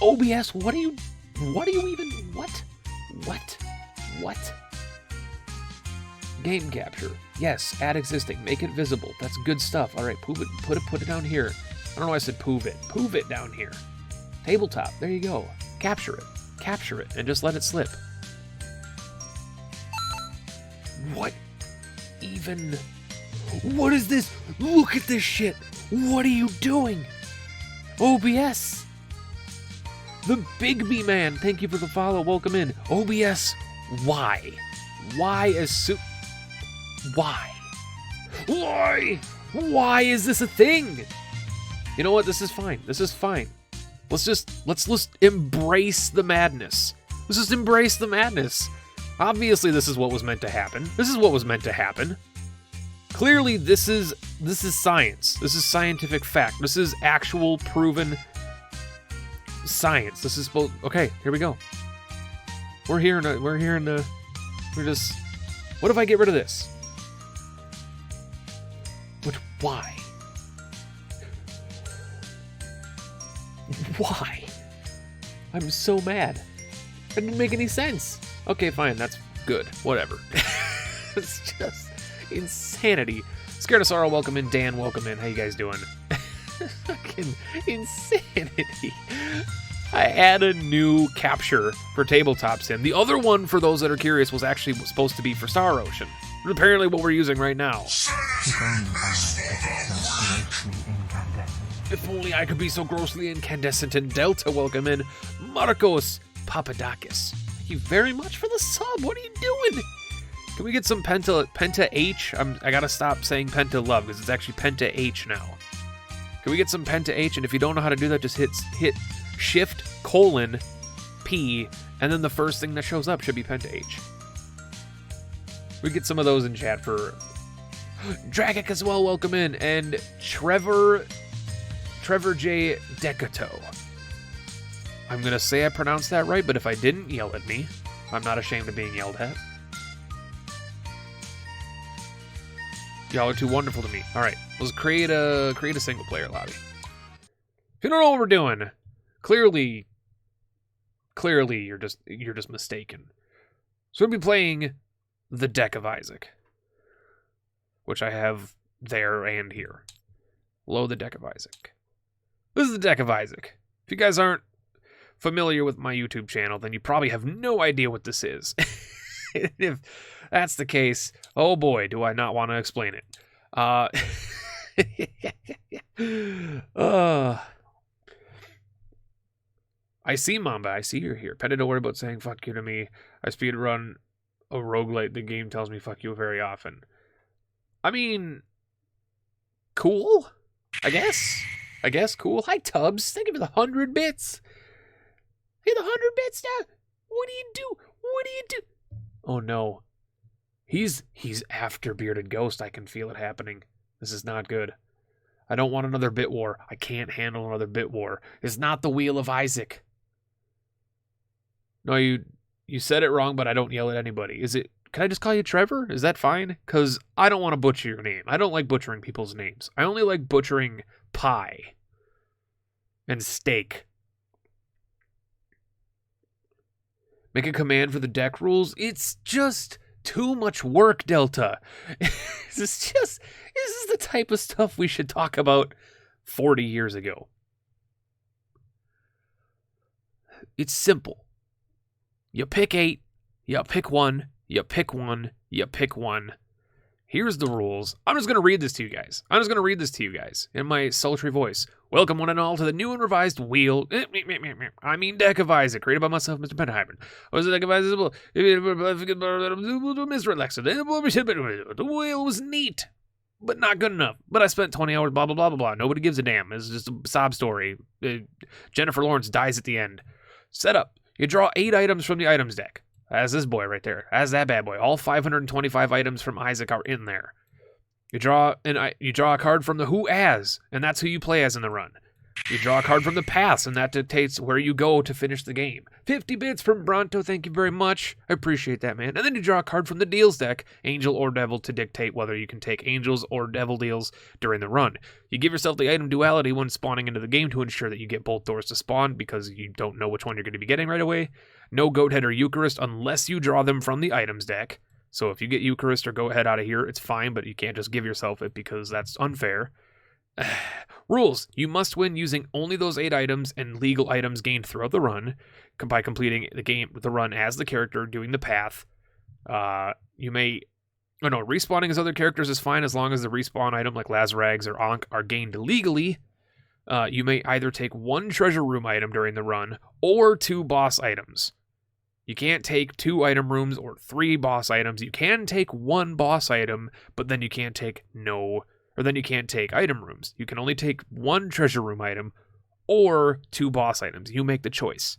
OBS, what do you even, what? Game capture. Yes, add existing, make it visible. That's good stuff. All right, put it down here. I don't know why I said pove it down here. Tabletop, there you go. Capture it, and just let it slip. What is this? Look at this shit. What are you doing? OBS. The Big B Man, thank you for the follow. Welcome in. OBS, why? Why is this a thing? You know what? This is fine. Let's embrace the madness. Let's just embrace the madness. Obviously, this is what was meant to happen. Clearly, this is science. This is scientific fact. This is actual proven science. This is supposed. Okay, here we go. We're just. What if I get rid of this? Why? Why? I'm so mad. It didn't make any sense. Okay, fine, that's good. Whatever. It's just insanity. Scared of Sorrow, welcome in. Dan, welcome in. How you guys doing? Fucking insanity. I add a new capture for Tabletop Sim. The other one, for those that are curious, was actually supposed to be for Star Ocean. Apparently what we're using right now. If only I could be so grossly incandescent. And Delta, welcome in. Marcos Papadakis, thank you very much for the sub. What are you doing? Can we get some Penta H? I gotta stop saying Penta Love because it's actually Penta H now. Can we get some Penta H? And if you don't know how to do that, just hit Shift:P, and then the first thing that shows up should be Penta H. We get some of those in chat for Dragic as well. Welcome in, and Trevor J. Decato. I'm gonna say I pronounced that right, but if I didn't, yell at me. I'm not ashamed of being yelled at. Y'all are too wonderful to me. All right, let's create a single player lobby. If you don't know what we're doing, clearly you're just mistaken. So we'll be playing the Deck of Isaac, which I have there and here. Load the Deck of Isaac. This is the Deck of Isaac. If you guys aren't familiar with my YouTube channel, then you probably have no idea what this is. If that's the case, oh boy, do I not want to explain it. I see Mamba, I see you're here. Penta, don't worry about saying fuck you to me. I speedrun a roguelite. The game tells me fuck you very often. I mean, cool, I guess cool. Hi Tubbs, thank you for the 100 bits. Hey, the 100 bits now. What do you do? Oh no. He's after Bearded Ghost. I can feel it happening. This is not good. I don't want another bit war. I can't handle another bit war. It's not the Wheel of Isaac. No, you said it wrong, but I don't yell at anybody. Is it? Can I just call you Trevor? Is that fine? Because I don't want to butcher your name. I don't like butchering people's names. I only like butchering pie and steak. Make a command for the deck rules. It's just too much work, Delta. This is the type of stuff we should talk about 40 years ago. It's simple. You pick 8, you pick 1, you pick 1, you pick 1. Here's the rules. I'm just going to read this to you guys. In my sultry voice. Welcome one and all to the new and revised Deck of Isaac, created by myself, Mr. Pentahybrid. Was the Deck of Isaac? Mr. Alexa. The wheel was neat, but not good enough. But I spent 20 hours, blah, blah, blah, blah, blah. Nobody gives a damn. It's just a sob story. Jennifer Lawrence dies at the end. Setup. You draw 8 items from the items deck. As this boy right there. As that bad boy. All 525 items from Isaac are in there. You draw a card from the Who As, and that's who you play as in the run. You draw a card from the paths, and that dictates where you go to finish the game. 50 bits from Bronto, thank you very much. I appreciate that, man. And then you draw a card from the deals deck, Angel or Devil, to dictate whether you can take Angels or Devil deals during the run. You give yourself the item duality when spawning into the game to ensure that you get both doors to spawn, because you don't know which one you're going to be getting right away. No Goathead or Eucharist unless you draw them from the items deck. So if you get Eucharist or Goathead out of here, it's fine, but you can't just give yourself it because that's unfair. Rules. You must win using only those 8 items and legal items gained throughout the run by completing the run as the character doing the path. Respawning as other characters is fine as long as the respawn item like Lazarags or Ankh are gained legally. You may either take 1 treasure room item during the run or 2 boss items. You can't take 2 item rooms or 3 boss items. You can take 1 boss item, but then you can't take item rooms. You can only take 1 treasure room item or 2 boss items. You make the choice.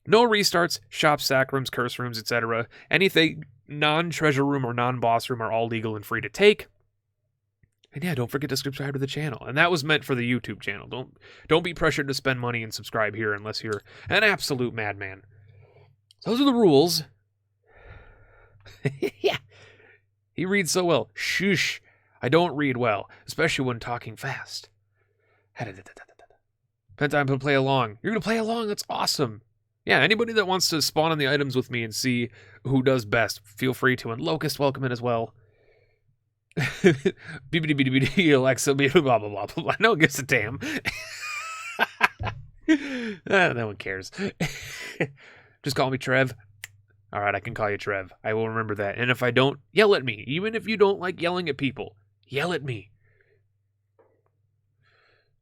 No restarts, shop sack rooms, curse rooms, etc. Anything non-treasure room or non-boss room are all legal and free to take. And yeah, don't forget to subscribe to the channel. And that was meant for the YouTube channel. Don't be pressured to spend money and subscribe here unless you're an absolute madman. So those are the rules. Yeah. He reads so well. Shush. I don't read well, especially when talking fast. Pentime to play along. You're going to play along? That's awesome. Yeah, anybody that wants to spawn on the items with me and see who does best, feel free to. And Locust, welcome in as well. BBDBDBD, Alexa, blah, blah, blah, blah, blah. No one gives a damn. No one cares. Just call me Trev. All right, I can call you Trev. I will remember that. And if I don't, yell at me. Even if you don't like yelling at people, yell at me.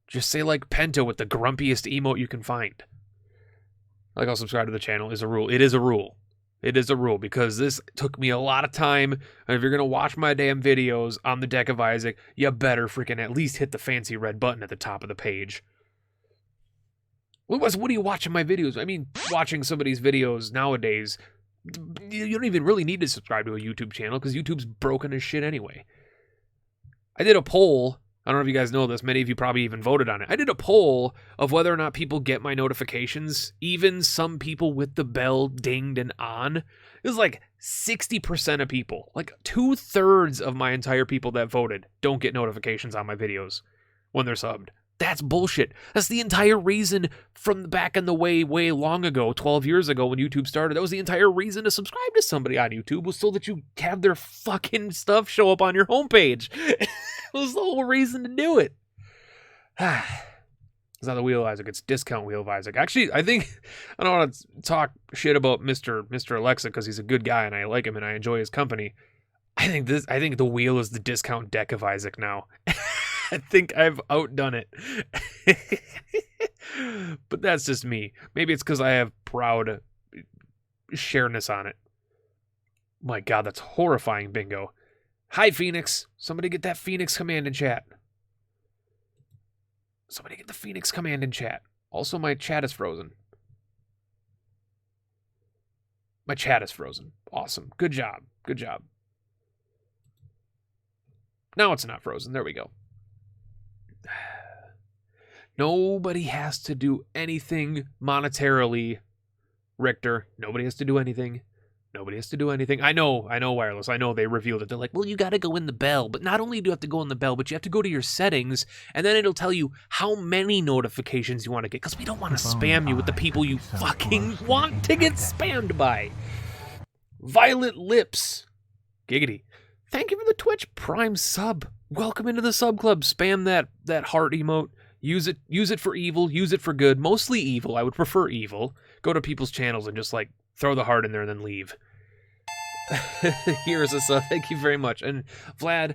Just say like Penta with the grumpiest emote you can find. Like I'll subscribe to the channel is a rule. It is a rule. It is a rule because this took me a lot of time. And if you're going to watch my damn videos on the Deck of Isaac, you better freaking at least hit the fancy red button at the top of the page. What are you watching my videos? I mean, watching somebody's videos nowadays, you don't even really need to subscribe to a YouTube channel because YouTube's broken as shit anyway. I did a poll. I don't know if you guys know this. Many of you probably even voted on it. I did a poll of whether or not people get my notifications. Even some people with the bell dinged and on. It was like 60% of people. Like 2/3 of my entire people that voted don't get notifications on my videos when they're subbed. That's bullshit. That's the entire reason from back in the way long ago, 12 years ago when YouTube started. That was the entire reason to subscribe to somebody on YouTube was so that you have their fucking stuff show up on your homepage. It was the whole reason to do it. It's not the Wheel of Isaac, it's Discount Wheel of Isaac. Actually, I don't want to talk shit about Mr. Alexa because he's a good guy and I like him and I enjoy his company. I think the wheel is the discount Deck of Isaac now. I think I've outdone it. But that's just me. Maybe it's because I have proud shareness on it. My God, that's horrifying, bingo. Hi, Phoenix. Somebody get that Phoenix command in chat. Somebody get the Phoenix command in chat. Also, my chat is frozen. My chat is frozen. Awesome. Good job. Good job. Now it's not frozen. There we go. Nobody has to do anything monetarily, Richter. Nobody has to do anything. Nobody has to do anything. I know, Wireless. I know they revealed it. They're like, well, you got to go in the bell. But not only do you have to go in the bell, but you have to go to your settings, and then it'll tell you how many notifications you want to get, because we don't want to spam you with the people you fucking want to get spammed by. Violet Lips. Giggity. Thank you for the Twitch Prime sub. Welcome into the sub club. Spam that heart emote. Use it for evil. Use it for good. Mostly evil. I would prefer evil. Go to people's channels and just like throw the heart in there and then leave. Here's a sub. Thank you very much. And Vlad,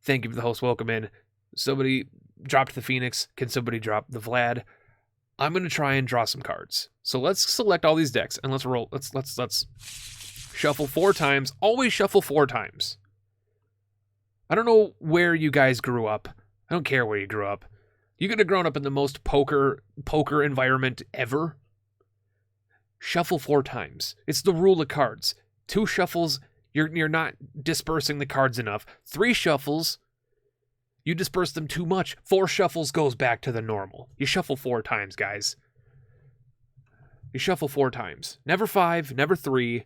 thank you for the host. Welcome in. Somebody dropped the Phoenix. Can somebody drop the Vlad? I'm gonna try and draw some cards. So let's select all these decks and let's roll. Let's shuffle 4 times. Always shuffle 4 times. I don't know where you guys grew up. I don't care where you grew up. You could have grown up in the most poker environment ever. Shuffle 4 times. It's the rule of cards. 2 shuffles, you're not dispersing the cards enough. 3 shuffles, You disperse them too much. 4 shuffles goes back to the normal. You shuffle 4 times, guys. You shuffle 4 times. Never 5, never 3.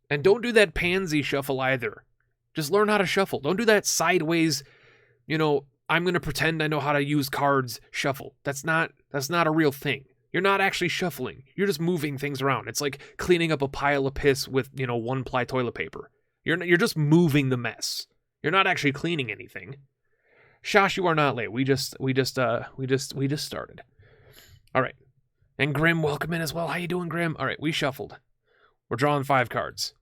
And don't do that pansy shuffle either. Just learn how to shuffle. Don't do that sideways, I'm going to pretend I know how to use cards shuffle. That's not a real thing. You're not actually shuffling. You're just moving things around. It's like cleaning up a pile of piss with, 1-ply toilet paper. You're just moving the mess. You're not actually cleaning anything. Shosh, you are not late. We just started. All right. And Grim, welcome in as well. How you doing, Grim? All right, we shuffled. We're drawing 5 cards.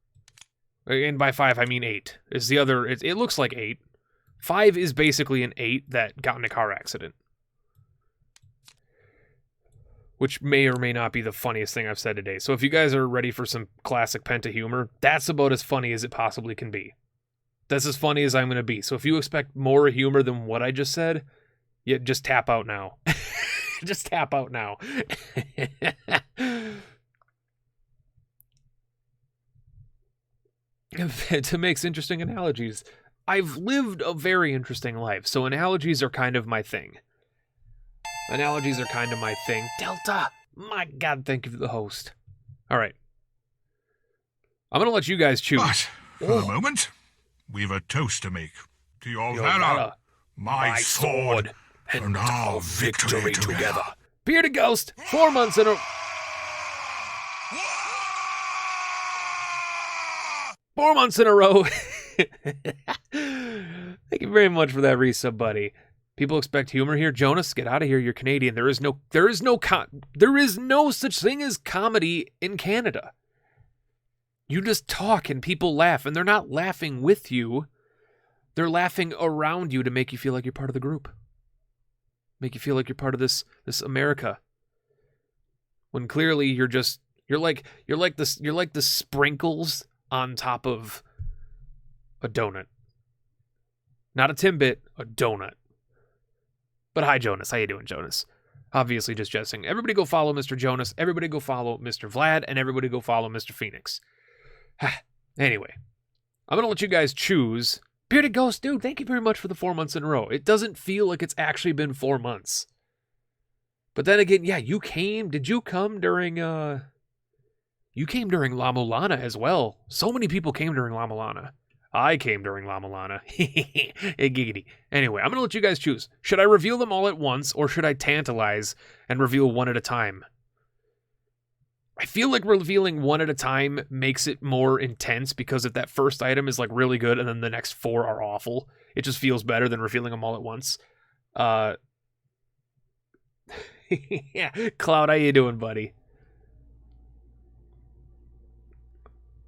And by 5, I mean 8. Is the other? It looks like 8. 5 is basically an 8 that got in a car accident. Which may or may not be the funniest thing I've said today. So if you guys are ready for some classic Penta humor, that's about as funny as it possibly can be. That's as funny as I'm going to be. So if you expect more humor than what I just said, yeah, just tap out now. Just tap out now. To make interesting analogies, I've lived a very interesting life, so analogies are kind of my thing. Analogies are kind of my thing. Delta! My God, thank you for the host. All right. I'm going to let you guys choose. But, for the moment, we've a toast to make. To your valor, my sword, and our victory together. Bearded Ghost, 4 months in a... 4 months in a row. Thank you very much for that resub, buddy. People expect humor here. Jonas, get out of here. You're Canadian. There is no such thing as comedy in Canada. You just talk and people laugh, and they're not laughing with you. They're laughing around you to make you feel like you're part of the group. Make you feel like you're part of this America. When clearly you're like the sprinkles on top of a donut. Not a Timbit, a donut. But hi, Jonas. How you doing, Jonas? Obviously just jesting. Everybody go follow Mr. Jonas. Everybody go follow Mr. Vlad. And everybody go follow Mr. Phoenix. Anyway, I'm going to let you guys choose. Bearded Ghost, dude, thank you very much for the 4 months in a row. It doesn't feel like it's actually been 4 months. But then again, yeah, you came. Did you come during... You came during La Mulana as well. So many people came during La Mulana. I came during La Mulana. Hey, giggity. Anyway, I'm going to let you guys choose. Should I reveal them all at once, or should I tantalize and reveal one at a time? I feel like revealing one at a time makes it more intense, because if that first item is like really good and then the next 4 are awful, it just feels better than revealing them all at once. Yeah, Cloud, how you doing, buddy?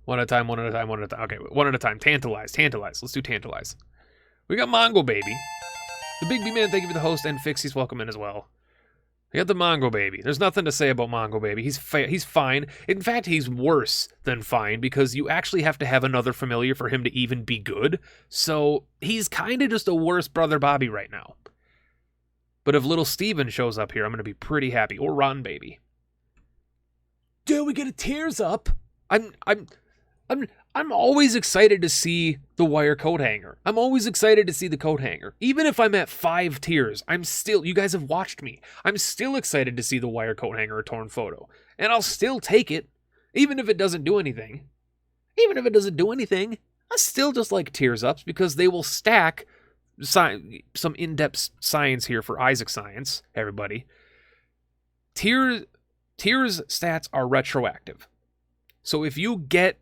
One at a time, one at a time, one at a time. Okay, one at a time. Tantalize. Let's do Tantalize. We got Mongo Baby. The Big B Man, thank you for the host, and Fixie's welcome in as well. We got the Mongo Baby. There's nothing to say about Mongo Baby. He's fine. In fact, he's worse than fine, because you actually have to have another familiar for him to even be good. So he's kind of just a worse Brother Bobby right now. But if little Steven shows up here, I'm going to be pretty happy. Or Rotten Baby. Dude, we get a Tears Up. I'm always excited to see the wire coat hanger. I'm always excited to see the coat hanger. Even if I'm at 5 tiers, you guys have watched me. I'm still excited to see the wire coat hanger or torn photo. And I'll still take it, even if it doesn't do anything. I still just like Tears Ups, because they will stack some in-depth science here for Isaac science, everybody. Tears stats are retroactive. So if you get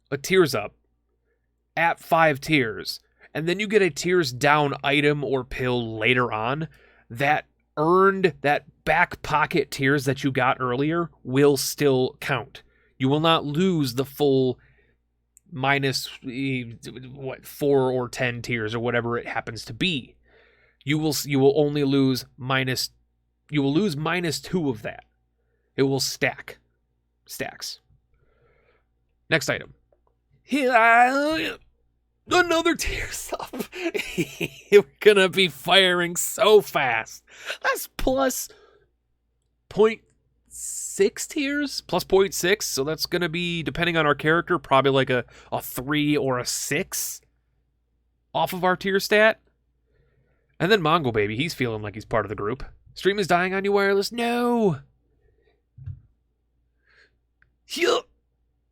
a Tears Up at 5 tiers, and then you get a Tears Down item or pill later on, that back pocket tears that you got earlier will still count. You will not lose the full minus 4 or 10 tiers or whatever it happens to be. You will only lose minus -2 of that. It will stacks. Next item. Another Tears Up. We're gonna be firing so fast. That's plus 0.6 tiers, plus 0.6. So that's gonna be, depending on our character, probably like a 3 or a 6 off of our tier stat. And then Mongo Baby, he's feeling like he's part of the group. Stream is dying on you, wireless. No. Heal.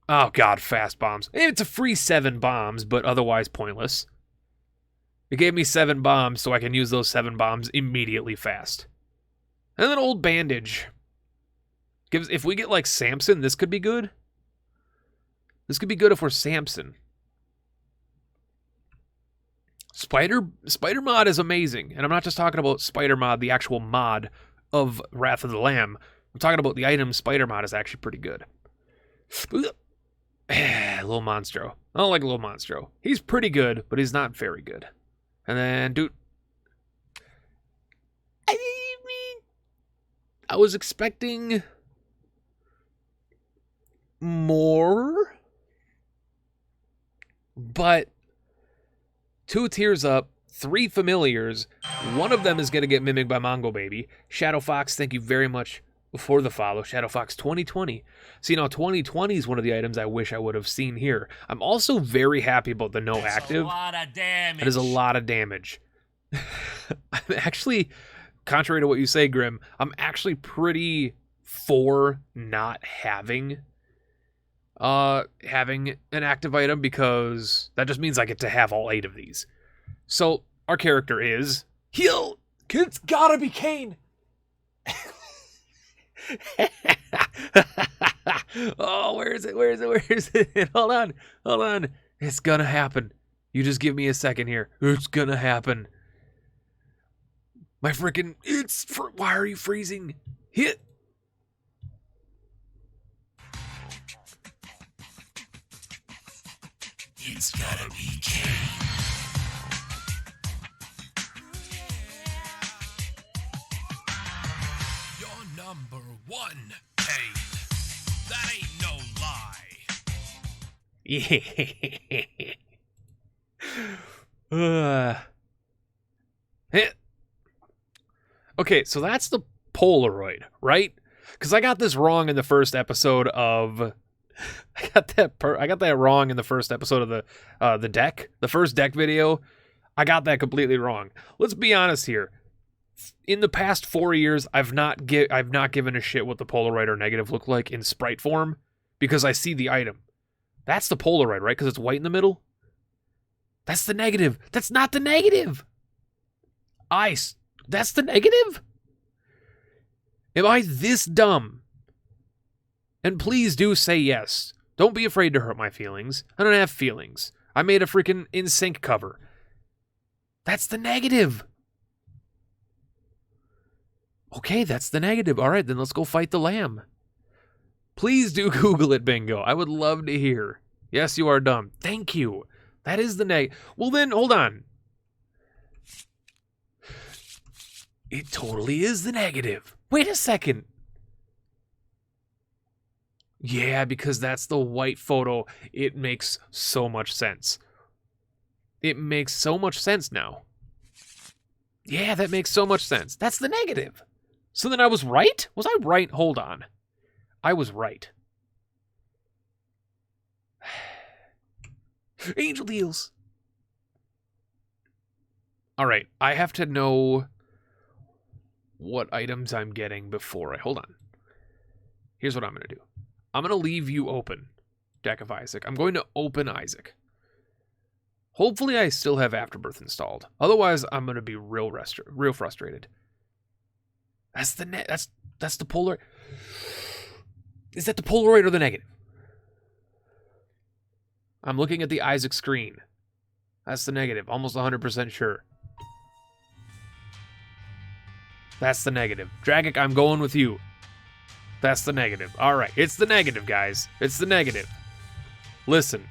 Oh, God, fast bombs. It's a free 7 bombs, but otherwise pointless. It gave me 7 bombs, so I can use those 7 bombs immediately fast. And then old bandage. If we get like Samson, this could be good. This could be good if we're Samson. Spider mod is amazing. And I'm not just talking about Spider mod, the actual mod of Wrath of the Lamb. I'm talking about the item Spider mod is actually pretty good. Little Monstro. I don't like Little Monstro. He's pretty good, but he's not very good. And then, dude. I was expecting more, but 2 tiers up, 3 familiars. One of them is going to get mimicked by Mongo Baby. Shadow Fox, thank you very much for the follow. Shadow Fox 2020. See, now 2020 is one of the items I wish I would have seen here. I'm also very happy about the no active. That is a lot of damage. I'm actually, contrary to what you say, Grim, I'm actually pretty for not having an active item, because that just means I get to have all 8 of these. So our character is heal. It's gotta be Kane. Oh, where is it? Hold on. It's gonna happen. You just give me a second here. It's gonna happen. My freaking why are you freezing? Hit. It's gotta be Kane. You're number 1, Kane. That ain't no lie. Yeah. Okay, so that's the Polaroid, right? Because I got this wrong in the first episode of... I got that wrong in the first episode of the deck. The first deck video, I got that completely wrong. Let's be honest here. In the past 4 years, I've not given a shit what the Polaroid or negative look like in sprite form, because I see the item. That's the Polaroid, right? Because it's white in the middle. That's the negative. That's not the negative. Ice. That's the negative? Am I this dumb? And please do say yes. Don't be afraid to hurt my feelings. I don't have feelings. I made a freaking InSync cover. That's the negative. Okay, that's the negative. All right, then let's go fight the lamb. Please do Google it, Bingo. I would love to hear. Yes, you are dumb. Thank you. That is the negative. Well then, hold on. It totally is the negative. Wait a second. Yeah, because that's the white photo. It makes so much sense. It makes so much sense now. Yeah, that makes so much sense. That's the negative. So then I was right? Was I right? Hold on. I was right. Angel deals. All right, I have to know what items I'm getting before I... Hold on. Here's what I'm going to do. I'm going to leave you open, Deck of Isaac. I'm going to open Isaac. Hopefully I still have Afterbirth installed. Otherwise, I'm going to be real frustrated. That's the that's the Polaroid. Is that the Polaroid or the negative? I'm looking at the Isaac screen. That's the negative. Almost 100% sure. That's the negative. Dragic, I'm going with you. That's the negative. All right, it's the negative, guys. It's the negative. Listen,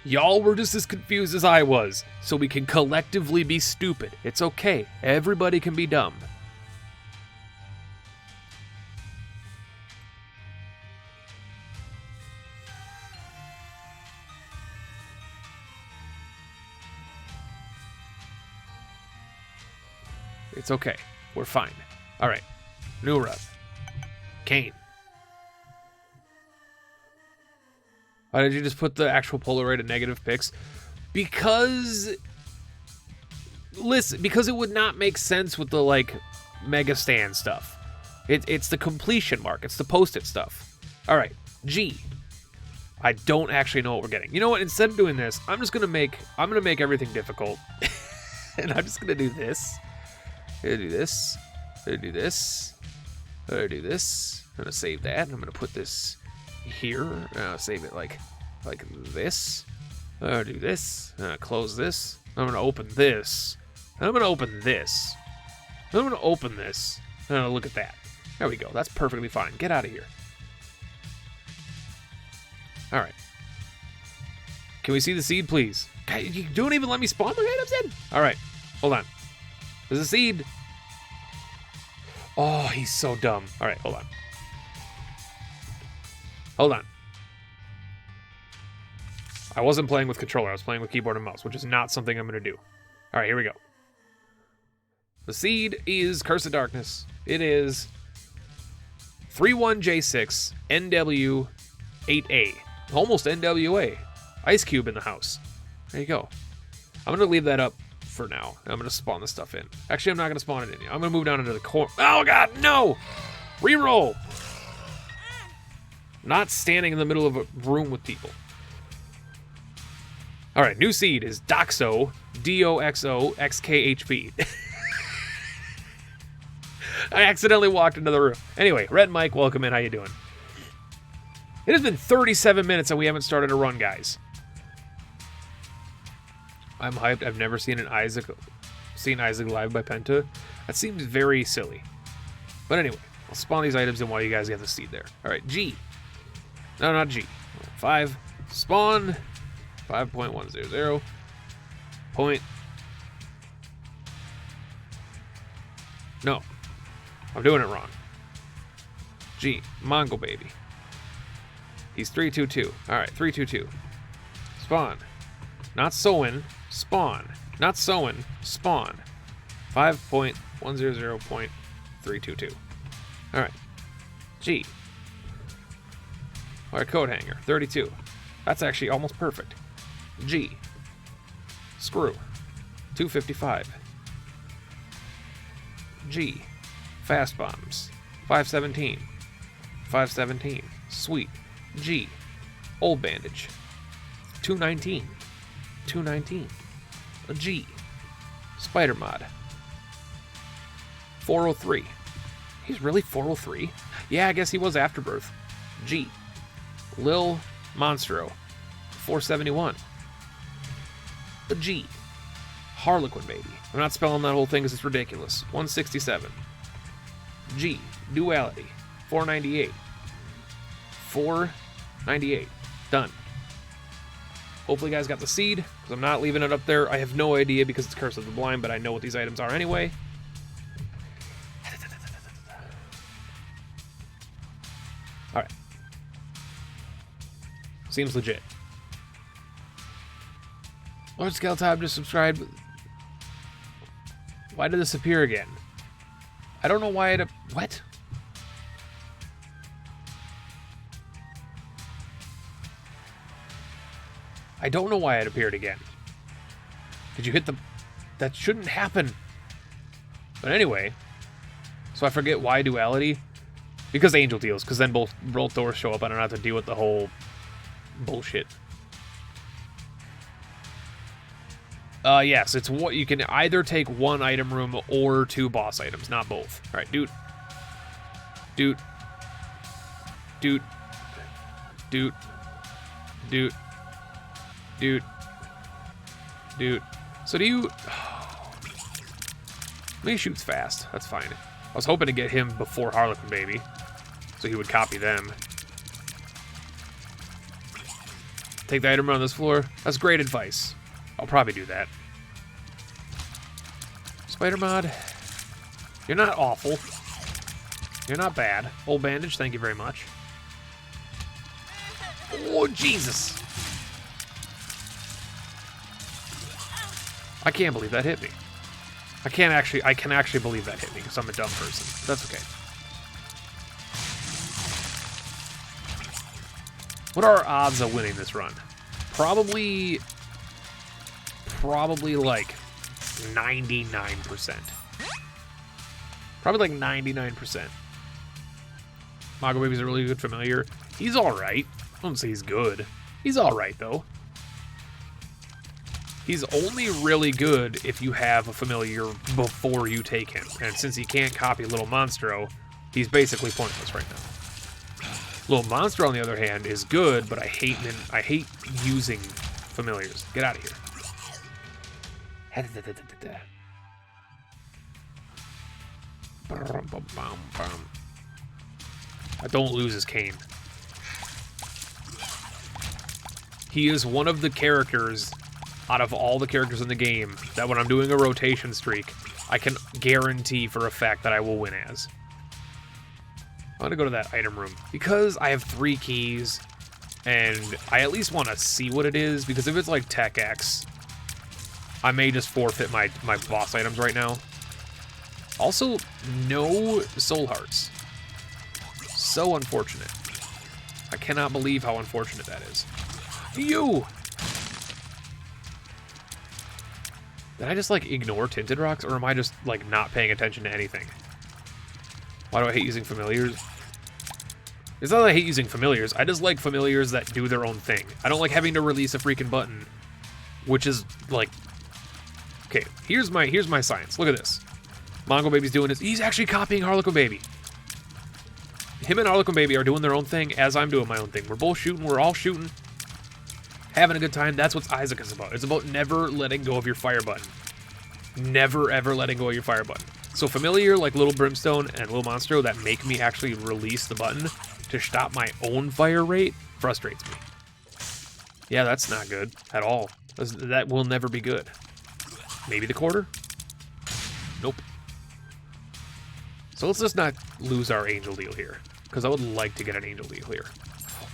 y'all were just as confused as I was, so we can collectively be stupid. It's okay. Everybody can be dumb. It's okay. We're fine. All right. New run. Kane. Why did you just put the actual Polaroid at negative pics? Because listen, because it would not make sense with the, like, Mega Stand stuff. It's the completion mark. It's the post-it stuff. All right, G. I don't actually know what we're getting. You know what? Instead of doing this, I'm gonna make everything difficult, and I'm just gonna do this. I'm gonna do this. I'm gonna do this. I'm gonna do this. I'm gonna save that. I'm gonna put this here. Save it like this. I'm gonna do this. I'm gonna close this. I'm gonna open this. I'm gonna open this. I'm gonna open this. Look at that. There we go. That's perfectly fine. Get out of here. All right. Can we see the seed, please? God, you don't even let me spawn my items in? All right. Hold on. There's a seed. Oh, he's so dumb. All right, hold on. Hold on. I wasn't playing with controller. I was playing with keyboard and mouse, which is not something I'm going to do. All right, here we go. The seed is Curse of Darkness. It is 31J6 NW8A. Almost NWA. Ice Cube in the house. There you go. I'm going to leave that up for now. I'm going to spawn this stuff in. Actually, I'm not going to spawn it in yet. I'm going to move down into the corner. Oh, God, no! Reroll! Not standing in the middle of a room with people. All right, new seed is Doxo, DOXO, XKHP. I accidentally walked into the room. Anyway, Red Mike, welcome in. How you doing? It has been 37 minutes and we haven't started a run, guys. I'm hyped. I've never seen Isaac live by Penta. That seems very silly. But anyway, I'll spawn these items in while you guys get the seed there. All right, G. No, not G. 5. Spawn. 5.100. Point. No. I'm doing it wrong. G. Mongol baby. He's 322. All right, 322. Spawn. Not sewing. Spawn. Not sewing. Spawn. 5.100.322. All right. G. All right, coat hanger. 32. That's actually almost perfect. G. Screw. 255. G. Fast bombs. 517. 517. Sweet. G. Old bandage. 219. 219. A G. Spider mod. 403. He's really 403? Yeah, I guess he was Afterbirth. G. Lil Monstro. 471. A G. Harlequin baby. I'm not spelling that whole thing because it's ridiculous. 167. G. Duality. 498. 498. Done. Hopefully you guys got the seed, because I'm not leaving it up there. I have no idea because it's Curse of the Blind, but I know what these items are anyway. Alright. Seems legit. Lord Skeleton just subscribed. Why did this appear again? I don't know why it... What? I don't know why it appeared again. Did you hit the... That shouldn't happen. But anyway. So I forget why duality. Because Angel deals. Because then both doors show up and I don't have to deal with the whole bullshit. Yes, it's what you can either take one item room or 2 boss items, not both. All right, dude. Dude. Dude. Dude. Dude. Dude. Dude. So do you... He shoots fast. That's fine. I was hoping to get him before Harlequin Baby, so he would copy them. Take the item on this floor. That's great advice. I'll probably do that. Spider mod. You're not awful. You're not bad. Old bandage, thank you very much. Oh, Jesus. I can't believe that hit me. I can actually believe that hit me because I'm a dumb person. That's okay. What are our odds of winning this run? Probably like 99%. Probably like 99%. Mago Baby's a really good familiar. He's alright. I don't say he's good. He's alright, though. He's only really good if you have a familiar before you take him. And since he can't copy Little Monstro, he's basically pointless right now. Little Monstro, on the other hand, is good, but I hate using familiars. Get out of here. I don't lose his cane. He is one of the characters out of all the characters in the game that when I'm doing a rotation streak, I can guarantee for a fact that I will win as. I'm gonna go to that item room because I have 3 keys and I at least want to see what it is, because if it's like Tech X, I may just forfeit my boss items right now. Also, no soul hearts. So unfortunate. I cannot believe how unfortunate that is. You! Did I just, like, ignore Tinted Rocks, or am I just, like, not paying attention to anything? Why do I hate using familiars? It's not that I hate using familiars, I just like familiars that do their own thing. I don't like having to release a freaking button, which is, like... Okay, here's my science. Look at this. Mongo Baby's doing this. He's actually copying Harlequin Baby. Him and Harlequin Baby are doing their own thing as I'm doing my own thing. We're both shooting, we're all shooting. Having a good time. That's what Isaac is about. It's about never letting go of your fire button. Never, ever letting go of your fire button. So familiar like Little Brimstone and Little Monstro that make me actually release the button to stop my own fire rate frustrates me. Yeah, that's not good at all. That will never be good. Maybe the quarter? Nope. So let's just not lose our angel deal here, because I would like to get an angel deal here.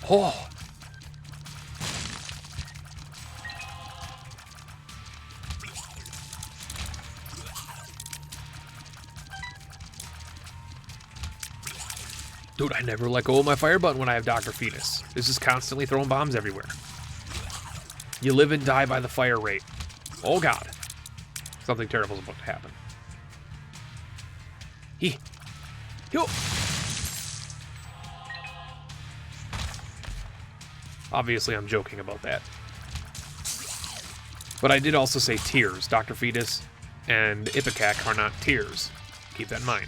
Oh! Dude, I never let go of my fire button when I have Dr. Fetus. It's just constantly throwing bombs everywhere. You live and die by the fire rate. Oh god. Something terrible is about to happen. Yo. Obviously, I'm joking about that. But I did also say tears. Dr. Fetus and Ipecac are not tears. Keep that in mind.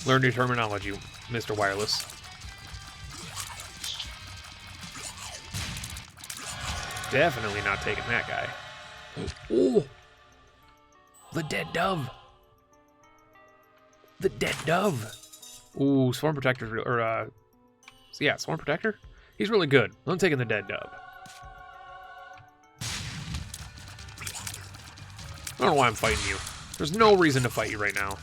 Learn your terminology, Mr. Wireless. Definitely not taking that guy. Oh! The dead dove! The dead dove! Ooh, Swarm Protector's real, or, yeah, Swarm Protector? He's really good. I'm taking the dead dove. I don't know why I'm fighting you. There's no reason to fight you right now.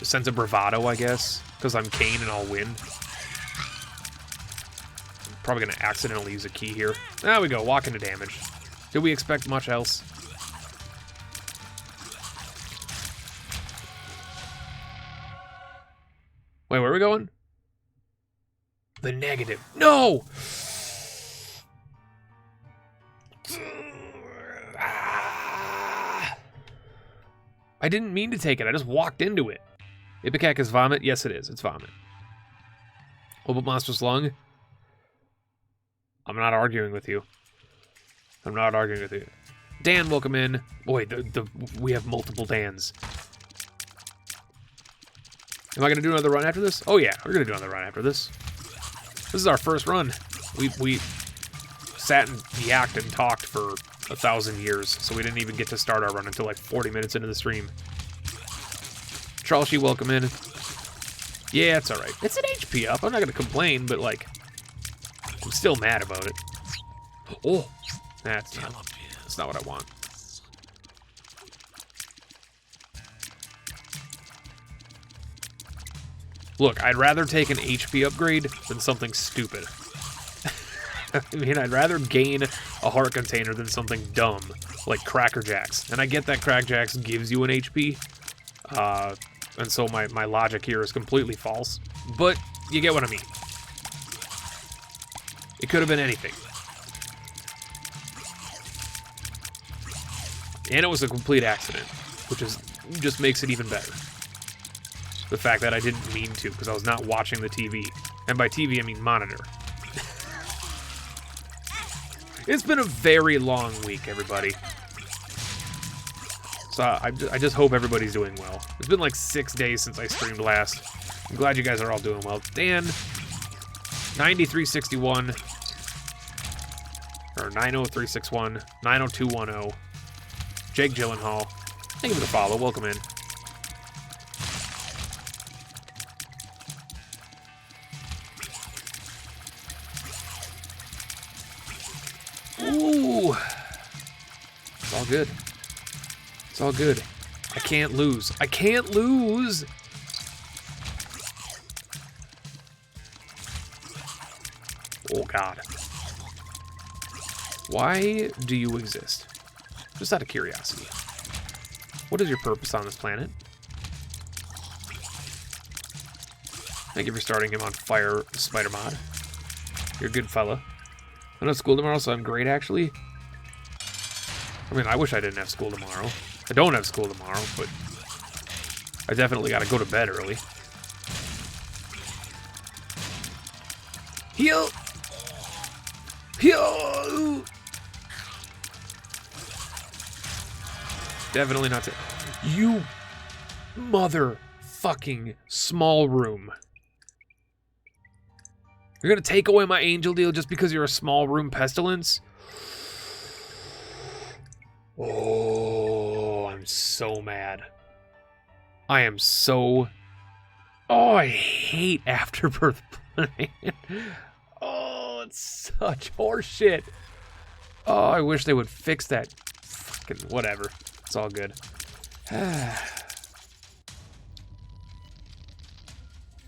A sense of bravado, I guess, because I'm Kane and I'll win. Probably going to accidentally use a key here. There we go, walk into damage. Did we expect much else? Wait, where are we going? The negative. No! I didn't mean to take it. I just walked into it. Ipecac is vomit? Yes, it is. It's vomit. Obit Monstrous Lung? I'm not arguing with you. I'm not arguing with you. Dan, welcome in. Boy, we have multiple Dans. Am I going to do another run after this? Oh yeah, we're going to do another run after this. This is our first run. We sat and yacked and talked for 1,000 years, so we didn't even get to start our run until like 40 minutes into the stream. Charles, welcome in. Yeah, it's alright. It's an HP up. I'm not going to complain, but like, I'm still mad about it. Oh, that's not what I want. Look, I'd rather take an HP upgrade than something stupid. I mean, I'd rather gain a heart container than something dumb, like Cracker Jacks. And I get that Cracker Jacks gives you an HP, and so my logic here is completely false. But you get what I mean. It could have been anything. And it was a complete accident, which just makes it even better. The fact that I didn't mean to, because I was not watching the TV. And by TV, I mean monitor. It's been a very long week, everybody. So I just hope everybody's doing well. It's been like 6 days since I streamed last. I'm glad you guys are all doing well. Dan, 9361, or 90361, 90210, Jake Gyllenhaal. Thank you for the follow. Welcome in. Ooh. It's all good. It's all good. I can't lose. I can't lose! Oh, God. Why do you exist? Just out of curiosity. What is your purpose on this planet? Thank you for starting him on fire, Spider Mod. You're a good fella. I'm not at school tomorrow, so I'm great, actually. I mean, I wish I didn't have school tomorrow. I don't have school tomorrow, but I definitely gotta go to bed early. Heal! Heal! Definitely not to... You motherfucking small room. You're gonna take away my angel deal just because you're a small room pestilence? Oh, I'm so mad. I am so... Oh, I hate Afterbirth Plan. Oh, it's such horseshit. Oh, I wish they would fix that. Fucking whatever. It's all good.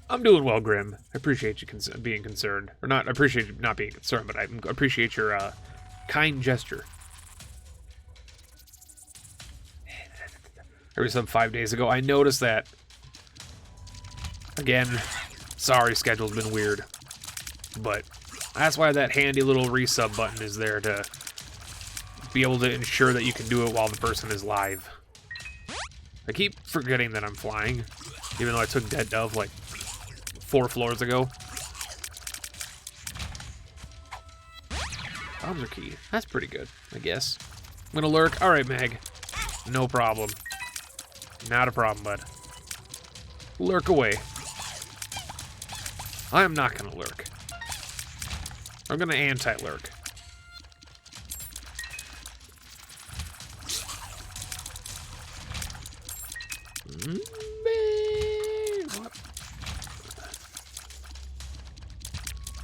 I'm doing well, Grim. I appreciate you being concerned. Or not, I appreciate you not being concerned, but I appreciate your kind gesture. Every sub 5 days ago, I noticed that. Again, sorry, schedule's been weird. But that's why that handy little resub button is there, to be able to ensure that you can do it while the person is live. I keep forgetting that I'm flying, even though I took Dead Dove like 4 floors ago. Bombs are key. That's pretty good, I guess. I'm gonna lurk. Alright, Meg. No problem. Not a problem, bud. Lurk away. I am not gonna lurk. I'm gonna anti-lurk.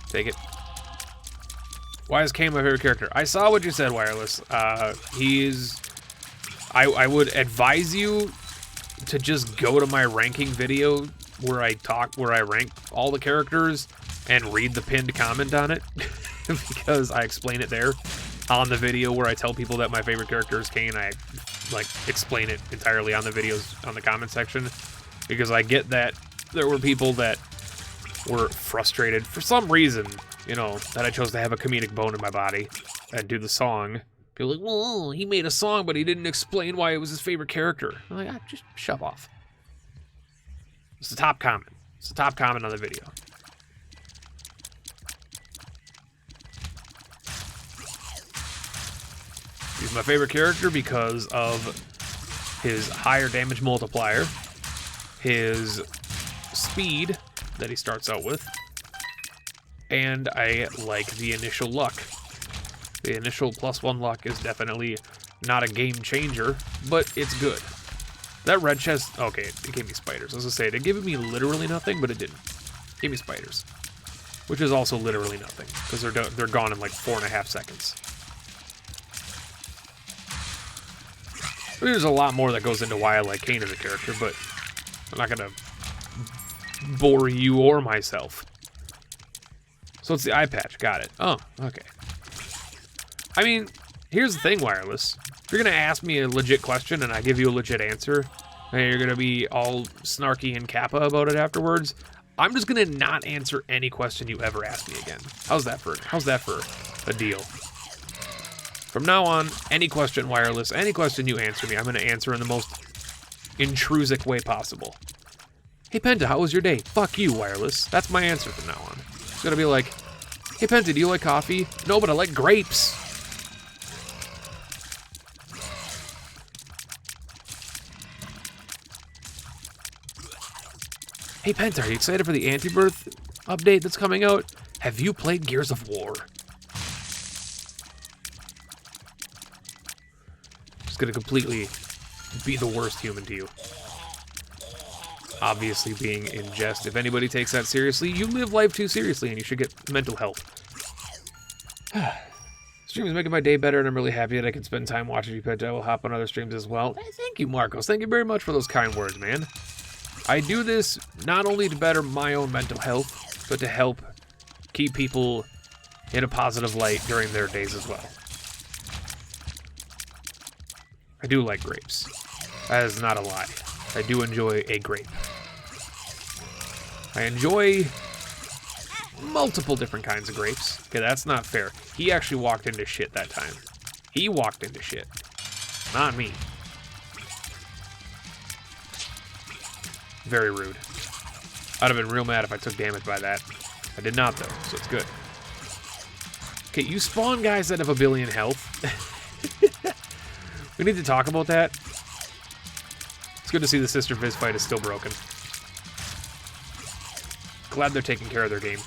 Take it. Why is Kane my favorite character? I saw what you said, Wireless. I would advise you to just go to my ranking video where I rank all the characters and read the pinned comment on it. Because I explain it there on the video where I tell people that my favorite character is Kane. I like explain it entirely on the videos on the comment section, because I get that there were people that were frustrated for some reason, you know, that I chose to have a comedic bone in my body and do the song. People are like, well, he made a song, but he didn't explain why it was his favorite character. I'm like, just shove off. It's the top comment. It's the top comment on the video. He's my favorite character because of his higher damage multiplier, his speed that he starts out with, and I like the initial luck. The initial +1 luck is definitely not a game changer, but it's good. That red chest, okay, it gave me spiders. I was gonna say, it gave me literally nothing, but it didn't. It gave me spiders, which is also literally nothing, because they're gone in like 4.5 seconds. There's a lot more that goes into why I like Kane as a character, but I'm not gonna bore you or myself. So it's the eye patch, got it. Oh, okay. I mean, here's the thing, Wireless. If you're gonna ask me a legit question and I give you a legit answer, and you're gonna be all snarky and kappa about it afterwards, I'm just gonna not answer any question you ever ask me again. How's that for a deal? From now on, any question, Wireless, any question you answer me, I'm going to answer in the most intrusive way possible. Hey, Penta, how was your day? Fuck you, Wireless. That's my answer from now on. It's going to be like, hey, Penta, do you like coffee? No, but I like grapes. Hey, Penta, are you excited for the anti-birth update that's coming out? Have you played Gears of War? Just gonna completely be the worst human to you. Obviously being in jest. If anybody takes that seriously, you live life too seriously and you should get mental health. Stream is making my day better and I'm really happy that I can spend time watching you, Penta. I will hop on other streams as well. Thank you, Marcos. Thank you very much for those kind words, man. I do this not only to better my own mental health, but to help keep people in a positive light during their days as well. I do like grapes. That is not a lie. I do enjoy a grape. I enjoy multiple different kinds of grapes. Okay, that's not fair. He actually walked into shit that time. He walked into shit. Not me. Very rude. I'd have been real mad if I took damage by that. I did not, though, so it's good. Okay, you spawn guys that have a billion health. We need to talk about that. It's good to see the Sister Viz fight is still broken. Glad they're taking care of their game.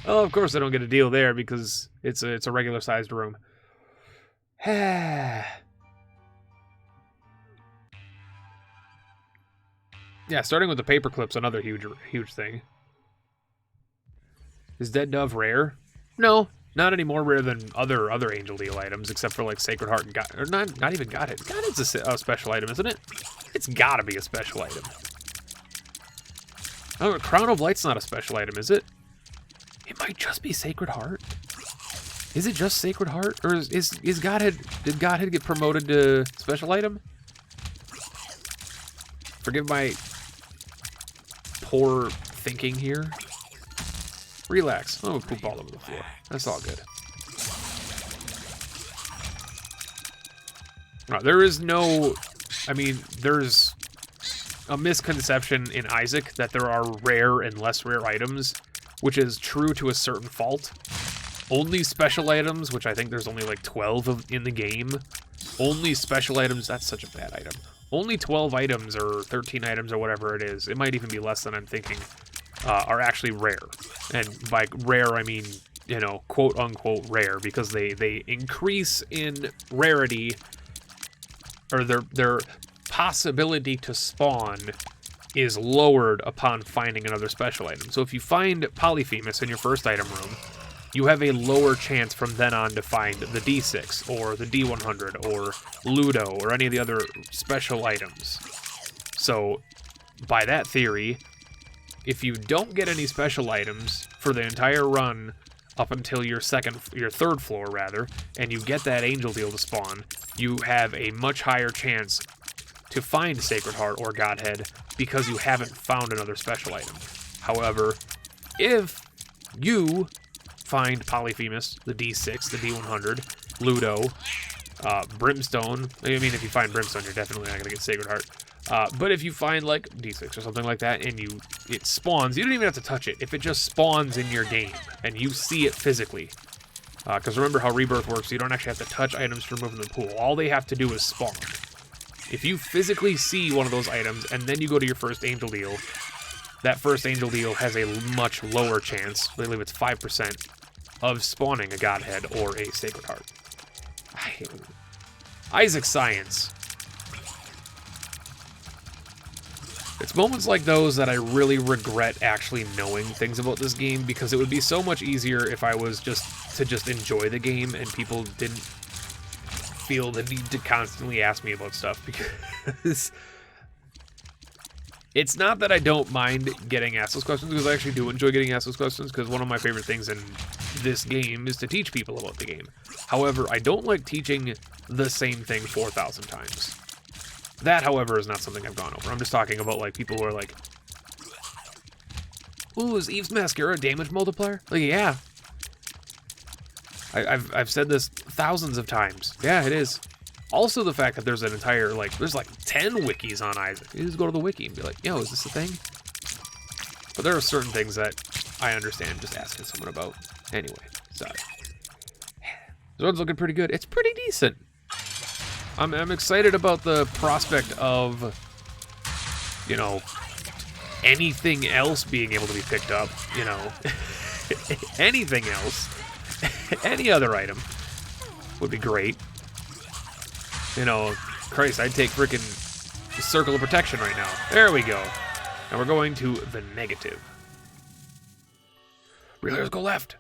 Oh, of course I don't get a deal there because it's a regular-sized room. Yeah, starting with the paperclip's another huge thing. Is Dead Dove rare? No, not any more rare than other Angel Deal items, except for like Sacred Heart and God, or not even Godhead. Godhead's a special item, isn't it? It's gotta be a special item. Oh, Crown of Light's not a special item, is it? It might just be Sacred Heart. Is it just Sacred Heart, or is Godhead? Did Godhead get promoted to special item? Forgive my poor thinking here. Relax. Oh, poop all over the floor. That's all good. No, there is no... I mean, there's a misconception in Isaac that there are rare and less rare items, which is true to a certain fault. Only special items, which I think there's only like 12 of in the game. Only special items... That's such a bad item. Only 12 items or 13 items or whatever it is. It might even be less than I'm thinking. Are actually rare. And by rare, I mean, you know, quote-unquote rare, because they increase in rarity, or their possibility to spawn is lowered upon finding another special item. So if you find Polyphemus in your first item room, you have a lower chance from then on to find the D6, or the D100, or Ludo, or any of the other special items. So, by that theory... If you don't get any special items for the entire run up until your third floor rather, and you get that Angel Deal to spawn, you have a much higher chance to find Sacred Heart or Godhead because you haven't found another special item. However, if you find Polyphemus, the D6, the D100, Ludo, Brimstone, I mean, if you find Brimstone, you're definitely not going to get Sacred Heart. But if you find like D6 or something like that and it spawns, you don't even have to touch it. If it just spawns in your game and you see it physically, because remember how Rebirth works, you don't actually have to touch items to remove them in the pool. All they have to do is spawn. If you physically see one of those items and then you go to your first Angel Deal, that first Angel Deal has a much lower chance, I believe it's 5%, of spawning a Godhead or a Sacred Heart. Isaac Science. It's moments like those that I really regret actually knowing things about this game, because it would be so much easier if I was just enjoy the game and people didn't feel the need to constantly ask me about stuff, because it's not that I don't mind getting asked those questions, because I actually do enjoy getting asked those questions, because one of my favorite things in this game is to teach people about the game. However, I don't like teaching the same thing 4,000 times. That, however, is not something I've gone over. I'm just talking about, like, people who are like, ooh, is Eve's Mascara a damage multiplier? Like, yeah. I've said this thousands of times. Yeah, it is. Also, the fact that there's an entire, like, there's like 10 wikis on Isaac. You just go to the wiki and be like, yo, is this a thing? But there are certain things that I understand just asking someone about. Anyway, sorry. This one's looking pretty good. It's pretty decent. I'm excited about the prospect of, you know, anything else being able to be picked up, you know. Anything else. Any other item would be great. You know, Christ, I'd take freaking Circle of Protection right now. There we go. And we're going to the negative. Relayers go left.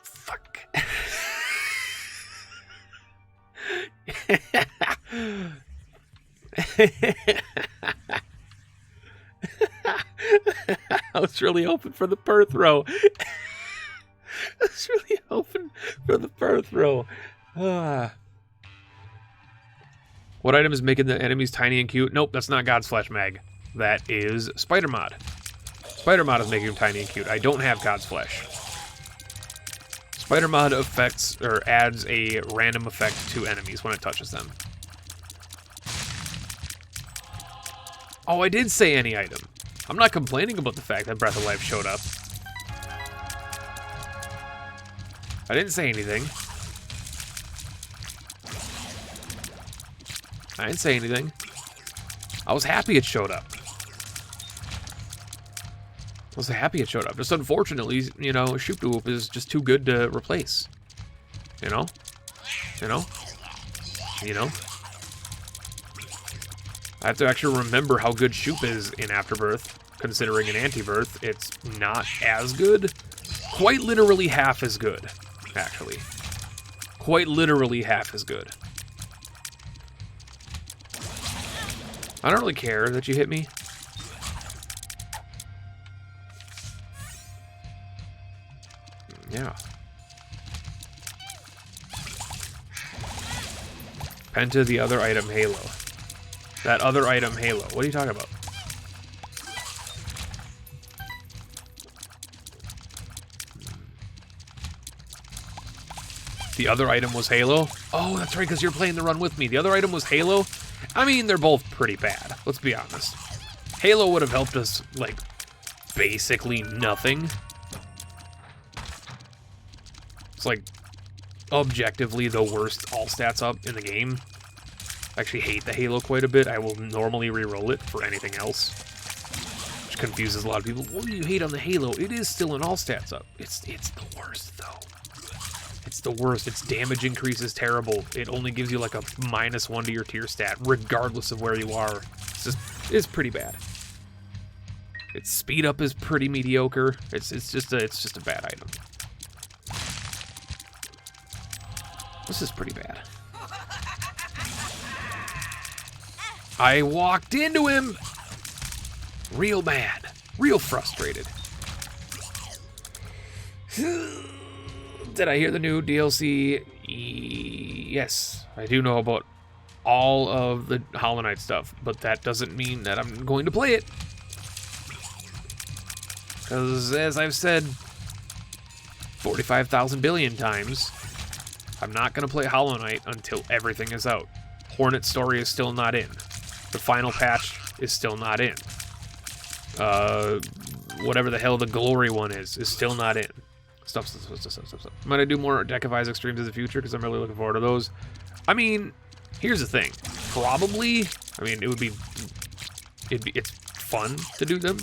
Fuck. I was really hoping for the birth row. I was really hoping for the birth row. What item is making the enemies tiny and cute? Nope, that's not God's Flesh Mag. That is Spider Mod. Spider Mod is making them tiny and cute. I don't have God's Flesh. Spider Mod affects or adds a random effect to enemies when it touches them. Oh, I did say any item. I'm not complaining about the fact that Breath of Life showed up. I didn't say anything. I didn't say anything. I was happy it showed up. I was happy it showed up. Just unfortunately, you know, Shoop-Doop is just too good to replace. You know? You know? You know? I have to actually remember how good Shoop is in Afterbirth. Considering in Antibirth, it's not as good. Quite literally half as good, actually. Quite literally half as good. I don't really care that you hit me. Yeah. Penta, the other item, Halo. That other item, Halo. What are you talking about? The other item was Halo? Oh, that's right, because you're playing the run with me. The other item was Halo? I mean, they're both pretty bad. Let's be honest. Halo would have helped us, like, basically nothing. It's, like, objectively the worst all-stats up in the game. I actually hate the Halo quite a bit. I will normally re-roll it for anything else. Which confuses a lot of people. What do you hate on the Halo? It is still an all-stats up. It's the worst, though. It's the worst. Its damage increase is terrible. It only gives you like a -1 to your tier stat, regardless of where you are. It's pretty bad. Its speed up is pretty mediocre. It's just a bad item. This is pretty bad. I walked into him. Real mad. Real frustrated. Did I hear the new DLC? Yes, I do know about all of the Hollow Knight stuff, but that doesn't mean that I'm going to play it. Because, as I've said 45,000 billion times, I'm not going to play Hollow Knight until everything is out. Hornet's story is still not in. The final patch is still not in. Whatever the hell the Glory one is still not in. Stuff. I'm gonna do more Deck of Isaac streams in the future because I'm really looking forward to those. I mean, here's the thing. Probably, I mean, it's fun to do them.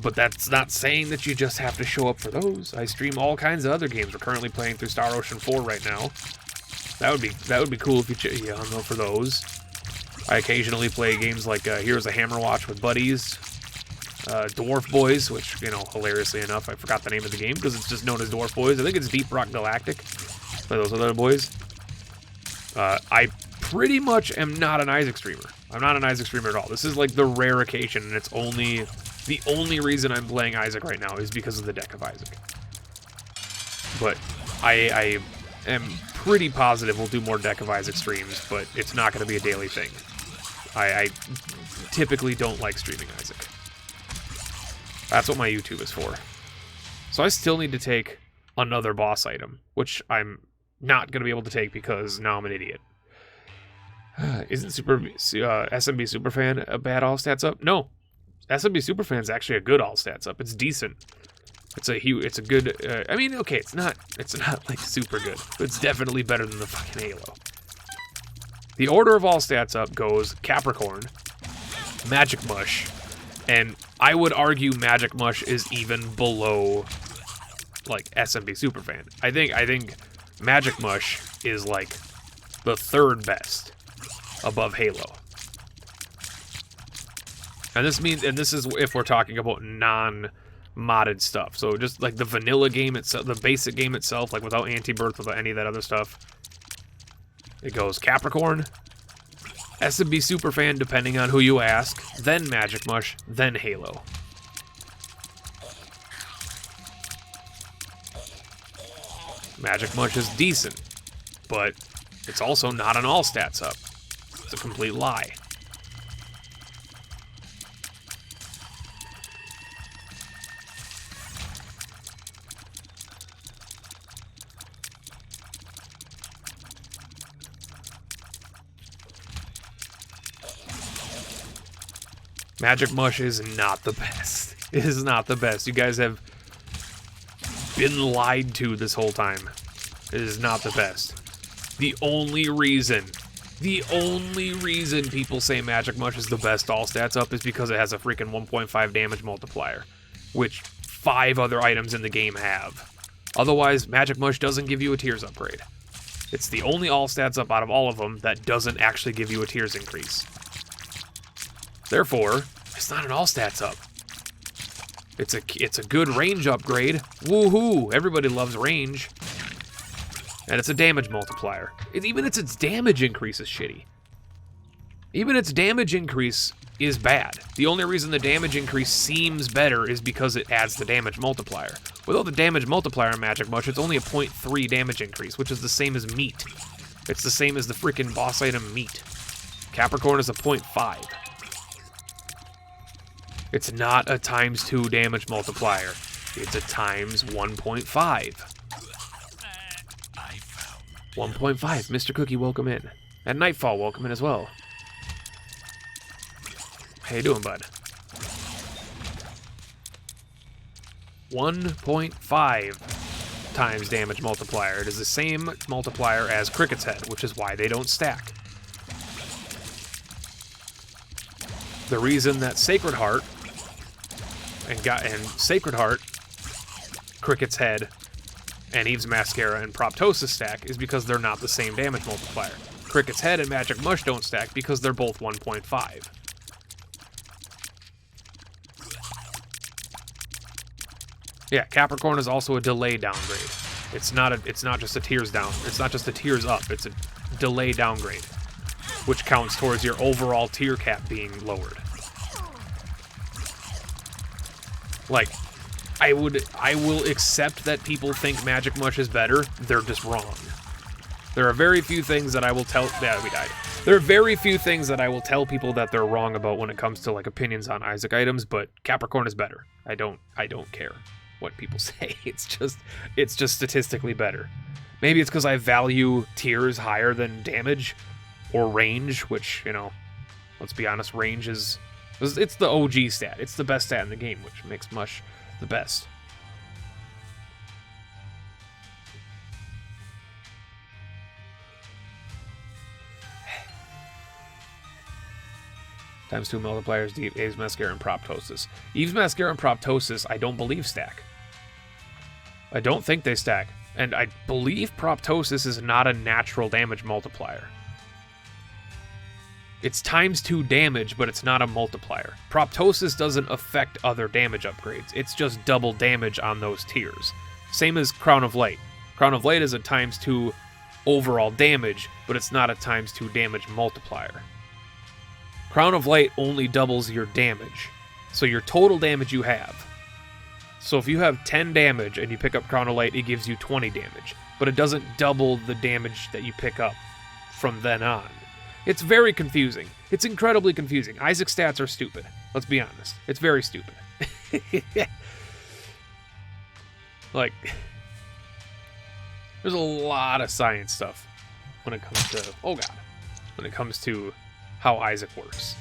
But that's not saying that you just have to show up for those. I stream all kinds of other games. We're currently playing through Star Ocean 4 right now. That would be cool if you on for those. I occasionally play games like Heroes of Hammerwatch with buddies. Dwarf Boys, which, you know, hilariously enough, I forgot the name of the game because it's just known as Dwarf Boys. I think it's Deep Rock Galactic for those other boys. I pretty much am not an Isaac streamer. I'm not an Isaac streamer at all. This is like the rare occasion, and it's the only reason I'm playing Isaac right now is because of the deck of Isaac. But I am pretty positive we'll do more deck of Isaac streams, but it's not going to be a daily thing. I typically don't like streaming Isaac. That's what my YouTube is for. So I still need to take another boss item, which I'm not going to be able to take because now I'm an idiot. Isn't SMB Superfan a bad all stats up? No. SMB Superfan is actually a good all stats up. It's decent. It's a good, I mean, okay, it's not like super good, but it's definitely better than the fucking Halo. The order of all stats up goes Capricorn, Magic Mush, and I would argue Magic Mush is even below, like, SMB Superfan. I think Magic Mush is, like, the third best above Halo. And this is if we're talking about non-modded stuff. So just like the vanilla game itself, the basic game itself, like without anti-birth, without any of that other stuff. It goes Capricorn, SMB Superfan, depending on who you ask, then Magic Mush, then Halo. Magic Mush is decent, but it's also not an all stats up. It's a complete lie. Magic Mush is not the best. It is not the best. You guys have been lied to this whole time. It is not the best. The only reason people say Magic Mush is the best all stats up is because it has a freaking 1.5 damage multiplier, which 5 other items in the game have. Otherwise, Magic Mush doesn't give you a tiers upgrade. It's the only all stats up out of all of them that doesn't actually give you a tiers increase. Therefore, it's not an all stats up. It's a good range upgrade. Woohoo! Everybody loves range. And it's a damage multiplier. Even its damage increase is shitty. Even its damage increase is bad. The only reason the damage increase seems better is because it adds the damage multiplier. Without the damage multiplier in Magic Mush, it's only a 0.3 damage increase, which is the same as meat. It's the same as the freaking boss item meat. Capricorn is a 0.5. It's not a ×2 damage multiplier. It's a times 1.5. 1.5. Mr. Cookie, welcome in. And Nightfall, welcome in as well. How you doing, bud? 1.5 times damage multiplier. It is the same multiplier as Cricket's Head, which is why they don't stack. The reason that Sacred Heart and Sacred Heart, Cricket's Head, and Eve's Mascara and Proptosis stack is because they're not the same damage multiplier. Cricket's Head and Magic Mush don't stack because they're both 1.5. Yeah, Capricorn is also a delay downgrade. It's not just a tiers down. It's not just a tiers up. It's a delay downgrade, which counts towards your overall tier cap being lowered. Like, I will accept that people think Magic Mush is better. They're just wrong. There are very few things that I will tell. Yeah, we died. There are very few things that I will tell people that they're wrong about when it comes to like opinions on Isaac items. But Capricorn is better. I don't care what people say. It's just statistically better. Maybe it's because I value tiers higher than damage or range, which, you know, let's be honest, range is. It's the OG stat. It's the best stat in the game, which makes Mush the best. ×2 multipliers, Eve's Mascara and Proptosis. Eve's Mascara and Proptosis, I don't believe stack. I don't think they stack. And I believe Proptosis is not a natural damage multiplier. It's ×2 damage, but it's not a multiplier. Proptosis doesn't affect other damage upgrades. It's just double damage on those tiers. Same as Crown of Light. Crown of Light is a ×2 overall damage, but it's not a ×2 damage multiplier. Crown of Light only doubles your damage. So your total damage you have. So if you have 10 damage and you pick up Crown of Light, it gives you 20 damage. But it doesn't double the damage that you pick up from then on. It's very confusing. It's incredibly confusing. Isaac's stats are stupid. Let's be honest. It's very stupid. Like, there's a lot of science stuff when it comes to, oh god, when it comes to how Isaac works.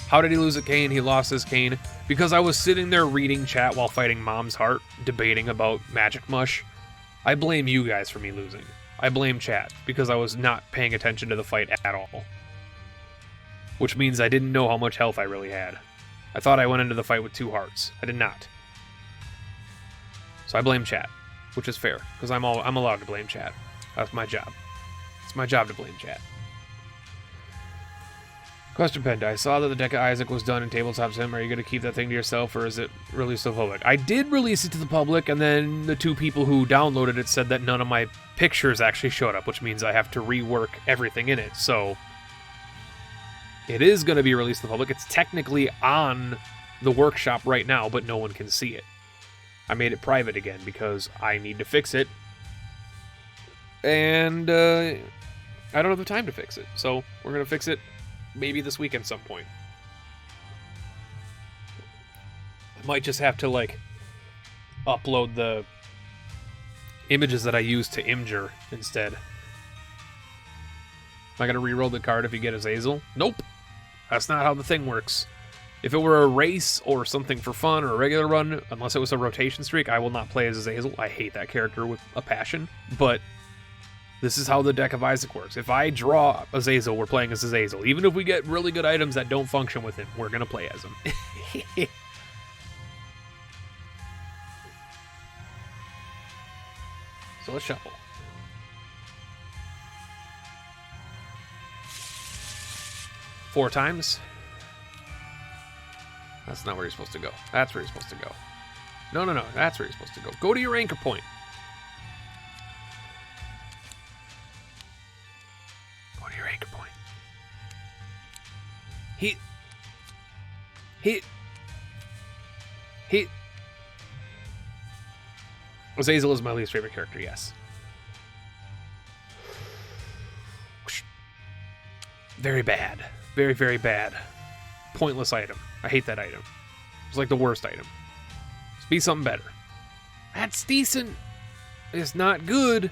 How did he lose at Kane? He lost his Kane because I was sitting there reading chat while fighting Mom's Heart, debating about Magic Mush. I blame you guys for me losing. I blame chat because I was not paying attention to the fight at all. Which means I didn't know how much health I really had. I thought I went into the fight with 2 hearts. I did not. So I blame chat, which is fair, because I'm allowed to blame chat. That's my job. It's my job to blame chat. Question Penta, I saw that the deck of Isaac was done in Tabletop Sim. Are you going to keep that thing to yourself, or is it released to the public? I did release it to the public, and then the 2 people who downloaded it said that none of my pictures actually showed up, which means I have to rework everything in it. So it is going to be released to the public. It's technically on the workshop right now, but no one can see it. I made it private again because I need to fix it, and I don't have the time to fix it. So we're going to fix it maybe this weekend some point. I might just have to, like, upload the images that I use to Imgur instead. Am I going to reroll the card if you get Azazel? Nope. That's not how the thing works. If it were a race or something for fun or a regular run, unless it was a rotation streak, I will not play as Azazel. I hate that character with a passion. But this is how the deck of Isaac works. If I draw Azazel, we're playing as Azazel. Even if we get really good items that don't function with him, we're going to play as him. So let's shuffle. Four times. That's not where you're supposed to go. That's where you're supposed to go. No. That's where you're supposed to go. Go to your anchor point. Go to your anchor point. Hit. Azazel is my least favorite character, yes. Very bad. Very, very bad. Pointless item. I hate that item. It's like the worst item. Just be something better. That's decent. It's not good,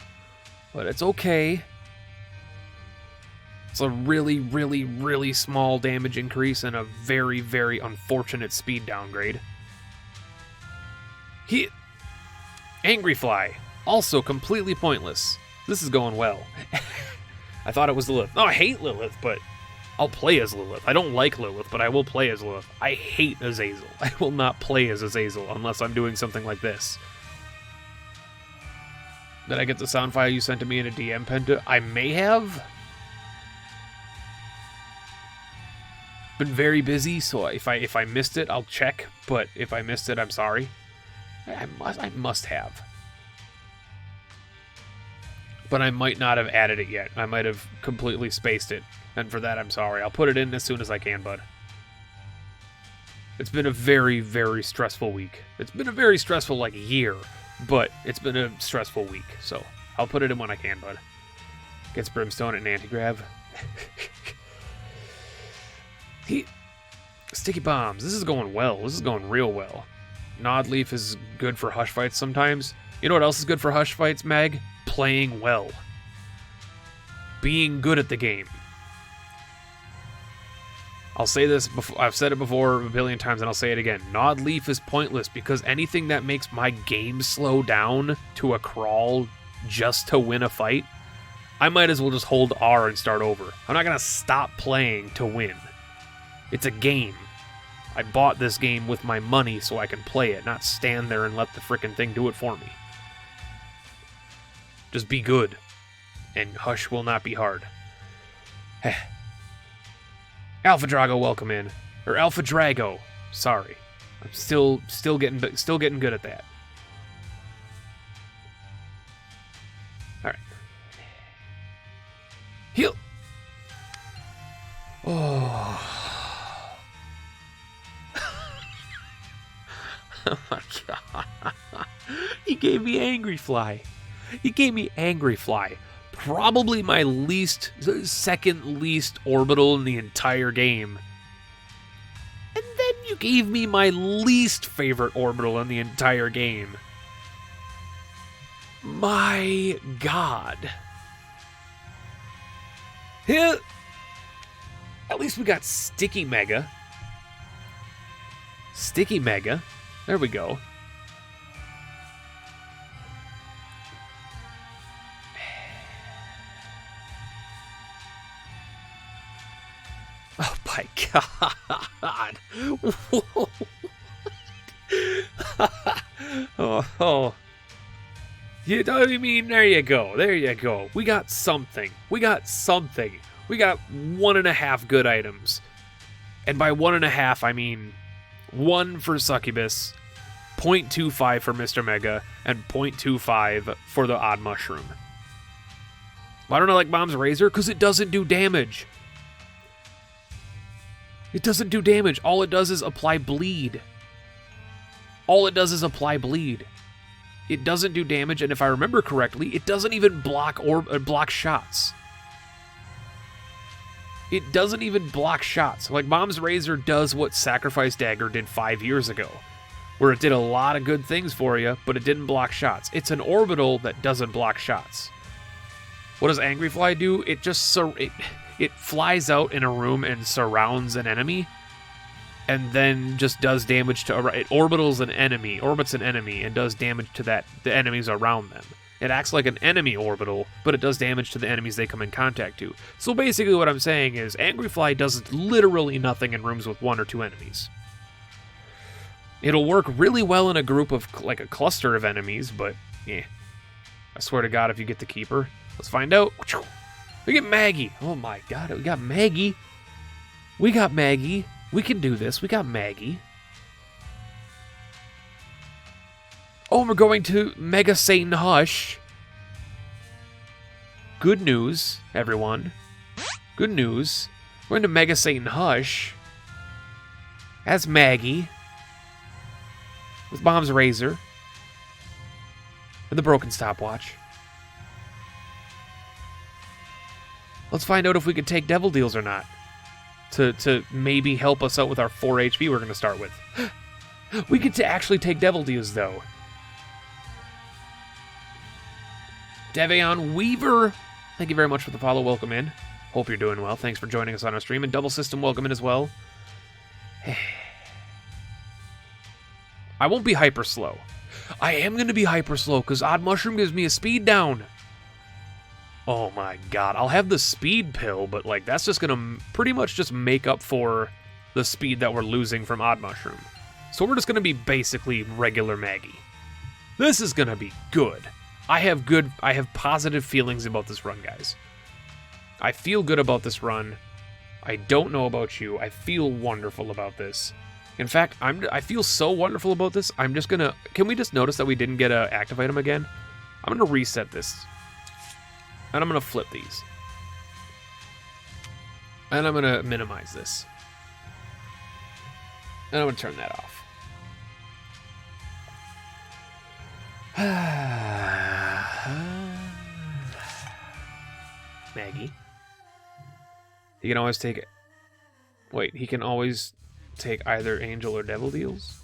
but it's okay. It's a really, really, really small damage increase and a very, very unfortunate speed downgrade. Angry Fly. Also completely pointless. This is going well. I thought it was Lilith. No, I hate Lilith, but I'll play as Lilith. I don't like Lilith, but I will play as Lilith. I hate Azazel. I will not play as Azazel unless I'm doing something like this. Did I get the sound file you sent to me in a DM, Penta? I may have. Been very busy, so if I missed it, I'll check. But if I missed it, I'm sorry. I must have. But I might not have added it yet. I might have completely spaced it. And for that, I'm sorry. I'll put it in as soon as I can, bud. It's been a very, very stressful week. It's been a very stressful, like, year. But it's been a stressful week. So I'll put it in when I can, bud. Gets Brimstone at an anti-grab. Sticky Bombs. This is going well. This is going real well. Nodleaf is good for hush fights sometimes. You know what else is good for hush fights, Mag? Playing well. Being good at the game. I'll say this before. I've said it before a billion times, and I'll say it again. Nodleaf is pointless because anything that makes my game slow down to a crawl just to win a fight, I might as well just hold R and start over. I'm not going to stop playing to win. It's a game. I bought this game with my money so I can play it, not stand there and let the frickin' thing do it for me. Just be good, and hush will not be hard. Alpha Drago, welcome in. Or Alpha Drago. Sorry. I'm still getting good at that. Alright. Heal! Oh. Oh my god. He gave me Angry Fly. He gave me Angry Fly. Probably my second least orbital in the entire game. And then you gave me my least favorite orbital in the entire game. My god. Yeah. At least we got Sticky Mega. Sticky Mega. There we go. Oh my god. Whoa. Oh. You know what I mean? There you go. There you go. We got something. We got 1.5 good items. And by 1.5, I mean 1 for Succubus, 0.25 for Mr. Mega, and 0.25 for the Odd Mushroom. Why don't I like Mom's Razor? Because it doesn't do damage. It doesn't do damage. All it does is apply bleed. It doesn't do damage, and if I remember correctly, it doesn't even block shots. It doesn't even block shots. Like, Mom's Razor does what Sacrifice Dagger did 5 years ago, where it did a lot of good things for you, but it didn't block shots. It's an orbital that doesn't block shots. What does Angry Fly do? It just it flies out in a room and surrounds an enemy, and then just does damage to it orbits an enemy, and does damage to the enemies around them. It acts like an enemy orbital, but it does damage to the enemies they come in contact to. So basically what I'm saying is Angry Fly does literally nothing in rooms with 1 or 2 enemies. It'll work really well in a group of, like, a cluster of enemies, but yeah. I swear to God, if you get the Keeper. Let's find out. We get Maggie. Oh my god, we got Maggie. We can do this. We got Maggie. Oh, we're going to Mega Satan Hush. Good news, everyone. Good news. We're into Mega Satan Hush. As Maggie. With Mom's Razor. And the broken stopwatch. Let's find out if we can take Devil Deals or not. To maybe help us out with our 4 HP we're going to start with. We get to actually take Devil Deals, though. Devion Weaver, thank you very much for the follow. Welcome in. Hope you're doing well. Thanks for joining us on our stream. And Double System, welcome in as well. I won't be hyper slow. I am going to be hyper slow because Odd Mushroom gives me a speed down. Oh my god. I'll have the speed pill, but like that's just going to pretty much just make up for the speed that we're losing from Odd Mushroom. So we're just going to be basically regular Maggie. This is going to be good. I have positive feelings about this run, guys. I feel good about this run. I don't know about you. I feel wonderful about this. In fact, I feel so wonderful about this. I'm just gonna. Can we just notice that we didn't get an active item again? I'm gonna reset this, and I'm gonna flip these, and I'm gonna minimize this, and I'm gonna turn that off. Maggie. He can always take it. Wait, he can always take either Angel or Devil Deals?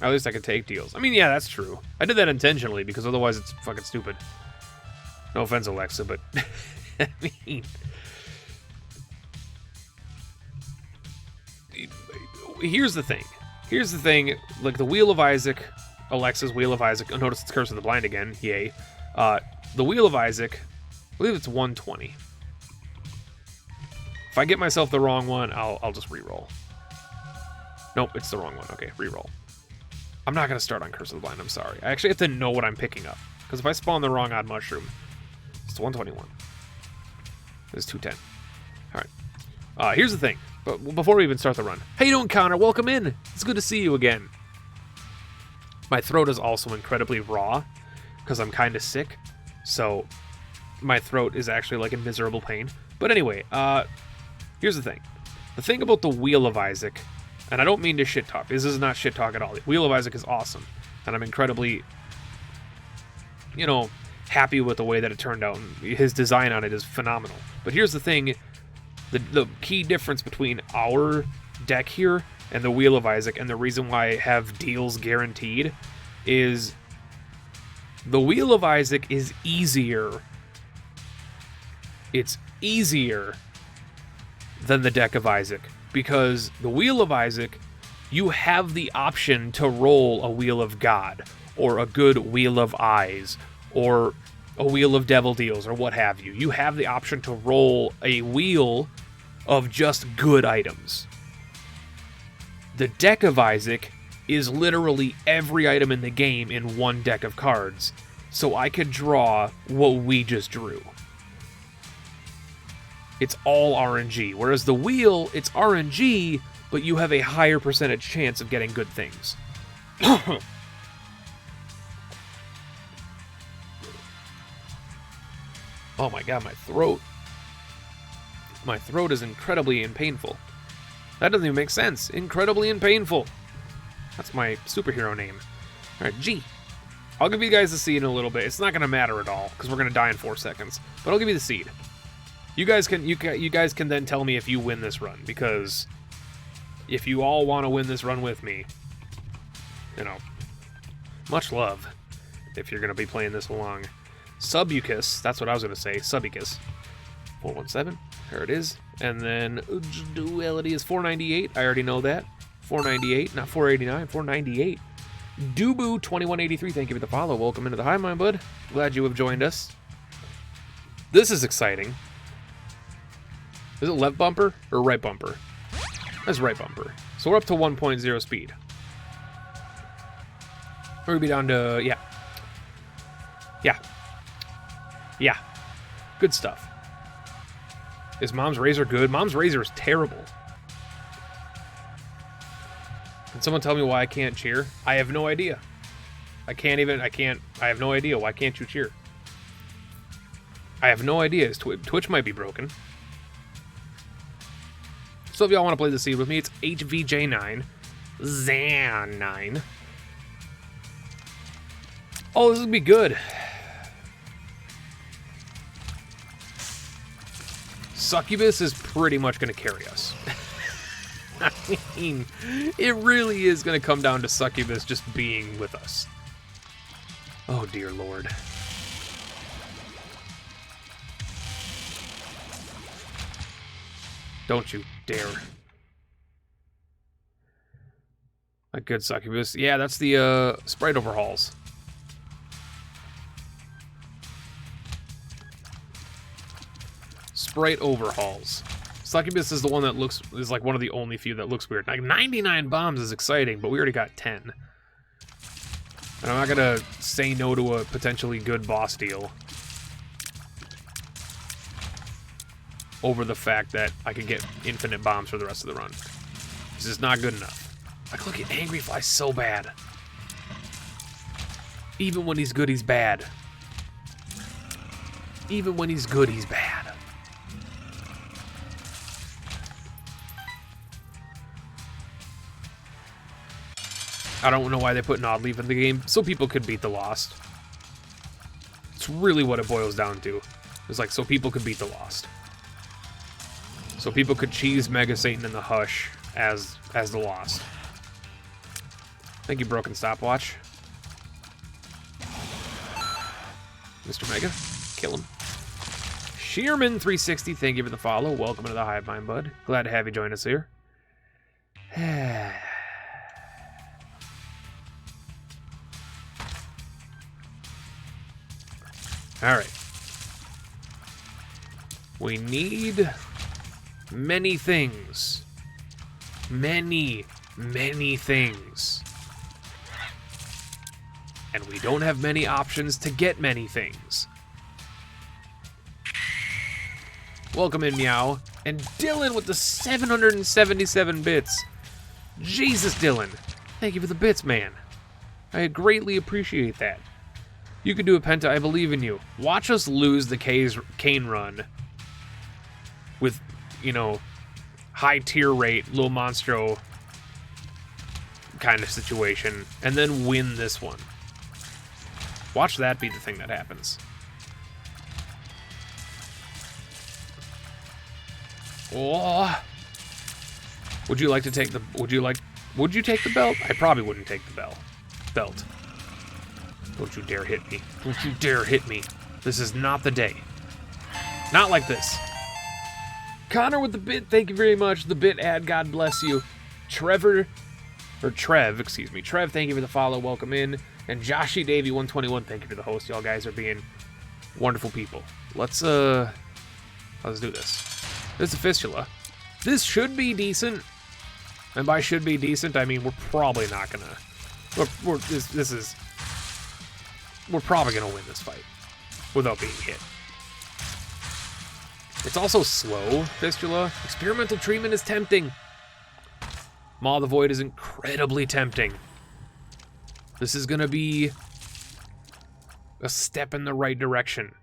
At least I could take Deals. I mean, yeah, that's true. I did that intentionally because otherwise it's fucking stupid. No offense, Alexa, but I mean, here's the thing. Like the Wheel of Isaac, Alexa's Wheel of Isaac. Oh, notice it's Curse of the Blind again. Yay. The Wheel of Isaac, I believe it's 120. If I get myself the wrong one, I'll just re-roll. Nope, it's the wrong one. Okay, re-roll. I'm not going to start on Curse of the Blind, I'm sorry. I actually have to know what I'm picking up. Because if I spawn the wrong Odd Mushroom, it's 121. It's 210. Here's the thing. But before we even start the run. How you doing, Connor? Welcome in. It's good to see you again. My throat is also incredibly raw because I'm kind of sick. So my throat is actually like in miserable pain. But anyway, here's the thing. The thing about the Wheel of Isaac, and I don't mean to shit talk. This is not shit talk at all. The Wheel of Isaac is awesome. And I'm incredibly, happy with the way that it turned out. His design on it is phenomenal. But here's the thing. The key difference between our deck here and the Wheel of Isaac, and the reason why I have deals guaranteed, is the Wheel of Isaac is easier. It's easier than the deck of Isaac, because the Wheel of Isaac, you have the option to roll a Wheel of God, or a good Wheel of Eyes, or a Wheel of Devil Deals, or what have you. You have the option to roll a wheel of just good items. The deck of Isaac is literally every item in the game in one deck of cards, so I could draw what we just drew. It's all RNG, whereas the wheel, it's RNG, but you have a higher percentage chance of getting good things. Oh my god, my throat. My throat is incredibly painful. That doesn't even make sense. Incredibly and painful. That's my superhero name. Alright, G. I'll give you guys the seed in a little bit. It's not going to matter at all, because we're going to die in 4 seconds. But I'll give you the seed. You guys can then tell me if you win this run, because if you all want to win this run with me, much love if you're going to be playing this along. Subucus, that's what I was going to say, Subucus. 417, there it is. And then duality is 498, I already know that. 498, not 489, 498. Dubu 2183, thank you for the follow. Welcome into the Hive Mind, bud. Glad you have joined us. This is exciting. Is it left bumper or right bumper? That's right bumper. So we're up to 1.0 speed. We're gonna be down to, yeah. Good stuff. Is Mom's Razor good? Mom's Razor is terrible. Can someone tell me why I can't cheer? I have no idea. I have no idea. Why can't you cheer? I have no idea. Twitch might be broken. So if y'all want to play the seed with me, it's HVJ9. Zan9. Oh, this is going to be good. Succubus is pretty much going to carry us. I mean, it really is going to come down to Succubus just being with us. Oh, dear Lord. Don't you dare. A good Succubus. Yeah, that's the sprite overhauls. Sprite overhauls. Succubus is the one that is like one of the only few that looks weird. Like 99 bombs is exciting, but we already got 10. And I'm not gonna say no to a potentially good boss deal over the fact that I could get infinite bombs for the rest of the run. This is not good enough. Like, look at Angry Fly so bad. Even when he's good, he's bad. Even when he's good, he's bad. I don't know why they put an odd leaf in the game, so people could beat the Lost. It's really what it boils down to. It's like, so people could beat the Lost. So people could cheese Mega Satan and the Hush as the Lost. Thank you, Broken Stopwatch. Mr. Mega, kill him. Shearman360, thank you for the follow. Welcome to the Hive Mind, bud. Glad to have you join us here. Alright. We need many things. Many things. And we don't have many options to get many things. welcome in, Meow. And Dylan with the 777 bits. Jesus, Dylan. Thank you for the bits, man. I greatly appreciate that. You can do it, Penta. I believe in you. Watch us lose the Kane run with, you know, high tier rate, Lil Monstro kind of situation, and then win this one. Watch that be the thing that happens. Oh. Would you take the belt? I probably wouldn't take the belt. Don't you dare hit me. Don't you dare hit me. This is not the day. Not like this. Connor with the bit, thank you very much. The bit ad, God bless you. Trev, thank you for the follow, welcome in. And Joshy Davey 121, thank you for the host. Y'all guys are being wonderful people. Let's do this. This is a fistula. This should be decent. And by should be decent, I mean we're probably not gonna. We're probably gonna win this fight without being hit. It's also slow, Fistula. Experimental treatment is tempting. Maw of the Void is incredibly tempting. This is gonna be a step in the right direction.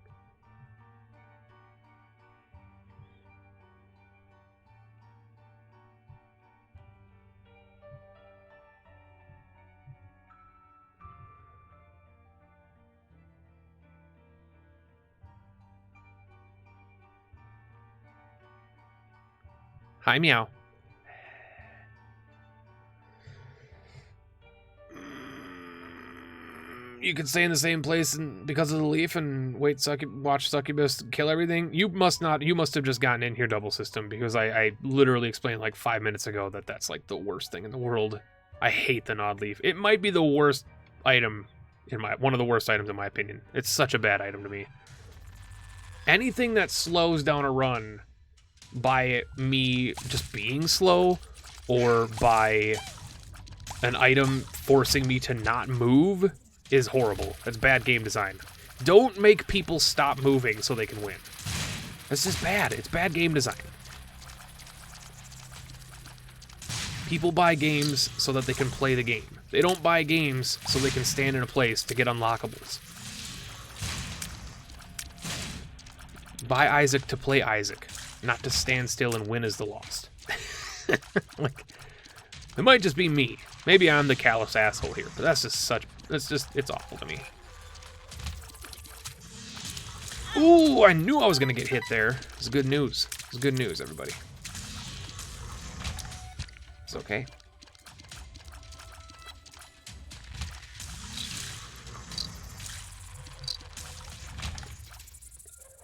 Hi, Meow. You could stay in the same place because of the leaf and watch Succubus kill everything. You must have just gotten in here double system, because I literally explained like 5 minutes ago that that's like the worst thing in the world. I hate the Nod Leaf. It might be the worst item one of the worst items in my opinion. It's such a bad item to me. Anything that slows down a run by me just being slow, or by an item forcing me to not move, is horrible. That's bad game design. Don't make people stop moving so they can win. That's just bad. It's bad game design. People buy games so that they can play the game. They don't buy games so they can stand in a place to get unlockables. Buy Isaac to play Isaac, not to stand still and win as the lost. Like, it might just be me. Maybe I'm the callous asshole here, but that's just it's awful to me. Ooh, I knew I was gonna get hit there. It's good news. It's good news, everybody. It's okay.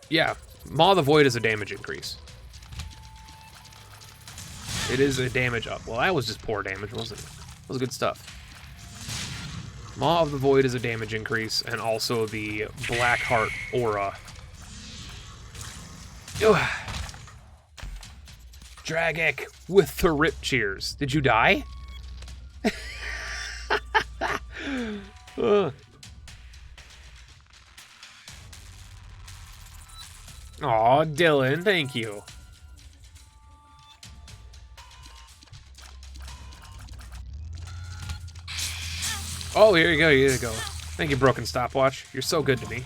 Yeah, Maw of the Void is a damage increase. It is a damage up. Well, that was just poor damage, wasn't it? That was good stuff. Maw of the Void is a damage increase, and also the Black Heart aura. Ugh. Dragic with the rip cheers. Did you die? Aw, Dylan, thank you. Oh, here you go, here you go. Thank you, Broken Stopwatch. You're so good to me.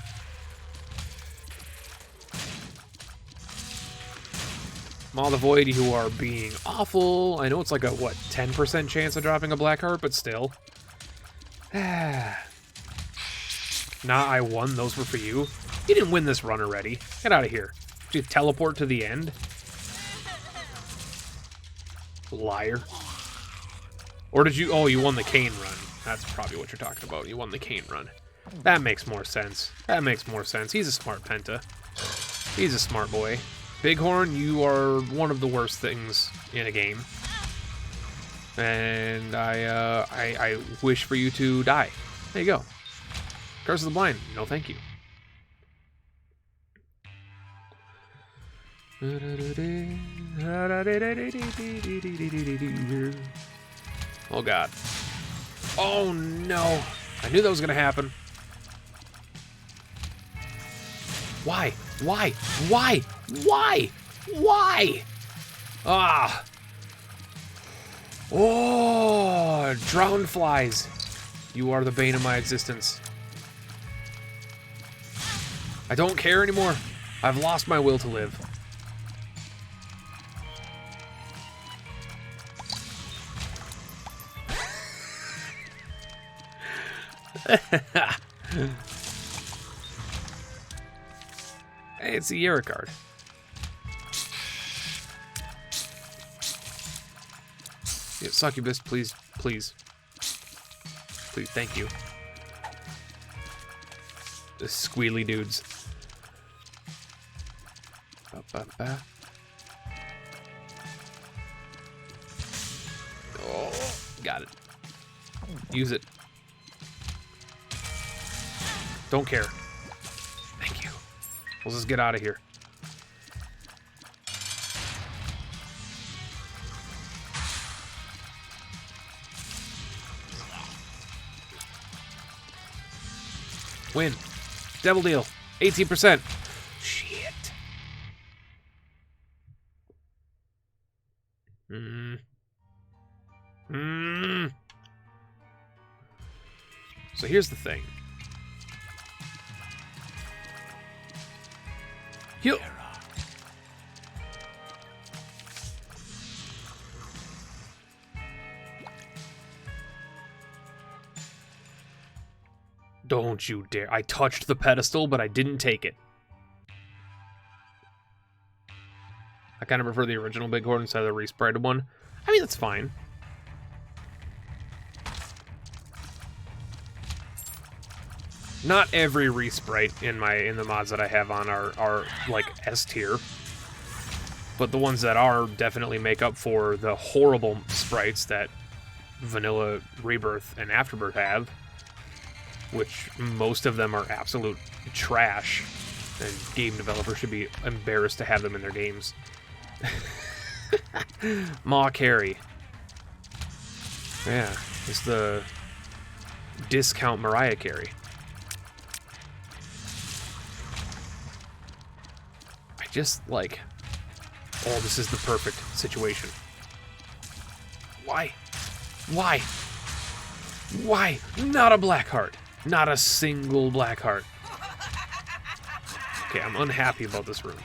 Maw of the Void, you are being awful. I know it's like a, what, 10% chance of dropping a Black Heart, but still. Nah, I won. Those were for you. You didn't win this run already. Get out of here. Did you teleport to the end? Liar. Or did you... Oh, you won the Kane run. That's probably what you're talking about. You won the Kane run. That makes more sense. That makes more sense. He's a smart Penta. He's a smart boy. Bighorn, you are one of the worst things in a game. And I wish for you to die. There you go. Curse of the Blind. No, thank you. Oh, God. Oh, no. I knew that was going to happen. Why? Why? Why? Why? Why? Ah. Oh, drowned flies. You are the bane of my existence. I don't care anymore. I've lost my will to live. Hey, it's a Yera card. Yeah, succubus, please, please. Please, thank you. The squealy dudes. Ba, ba, ba. Oh, got it. Use it. Don't care. Thank you. Let's just get out of here. Win. Devil deal. 18%. Shit. So here's the thing. You. Don't you dare. I touched the pedestal, but I didn't take it. I kind of prefer the original big horn instead of the resprayed one. I mean, that's fine. Not every resprite in the mods that I have on are like S tier. But the ones that are definitely make up for the horrible sprites that Vanilla, Rebirth, and Afterbirth have. Which most of them are absolute trash. And game developers should be embarrassed to have them in their games. Maw Carey. Yeah, it's the discount Mariah Carey. I just like, oh, this is the perfect situation. Why? Why? Why? Not a black heart. Not a single black heart. Okay, I'm unhappy about this room.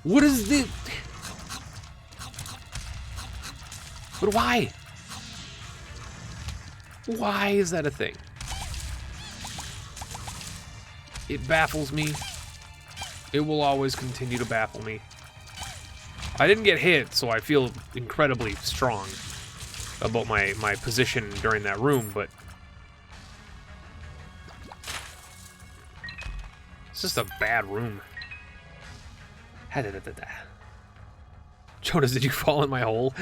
What is this? But why? Why is that a thing? It baffles me. It will always continue to baffle me. I didn't get hit, so I feel incredibly strong about my position during that room, but it's just a bad room. Jonas, did you fall in my hole?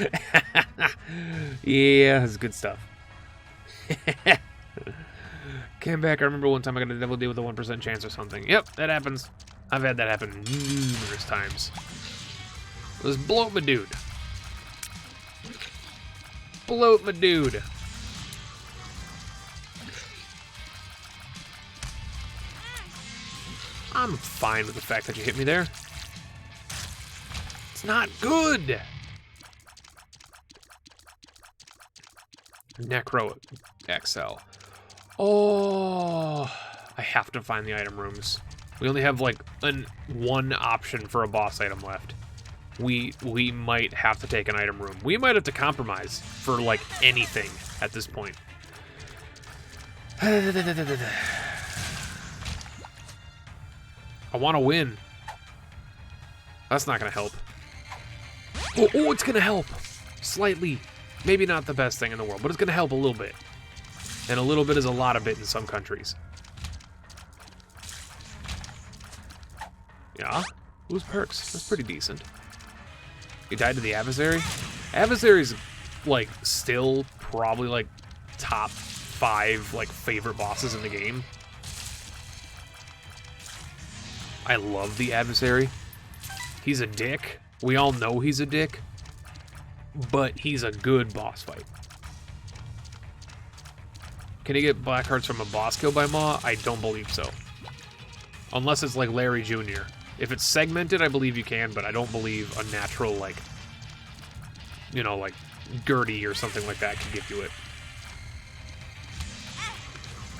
Yeah, that's good stuff. Came back, I remember one time I got a devil deal with a 1% chance or something. Yep, that happens. I've had that happen numerous times. Let's bloat my dude. Bloat my dude. I'm fine with the fact that you hit me there. It's not good. Necro XL. Oh, I have to find the item rooms. We only have like one option for a boss item left. We might have to take an item room. We might have to compromise for like anything at this point. I want to win. That's not going to help. Oh, it's going to help. Slightly. Maybe not the best thing in the world, but it's going to help a little bit. And a little bit is a lot of it in some countries. Yeah. Who's perks? That's pretty decent. You died to the Adversary? Adversary's, like, still probably, like, top 5, like, favorite bosses in the game. I love the Adversary. He's a dick. We all know he's a dick. But he's a good boss fight. Can he get black hearts from a boss kill by Maw? I don't believe so. Unless it's like Larry Jr. If it's segmented, I believe you can, but I don't believe a natural, like, you know, like Gertie or something like that can give you it.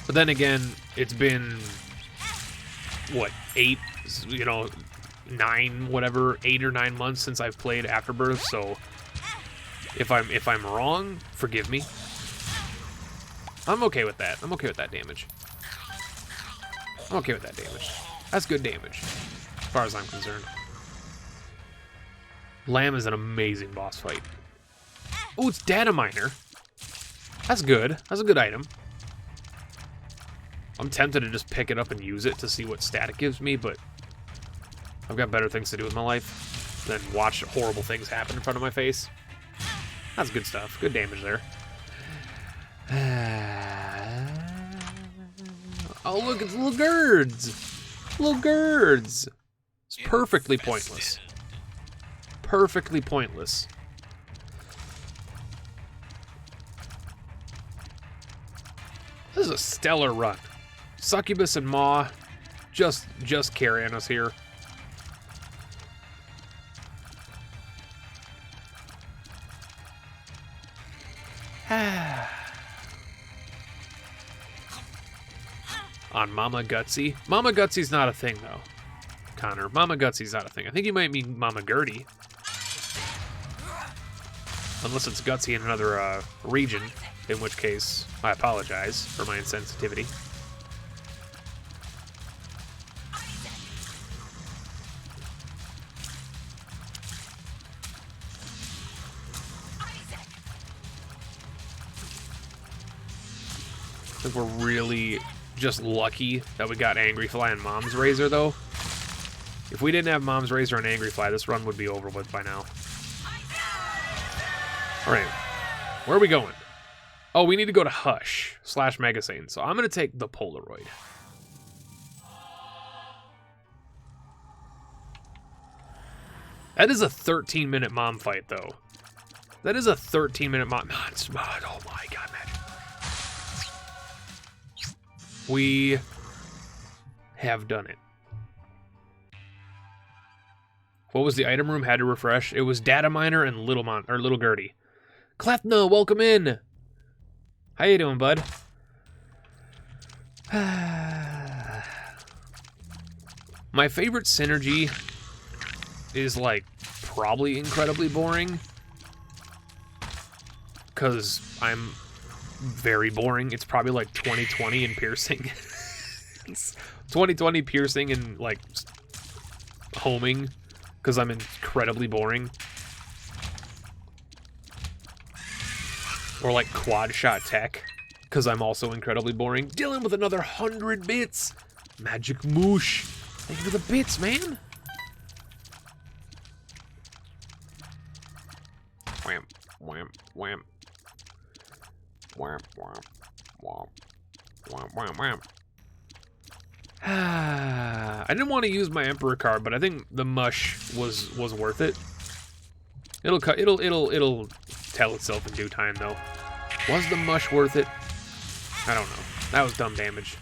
But then again, it's been, what, 8, you know, 9, whatever, 8 or 9 months since I've played Afterbirth, so if I'm wrong, forgive me. I'm okay with that. I'm okay with that damage. I'm okay with that damage. That's good damage, as far as I'm concerned. Lamb is an amazing boss fight. Oh, it's Data Miner. That's good. That's a good item. I'm tempted to just pick it up and use it to see what stat it gives me, but I've got better things to do with my life than watch horrible things happen in front of my face. That's good stuff. Good damage there. Oh, look, it's little Girds. Little Girds. It's perfectly pointless. Perfectly pointless. This is a stellar run. Succubus and Maw just carrying us here. On Mama Gutsy. Mama Gutsy's not a thing, though, Connor. Mama Gutsy's not a thing. I think you might mean Mama Gertie. Unless it's Gutsy in another region, in which case I apologize for my insensitivity. I think we're really just lucky that we got Angry Fly and Mom's Razor, though. If we didn't have Mom's Razor and Angry Fly, this run would be over with by now. Alright, where are we going? Oh, we need to go to Hush / Megasane, so I'm going to take the Polaroid. That is a 13-minute mom fight, though. That is a 13-minute mom... Oh my god, magic. We have done it. What was the item room? Had to refresh. It was Data Miner and Little Gertie. Clefna, welcome in. How you doing, bud? My favorite synergy is, like, probably incredibly boring. Because I'm very boring. It's probably like 2020 in piercing. It's 2020 piercing and, like, homing. Because I'm incredibly boring. Or like quad shot tech, because I'm also incredibly boring. Dylan with another 100 bits. Magic moosh. Thank you for the bits, man. Wham, wham, wham. Wham, wham, wham. Wham, wham, wham. I didn't want to use my Emperor card, but I think the mush was worth it. It'll tell itself in due time, though. Was the mush worth it? I don't know. That was dumb damage.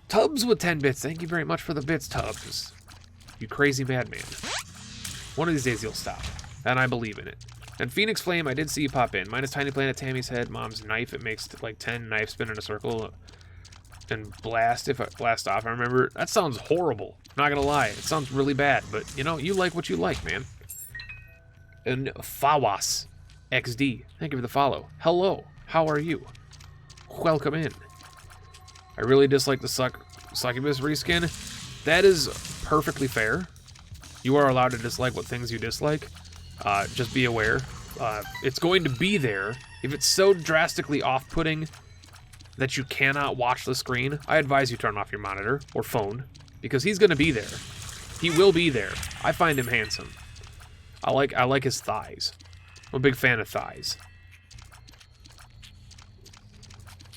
Tubbs with 10 bits. Thank you very much for the bits, Tubbs. You crazy madman. One of these days you'll stop. And I believe in it. And Phoenix Flame, I did see you pop in. Minus Tiny Planet, Tammy's Head, Mom's Knife. It makes like 10 knives spin in a circle. And blast off. I remember. That sounds horrible. Not gonna lie. It sounds really bad. But, you know, you like what you like, man. And Fawas XD, thank you for the follow. Hello, how are you? Welcome in. I really dislike the Succubus reskin. That is perfectly fair. You are allowed to dislike what things you dislike. Just be aware. It's going to be there. If it's so drastically off-putting that you cannot watch the screen, I advise you turn off your monitor or phone, because he's going to be there. He will be there. I find him handsome. I like his thighs. I'm a big fan of thighs.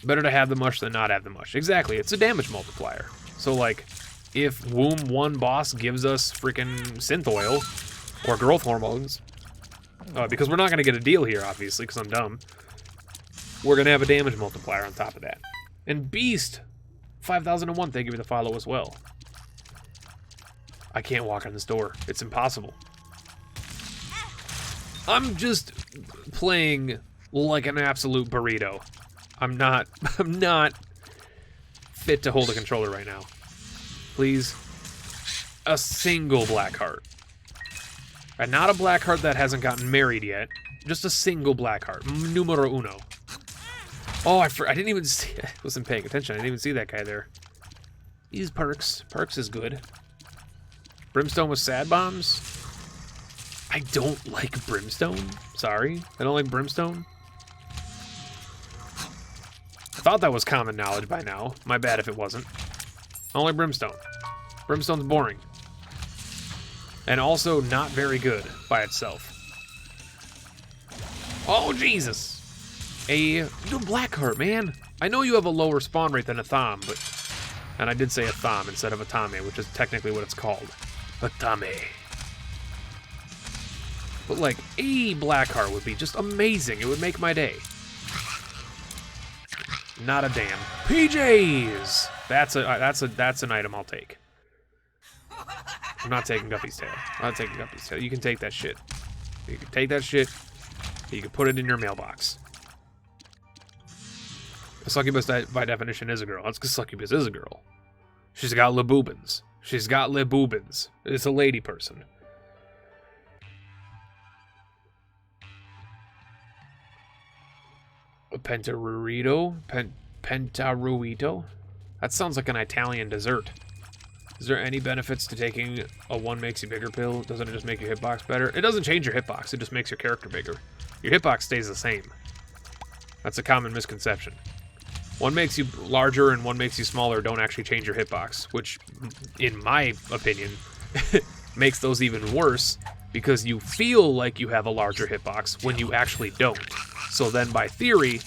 Better to have the mush than not have the mush. Exactly, it's a damage multiplier. So, like, if Womb 1 boss gives us freaking synth oil or growth hormones, because we're not going to get a deal here, obviously, because I'm dumb, we're going to have a damage multiplier on top of that. And Beast, 5001, thank you for the follow as well. I can't walk in this door. It's impossible. I'm just playing like an absolute burrito. I'm not fit to hold a controller right now. Please. A single black heart. And not a black heart that hasn't gotten married yet. Just a single black heart. Numero uno. Oh, I didn't even see... I wasn't paying attention. I didn't even see that guy there. These perks. Perks is good. Brimstone with sad bombs. I don't like Brimstone. Sorry. I don't like Brimstone. I thought that was common knowledge by now. My bad if it wasn't. I don't like Brimstone. Brimstone's boring. And also not very good by itself. Oh, Jesus. A black heart, man. I know you have a lower spawn rate than a Thom, but... And I did say a Thom instead of a Tame, which is technically what it's called. A Tame. But, like, a black heart would be just amazing. It would make my day. Not a damn. PJs! That's an item I'll take. I'm not taking Guppy's tail. I'm not taking Guppy's tail. You can take that shit. You can take that shit. You can put it in your mailbox. A succubus by definition is a girl. That's because succubus is a girl. She's got liboobins. She's got liboobins. It's a lady person. A pentaruito? Pentaruito? That sounds like an Italian dessert. Is there any benefits to taking a one makes you bigger pill? Doesn't it just make your hitbox better? It doesn't change your hitbox, it just makes your character bigger. Your hitbox stays the same. That's a common misconception. One makes you larger and one makes you smaller don't actually change your hitbox, which, in my opinion, makes those even worse because you feel like you have a larger hitbox when you actually don't. So then, by theory,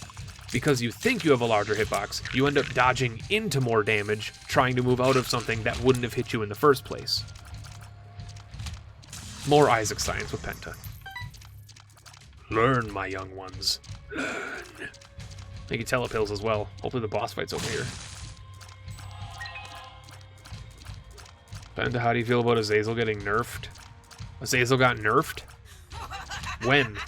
because you think you have a larger hitbox, you end up dodging into more damage, trying to move out of something that wouldn't have hit you in the first place. More Isaac science with Penta. Learn, my young ones. Learn. Make you telepills as well. Hopefully the boss fight's over here. Penta, how do you feel about Azazel getting nerfed? Azazel got nerfed? When?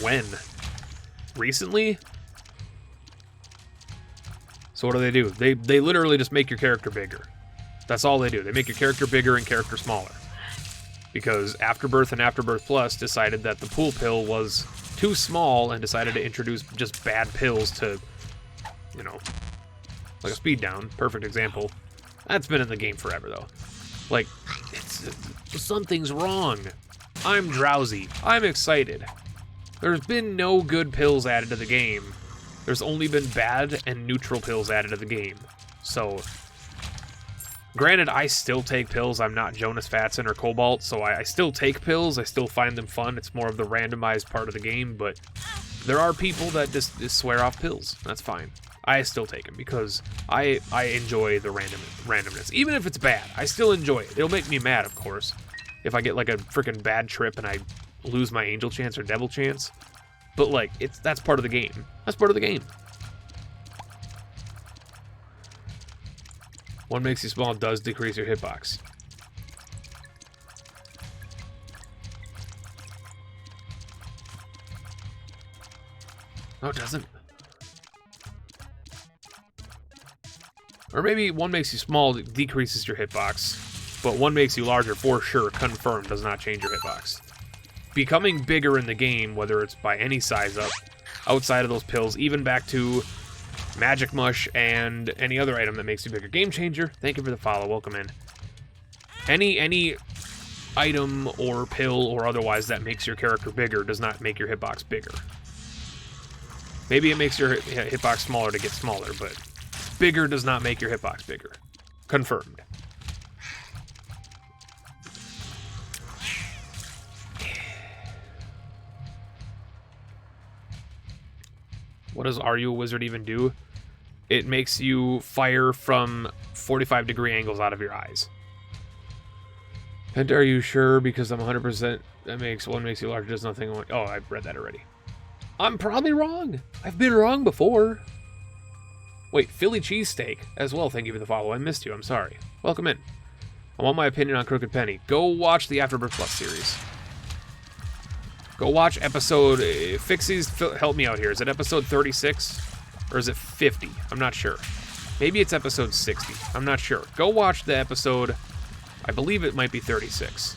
When? Recently? So what do? They literally just make your character bigger. That's all they do. They make your character bigger and character smaller. Because Afterbirth and Afterbirth Plus decided that the pool pill was too small and decided to introduce just bad pills to, you know, like a speed down. Perfect example. That's been in the game forever, though. Like, something's wrong. I'm drowsy. I'm excited. There's been no good pills added to the game. There's only been bad and neutral pills added to the game. So, granted, I still take pills. I'm not Jonas Fatson or Cobalt, so I still take pills. I still find them fun. It's more of the randomized part of the game, but there are people that just swear off pills. That's fine. I still take them because I enjoy the randomness. Even if it's bad, I still enjoy it. It'll make me mad, of course, if I get like a freaking bad trip and I lose my angel chance or devil chance. But like, that's part of the game. That's part of the game. One makes you small does decrease your hitbox. No, it doesn't. Or maybe one makes you small decreases your hitbox, but one makes you larger for sure, confirmed, does not change your hitbox. Becoming bigger in the game, whether it's by any size up, outside of those pills, even back to Magic Mush and any other item that makes you bigger. Game Changer, thank you for the follow, welcome in. Any item or pill or otherwise that makes your character bigger does not make your hitbox bigger. Maybe it makes your hitbox smaller to get smaller, but bigger does not make your hitbox bigger. Confirmed. What does Are You a Wizard even do? It makes you fire from 45-degree angles out of your eyes. And are you sure? Because I'm 100% one makes you larger, does nothing. Oh, I've read that already. I'm probably wrong. I've been wrong before. Wait, Philly cheesesteak as well. Thank you for the follow. I missed you. I'm sorry. Welcome in. I want my opinion on Crooked Penny. Go watch the Afterbirth Plus series. Go watch episode... Fixies, help me out here. Is it episode 36? Or is it 50? I'm not sure. Maybe it's episode 60. I'm not sure. Go watch the episode... I believe it might be 36.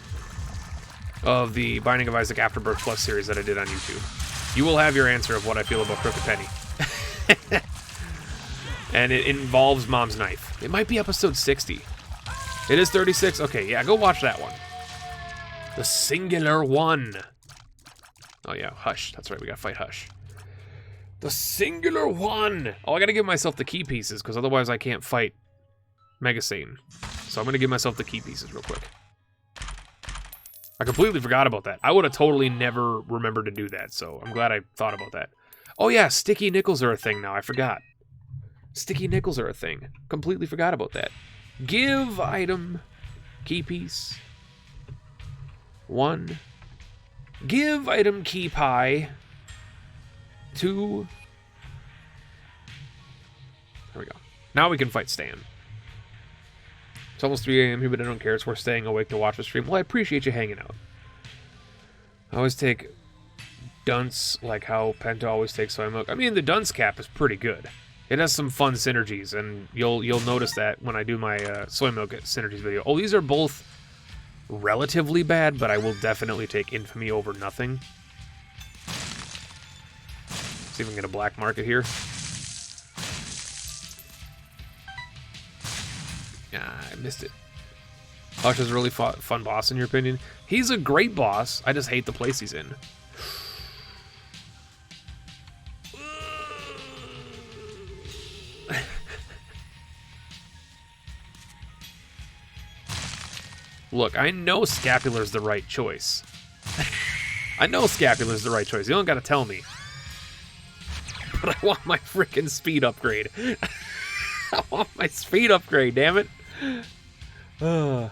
Of the Binding of Isaac Afterbirth Plus series that I did on YouTube. You will have your answer of what I feel about Crooked Penny. And it involves Mom's knife. It might be episode 60. It is 36? Okay, yeah, go watch that one. The Singular One. Oh yeah, Hush. That's right, we gotta fight Hush. The Singular One! Oh, I gotta give myself the key pieces, because otherwise I can't fight Mega Satan. So I'm gonna give myself the key pieces real quick. I completely forgot about that. I would have totally never remembered to do that, so I'm glad I thought about that. Oh yeah, sticky nickels are a thing now, I forgot. Sticky nickels are a thing. Completely forgot about that. Give item key piece 1. Give item key pie 2. There we go. Now we can fight Stan. It's almost 3 a.m. here, but I don't care. It's worth staying awake to watch the stream. Well, I appreciate you hanging out. I always take dunce like how Penta always takes soy milk. I mean, the dunce cap is pretty good. It has some fun synergies, and you'll notice that when I do my soy milk synergies video. Oh, these are both relatively bad, but I will definitely take Infamy over nothing. See if we can get a black market here. I missed it. Hush is a really fun boss, in your opinion. He's a great boss. I just hate the place he's in. Look, I know Scapular's the right choice. I know Scapular's the right choice. You don't gotta tell me. But I want my freaking speed upgrade. I want my speed upgrade, damn it. Dealing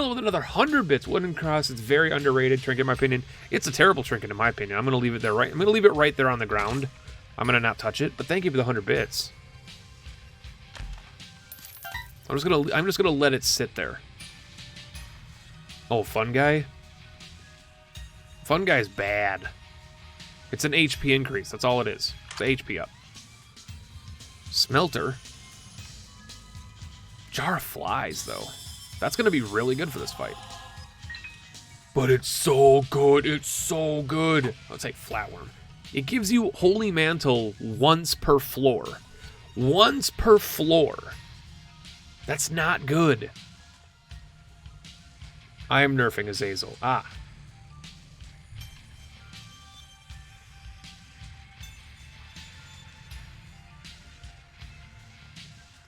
with another 100 bits. Wooden Cross, it's very underrated trinket in my opinion. It's a terrible trinket in my opinion. I'm gonna leave it there I'm gonna leave it right there on the ground. I'm gonna not touch it, but thank you for the 100 bits. I'm just gonna let it sit there. Oh, Fun Guy? Fun Guy's bad. It's an HP increase, that's all it is. It's a HP up. Smelter? Jar of Flies, though. That's gonna be really good for this fight. But it's so good, it's so good. Let's take Flatworm. It gives you Holy Mantle once per floor. Once per floor. That's not good. I am nerfing Azazel. Ah.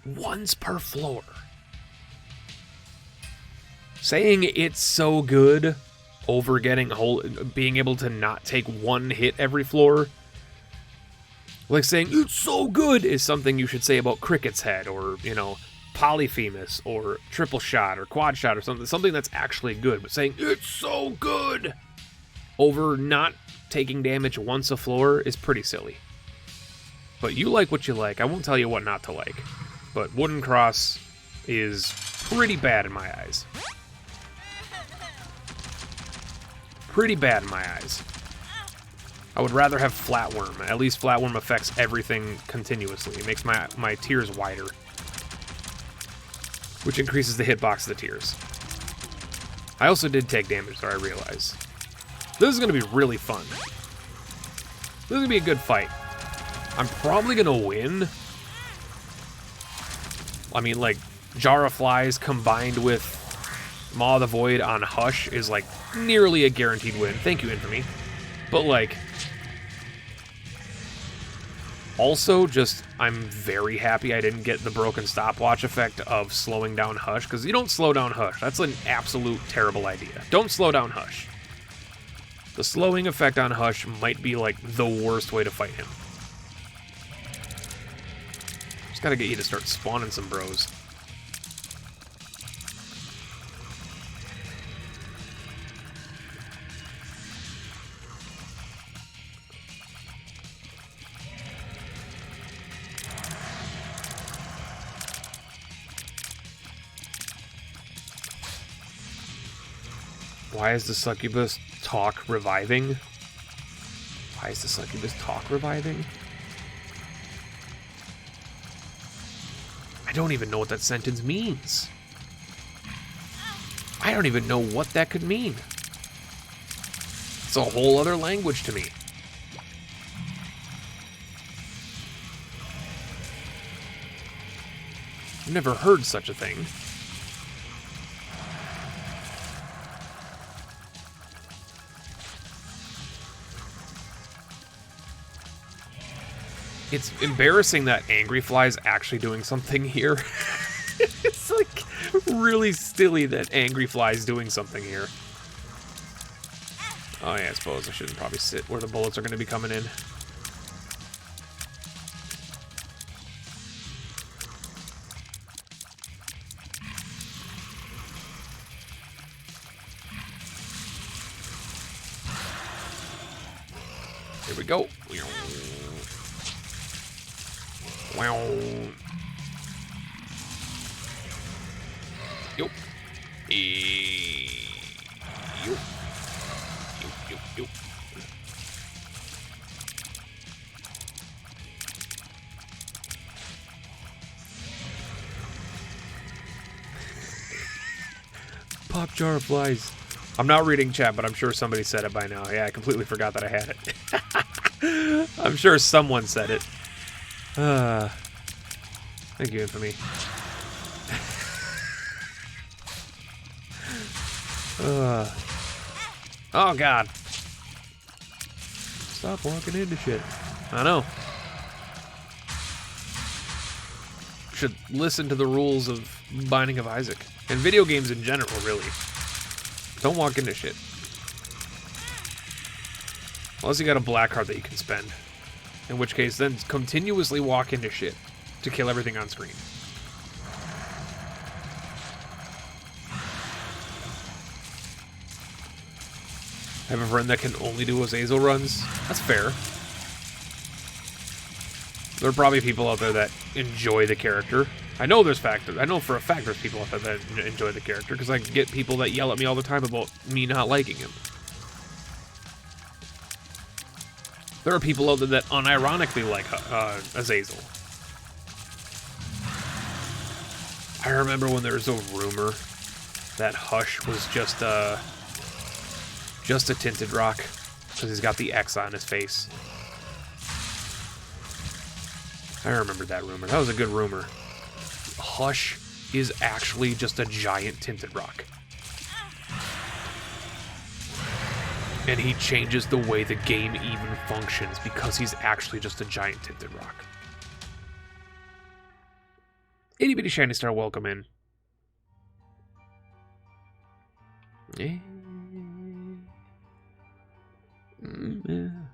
Once per floor. Saying it's so good over being able to not take one hit every floor, like saying it's so good is something you should say about Cricket's Head, or, you know, Polyphemus, or Triple Shot, or Quad Shot, or something that's actually good. But saying it's so good over not taking damage once a floor is pretty silly. But you like what you like. I won't tell you what not to like. But Wooden Cross is pretty bad in my eyes. Pretty bad in my eyes. I would rather have Flatworm. At least Flatworm affects everything continuously. It makes my tears wider, which increases the hitbox of the tears. I also did take damage, though, I realize. This is going to be really fun. This is going to be a good fight. I'm probably going to win. I mean, like, Jar of Flies combined with Maw of the Void on Hush is, like, nearly a guaranteed win. Thank you, Infamy. But, like, also, just, I'm very happy I didn't get the broken stopwatch effect of slowing down Hush, because you don't slow down Hush. That's an absolute terrible idea. Don't slow down Hush. The slowing effect on Hush might be, like, the worst way to fight him. Just gotta get you to start spawning some bros. Why is the succubus talk reviving? Why is the succubus talk reviving? I don't even know what that sentence means. I don't even know what that could mean. It's a whole other language to me. I've never heard such a thing. It's embarrassing that Angry Fly's actually doing something here. It's like really silly that Angry Fly's doing something here. Oh yeah, I suppose I shouldn't probably sit where the bullets are going to be coming in. Here we go. Wow. Yup. Yup. Yup. Pop jar of flies. I'm not reading chat, but I'm sure somebody said it by now. Yeah, I completely forgot that I had it. I'm sure someone said it. Thank you, Infamy. Oh, God. Stop walking into shit. I know. Should listen to the rules of Binding of Isaac. And video games in general, really. Don't walk into shit. Unless you got a black card that you can spend. In which case, then continuously walk into shit to kill everything on screen. I have a friend that can only do Azazel runs. That's fair. There are probably people out there that enjoy the character. I know for a fact there's people out there that enjoy the character, because I get people that yell at me all the time about me not liking him. There are people out there that unironically like Azazel. I remember when there was a rumor that Hush was just a tinted rock, because he's got the X on his face. I remember that rumor. That was a good rumor. Hush is actually just a giant tinted rock. And he changes the way the game even functions because he's actually just a giant tinted rock. Itty bitty shiny star, welcome in.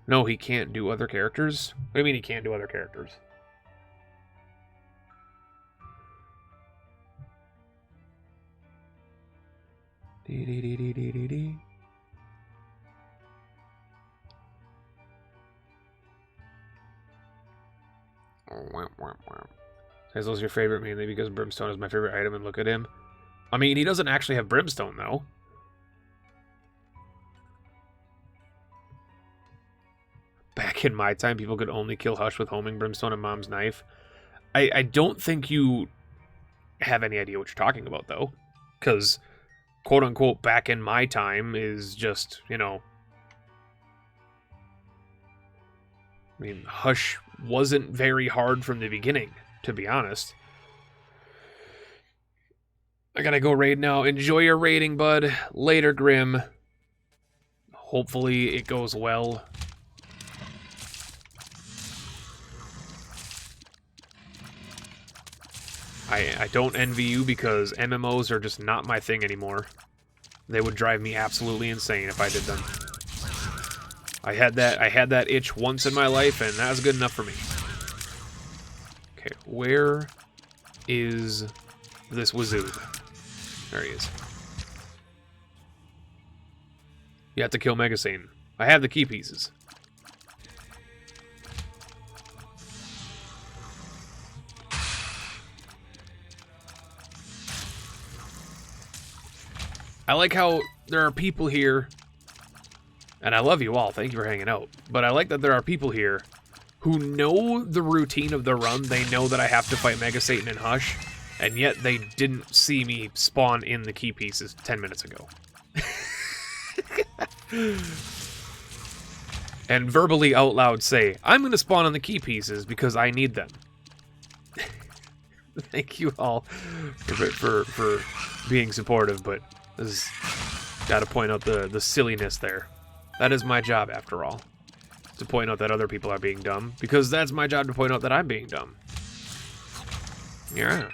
No, he can't do other characters? What do you mean he can't do other characters? Hazel's your favorite mainly because Brimstone is my favorite item, and look at him. I mean, he doesn't actually have Brimstone, though. Back in my time, people could only kill Hush with homing Brimstone and Mom's knife. I don't think you have any idea what you're talking about, though. Because, quote-unquote, back in my time is just, you know... I mean, Hush wasn't very hard from the beginning, to be honest. I gotta go raid now. Enjoy your raiding, bud. Later, Grim. Hopefully it goes well. I don't envy you because MMOs are just not my thing anymore. They would drive me absolutely insane if I did them. I had that itch once in my life, and that was good enough for me. Okay, where is this wazoo? There he is. You have to kill Megasane. I have the key pieces. I like how there are people here, and I love you all, thank you for hanging out, but I like that there are people here who know the routine of the run. They know that I have to fight Mega Satan and Hush, and yet they didn't see me spawn in the key pieces 10 minutes ago. And verbally out loud say, I'm going to spawn on the key pieces because I need them. Thank you all for being supportive, but got to point out the silliness there. That is my job, after all, to point out that other people are being dumb, because that's my job to point out that I'm being dumb. Yeah.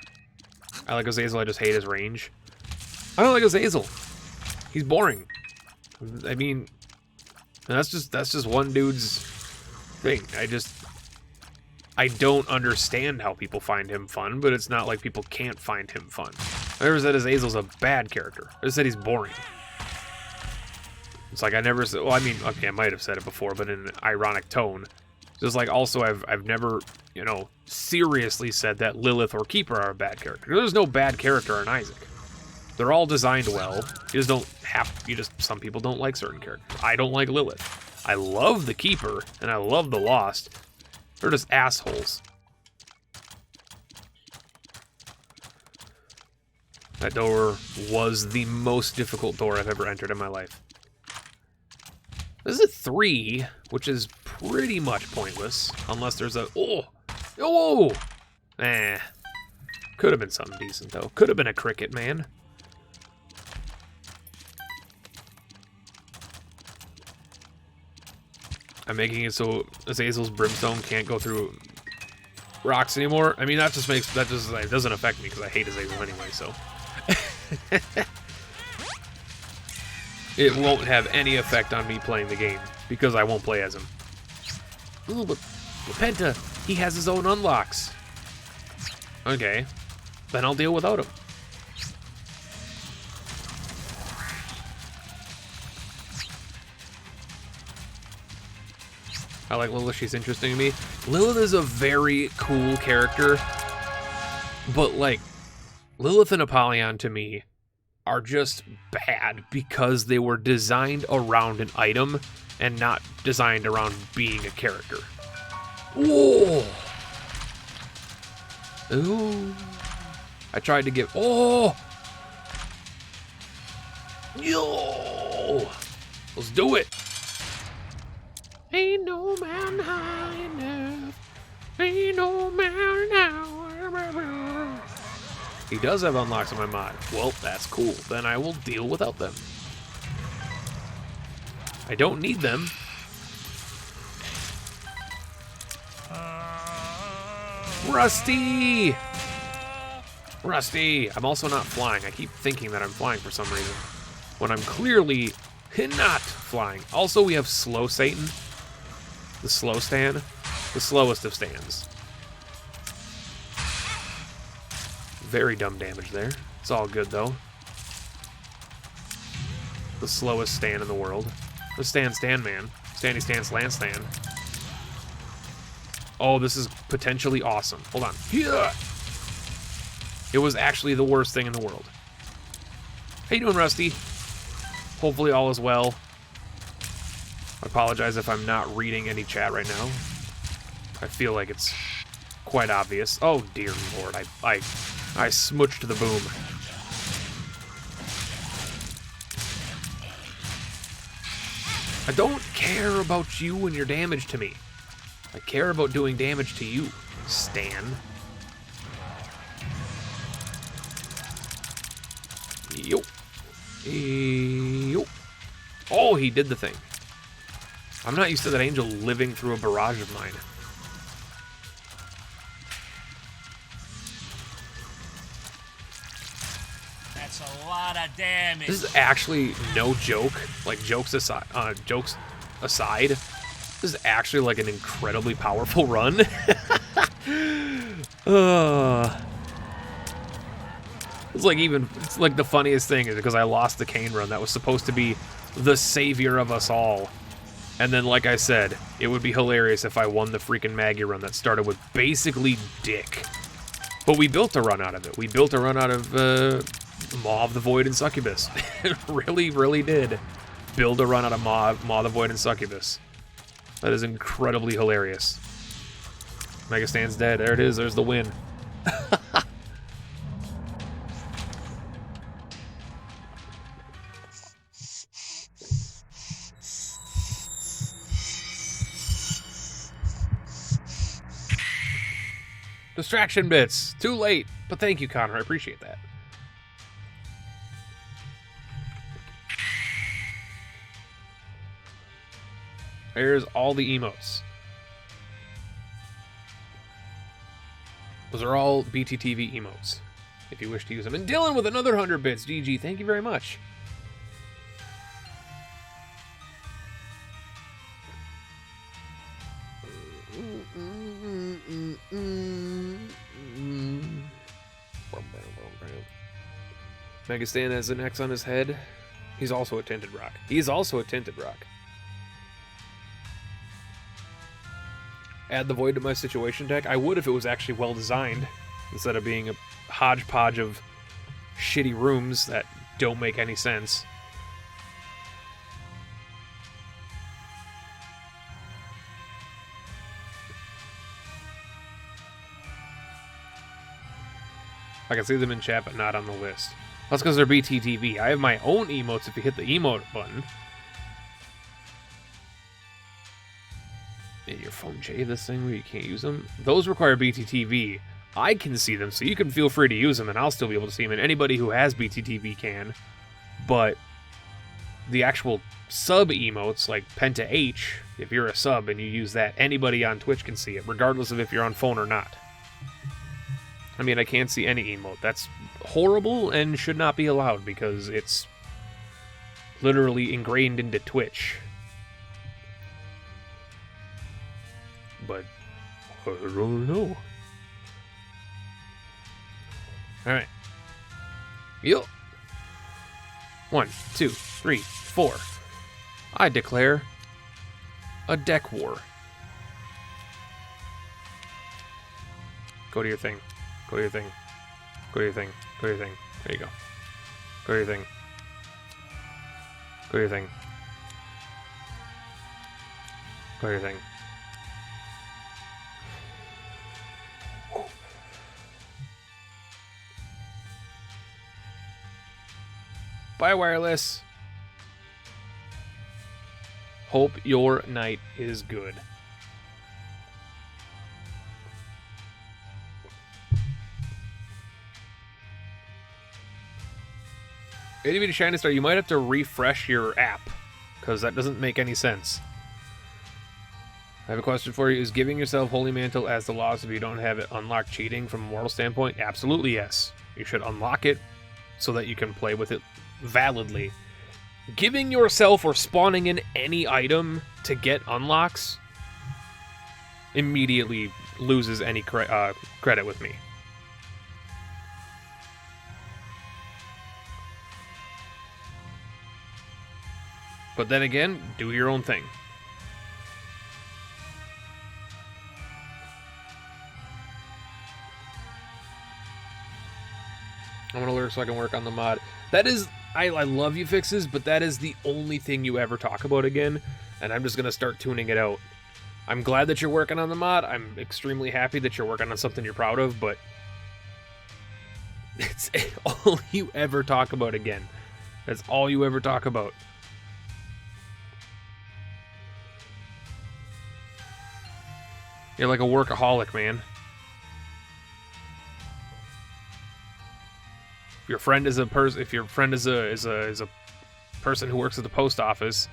I like Azazel, I just hate his range. I don't like Azazel. He's boring. I mean, that's just one dude's thing. I don't understand how people find him fun, but it's not like people can't find him fun. I never said Azazel's a bad character. I just said he's boring. It's like I never said, well, I mean, okay, I might have said it before, but in an ironic tone. Just like also I've never, you know, seriously said that Lilith or Keeper are a bad character. There's no bad character in Isaac. They're all designed well. You just don't have, some people don't like certain characters. I don't like Lilith. I love the Keeper, and I love the Lost. They're just assholes. That door was the most difficult door I've ever entered in my life. This is a 3, which is pretty much pointless, unless there's a, oh, could have been something decent though. Could have been a cricket, man. I'm making it so Azazel's brimstone can't go through rocks anymore. I mean, it doesn't affect me because I hate Azazel anyway, so. It won't have any effect on me playing the game because I won't play as him. Ooh, but Penta, he has his own unlocks. Okay, then I'll deal without him. I like Lilith, she's interesting to me. Lilith is a very cool character, but like, Lilith and Apollyon to me are just bad because they were designed around an item and not designed around being a character. Whoa! Ooh. I tried to give, oh! Yo! Let's do it! Ain't no mountain high enough. Ain't no mountain high. He does have unlocks on my mod. Well, that's cool. Then I will deal without them. I don't need them. Rusty! Rusty! I'm also not flying. I keep thinking that I'm flying for some reason, when I'm clearly not flying. Also, we have Slow Satan. The slow stand. The slowest of stands. Very dumb damage there. It's all good, though. The slowest stand in the world. The stand, man. Standy stand, slant stand. Oh, this is potentially awesome. Hold on. Yeah. It was actually the worst thing in the world. How you doing, Rusty? Hopefully all is well. I apologize if I'm not reading any chat right now. I feel like it's quite obvious. Oh, dear Lord. I smooched the boom. I don't care about you and your damage to me. I care about doing damage to you, Stan. Yo. Yo. Oh, he did the thing. I'm not used to that angel living through a barrage of mine. That's a lot of damage. This is actually no joke. Like, jokes aside, this is actually like an incredibly powerful run. It's like the funniest thing is because I lost the Kane run that was supposed to be the savior of us all. And then, like I said, it would be hilarious if I won the freaking Maggie run that started with basically Dick. But we built a run out of it. We built a run out of Maw of the Void and Succubus. It really, really did build a run out of Maw the Void and Succubus. That is incredibly hilarious. Mega Stan's dead. There it is. There's the win. Distraction bits. Too late. But thank you, Connor. I appreciate that. There's all the emotes. Those are all BTTV emotes, if you wish to use them. And Dylan with another 100 bits. GG, thank you very much. Megastan has an X on his head. He's also a Tinted Rock. He's also a Tinted Rock. Add the Void to my situation deck? I would if it was actually well designed, instead of being a hodgepodge of shitty rooms that don't make any sense. I can see them in chat, but not on the list. That's because they're BTTV. I have my own emotes if you hit the emote button. Your phone J, this thing where you can't use them. Those require BTTV. I can see them, so you can feel free to use them, and I'll still be able to see them. And anybody who has BTTV can. But the actual sub emotes, like Penta H, if you're a sub and you use that, anybody on Twitch can see it, regardless of if you're on phone or not. I mean, I can't see any emote. That's horrible and should not be allowed because it's literally ingrained into Twitch. But I don't know. Alright. Yo. 1, 2, 3, 4. I declare a deck war. Go to your thing. Go to your thing. Go to your thing. Go to your thing. There you go. Go to your thing. Go to your thing. Go to your thing. Bye, wireless. Hope your night is good. ADV to Shiny Star, you might have to refresh your app, because that doesn't make any sense. I have a question for you. Is giving yourself Holy Mantle as the loss if you don't have it unlocked cheating from a moral standpoint? Absolutely yes. You should unlock it so that you can play with it validly. Giving yourself or spawning in any item to get unlocks immediately loses any credit with me. But then again, do your own thing. I'm gonna learn so I can work on the mod. That is, I love you fixes, but that is the only thing you ever talk about again, and I'm just gonna start tuning it out. I'm glad that you're working on the mod. I'm extremely happy that you're working on something you're proud of, but it's all you ever talk about again. That's all you ever talk about. You're like a workaholic, man. If your friend is a person, if your friend is a person who works at the post office,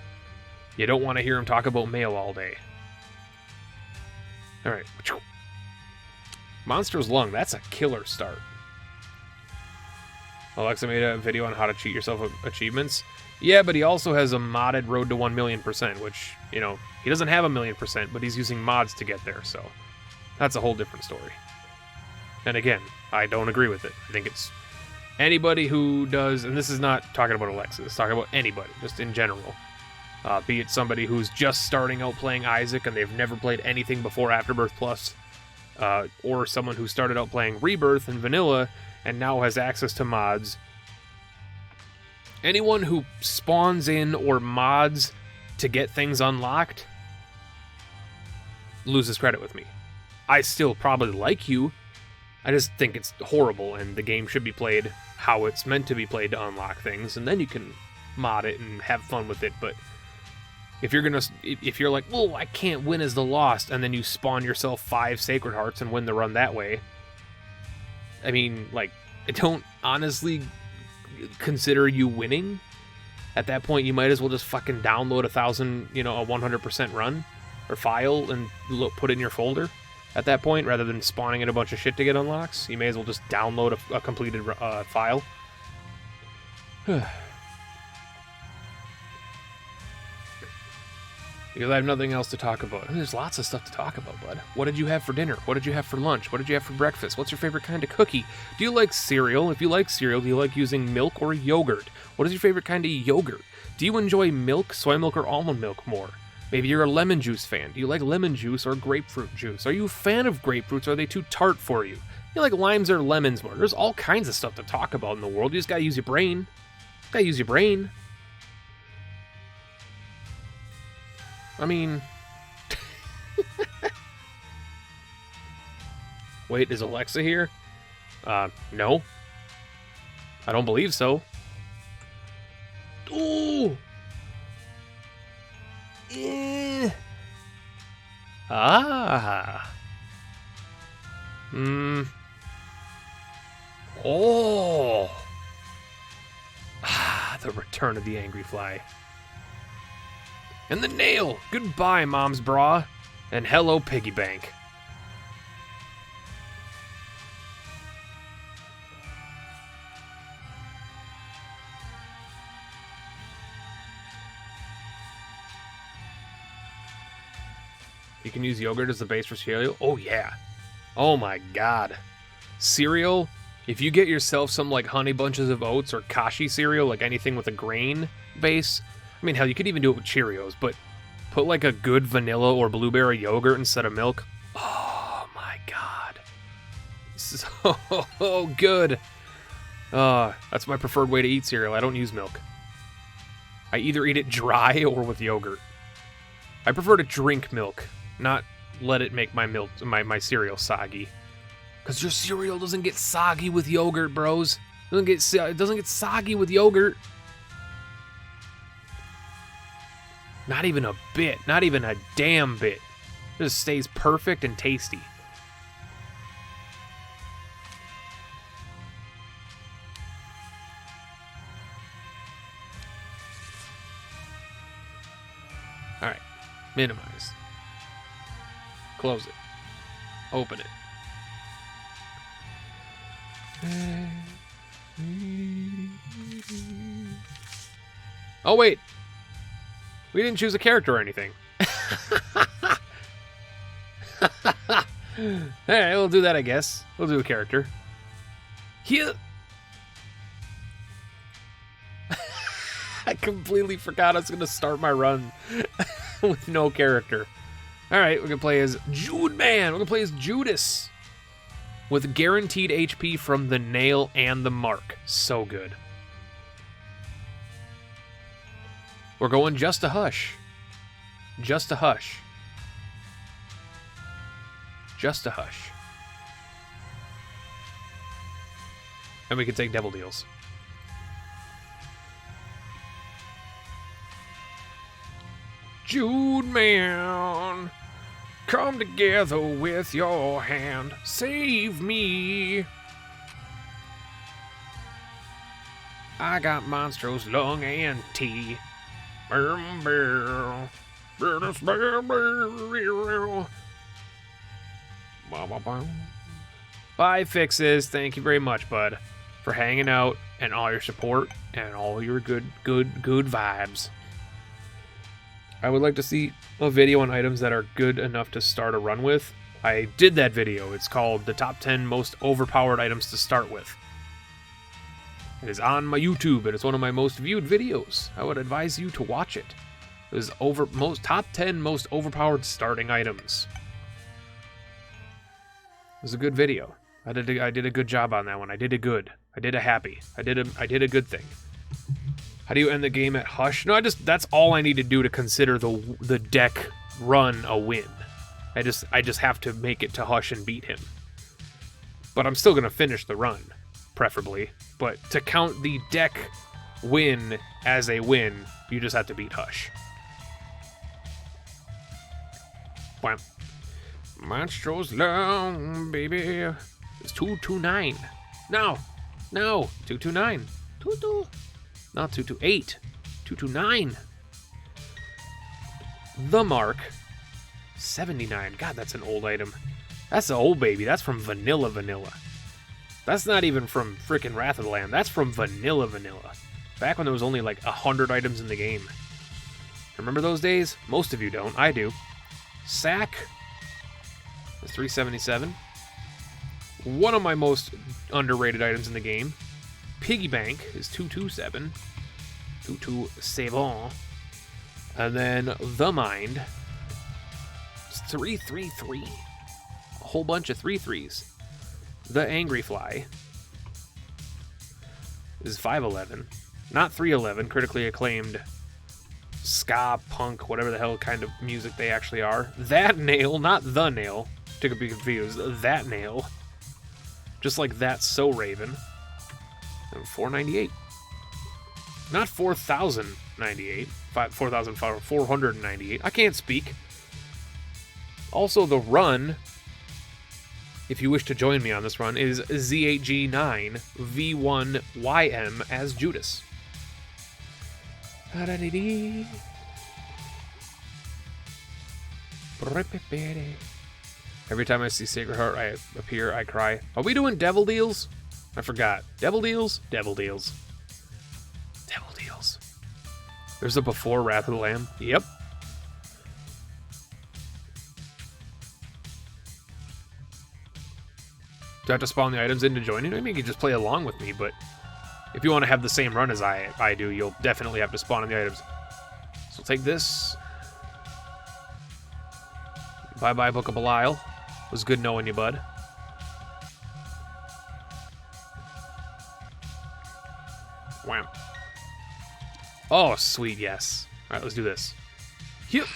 you don't want to hear him talk about mail all day. All right. Monster's Lung. That's a killer start. Alexa made a video on how to cheat yourself with achievements. Yeah, but he also has a modded road to 1,000,000%, which, you know, he doesn't have 1,000,000%, but he's using mods to get there, so that's a whole different story. And again, I don't agree with it. I think it's anybody who does, and this is not talking about Alexa, it's talking about anybody, just in general. Be it somebody who's just starting out playing Isaac and they've never played anything before Afterbirth Plus, or someone who started out playing Rebirth and Vanilla and now has access to mods, anyone who spawns in or mods to get things unlocked loses credit with me. I still probably like you. I just think it's horrible, and the game should be played how it's meant to be played to unlock things, and then you can mod it and have fun with it. But if you're like, well, I can't win as the Lost, and then you spawn yourself 5 Sacred Hearts and win the run that way, I mean, like, I don't honestly consider you winning. At that point, you might as well just fucking download a 100% run or file and put it in your folder. At that point, rather than spawning in a bunch of shit to get unlocks, you may as well just download a completed file. Because I have nothing else to talk about. There's lots of stuff to talk about, bud. What did you have for dinner? What did you have for lunch? What did you have for breakfast? What's your favorite kind of cookie? Do you like cereal? If you like cereal, do you like using milk or yogurt? What is your favorite kind of yogurt? Do you enjoy milk, soy milk, or almond milk more? Maybe you're a lemon juice fan. Do you like lemon juice or grapefruit juice? Are you a fan of grapefruits, or are they too tart for you? You like limes or lemons more? There's all kinds of stuff to talk about in the world. You just gotta use your brain. Gotta use your brain. I mean... Wait, is Alexa here? No. I don't believe so. Ooh! Ah. Oh. Ah, the return of the angry fly. And the nail. Goodbye, Mom's bra. And hello, piggy bank. You can use yogurt as the base for cereal? Oh, yeah. Oh, my God. Cereal, if you get yourself some, like, honey bunches of oats or kashi cereal, like anything with a grain base, I mean, hell, you could even do it with Cheerios, but put, like, a good vanilla or blueberry yogurt instead of milk. Oh, my God. This is so good. That's my preferred way to eat cereal. I don't use milk. I either eat it dry or with yogurt. I prefer to drink milk, not let it make my milk, my cereal soggy. Because your cereal doesn't get soggy with yogurt, bros. It doesn't get soggy with yogurt. Not even a bit. Not even a damn bit. It just stays perfect and tasty. Alright. Minimize. Close it. Open it. Oh, wait. We didn't choose a character or anything. Alright, we'll do that, I guess. We'll do a character. Here. I completely forgot I was going to start my run with no character. Alright, we're going to play as Jude Man. We're going to play as Judas. With guaranteed HP from the nail and the mark. So good. We're going just a hush. Just a hush. Just a hush. And we can take devil deals. Jude Man, come together with your hand. Save me. I got Monstro's lung and tea. 5 fixes. Thank you very much, bud, for hanging out and all your support and all your good vibes. I would like to see a video on items that are good enough to start a run with. I did that video. It's called The Top 10 Most Overpowered Items to Start With. It is on my YouTube, and it's one of my most viewed videos. I would advise you to watch it. It was top 10 most overpowered starting items. It was a good video. I did a good job on that one. I did it good. I did a happy. I did a good thing. How do you end the game at Hush? No, that's all I need to do to consider the deck run a win. I just have to make it to Hush and beat him. But I'm still gonna finish the run, preferably. But to count the deck win as a win, you just have to beat Hush. Wow. Monstro's long, baby. It's 229. No. 229. 22. Not 228. 229. The Mark. 79. God, that's an old item. That's the old baby. That's from Vanilla. That's not even from frickin' Wrath of the Lamb. That's from Vanilla. Back when there was only like 100 items in the game. Remember those days? Most of you don't. I do. Sack is 377. One of my most underrated items in the game. Piggy Bank is 227. 227. And then The Mind is 333. A whole bunch of 3-3s. The Angry Fly is 511. Not 311, critically acclaimed ska, punk, whatever the hell kind of music they actually are. That Nail, not The Nail, to be confused. That Nail. Just like That's So Raven. And 498. Not 4,098. 4,498. I can't speak. Also, the run, if you wish to join me on this run, is Z8G9 V1YM as Judas. Every time I see Sacred Heart I cry. Are we doing Devil Deals? I forgot. Devil Deals? Devil Deals. Devil Deals. There's a before Wrath of the Lamb. Yep. Do I have to spawn the items in to join it? I mean, you can just play along with me, but if you want to have the same run as I do, you'll definitely have to spawn in the items. So we'll take this. Bye-bye, Book of Belial. It was good knowing you, bud. Wham. Oh, sweet, yes. All right, let's do this. Yep.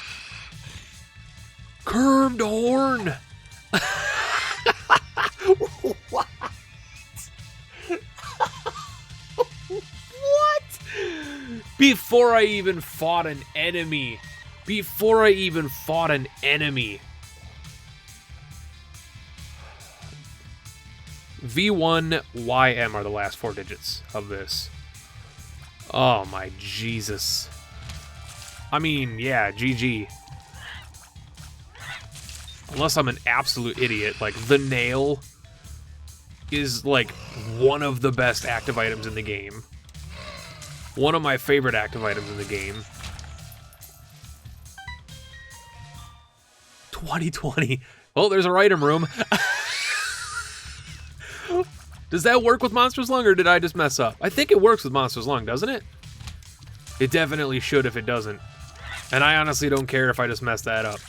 Curved horn. What? What? Before I even fought an enemy. V1YM are the last 4 digits of this. Oh my Jesus. I mean, yeah, GG. Unless I'm an absolute idiot, like the nail is like one of the best active items in the game. One of my favorite active items in the game. 2020. Oh, there's our item room. Does that work with Monster's Lung, or did I just mess up? I think it works with Monster's Lung, doesn't it? It definitely should if it doesn't. And I honestly don't care if I just mess that up.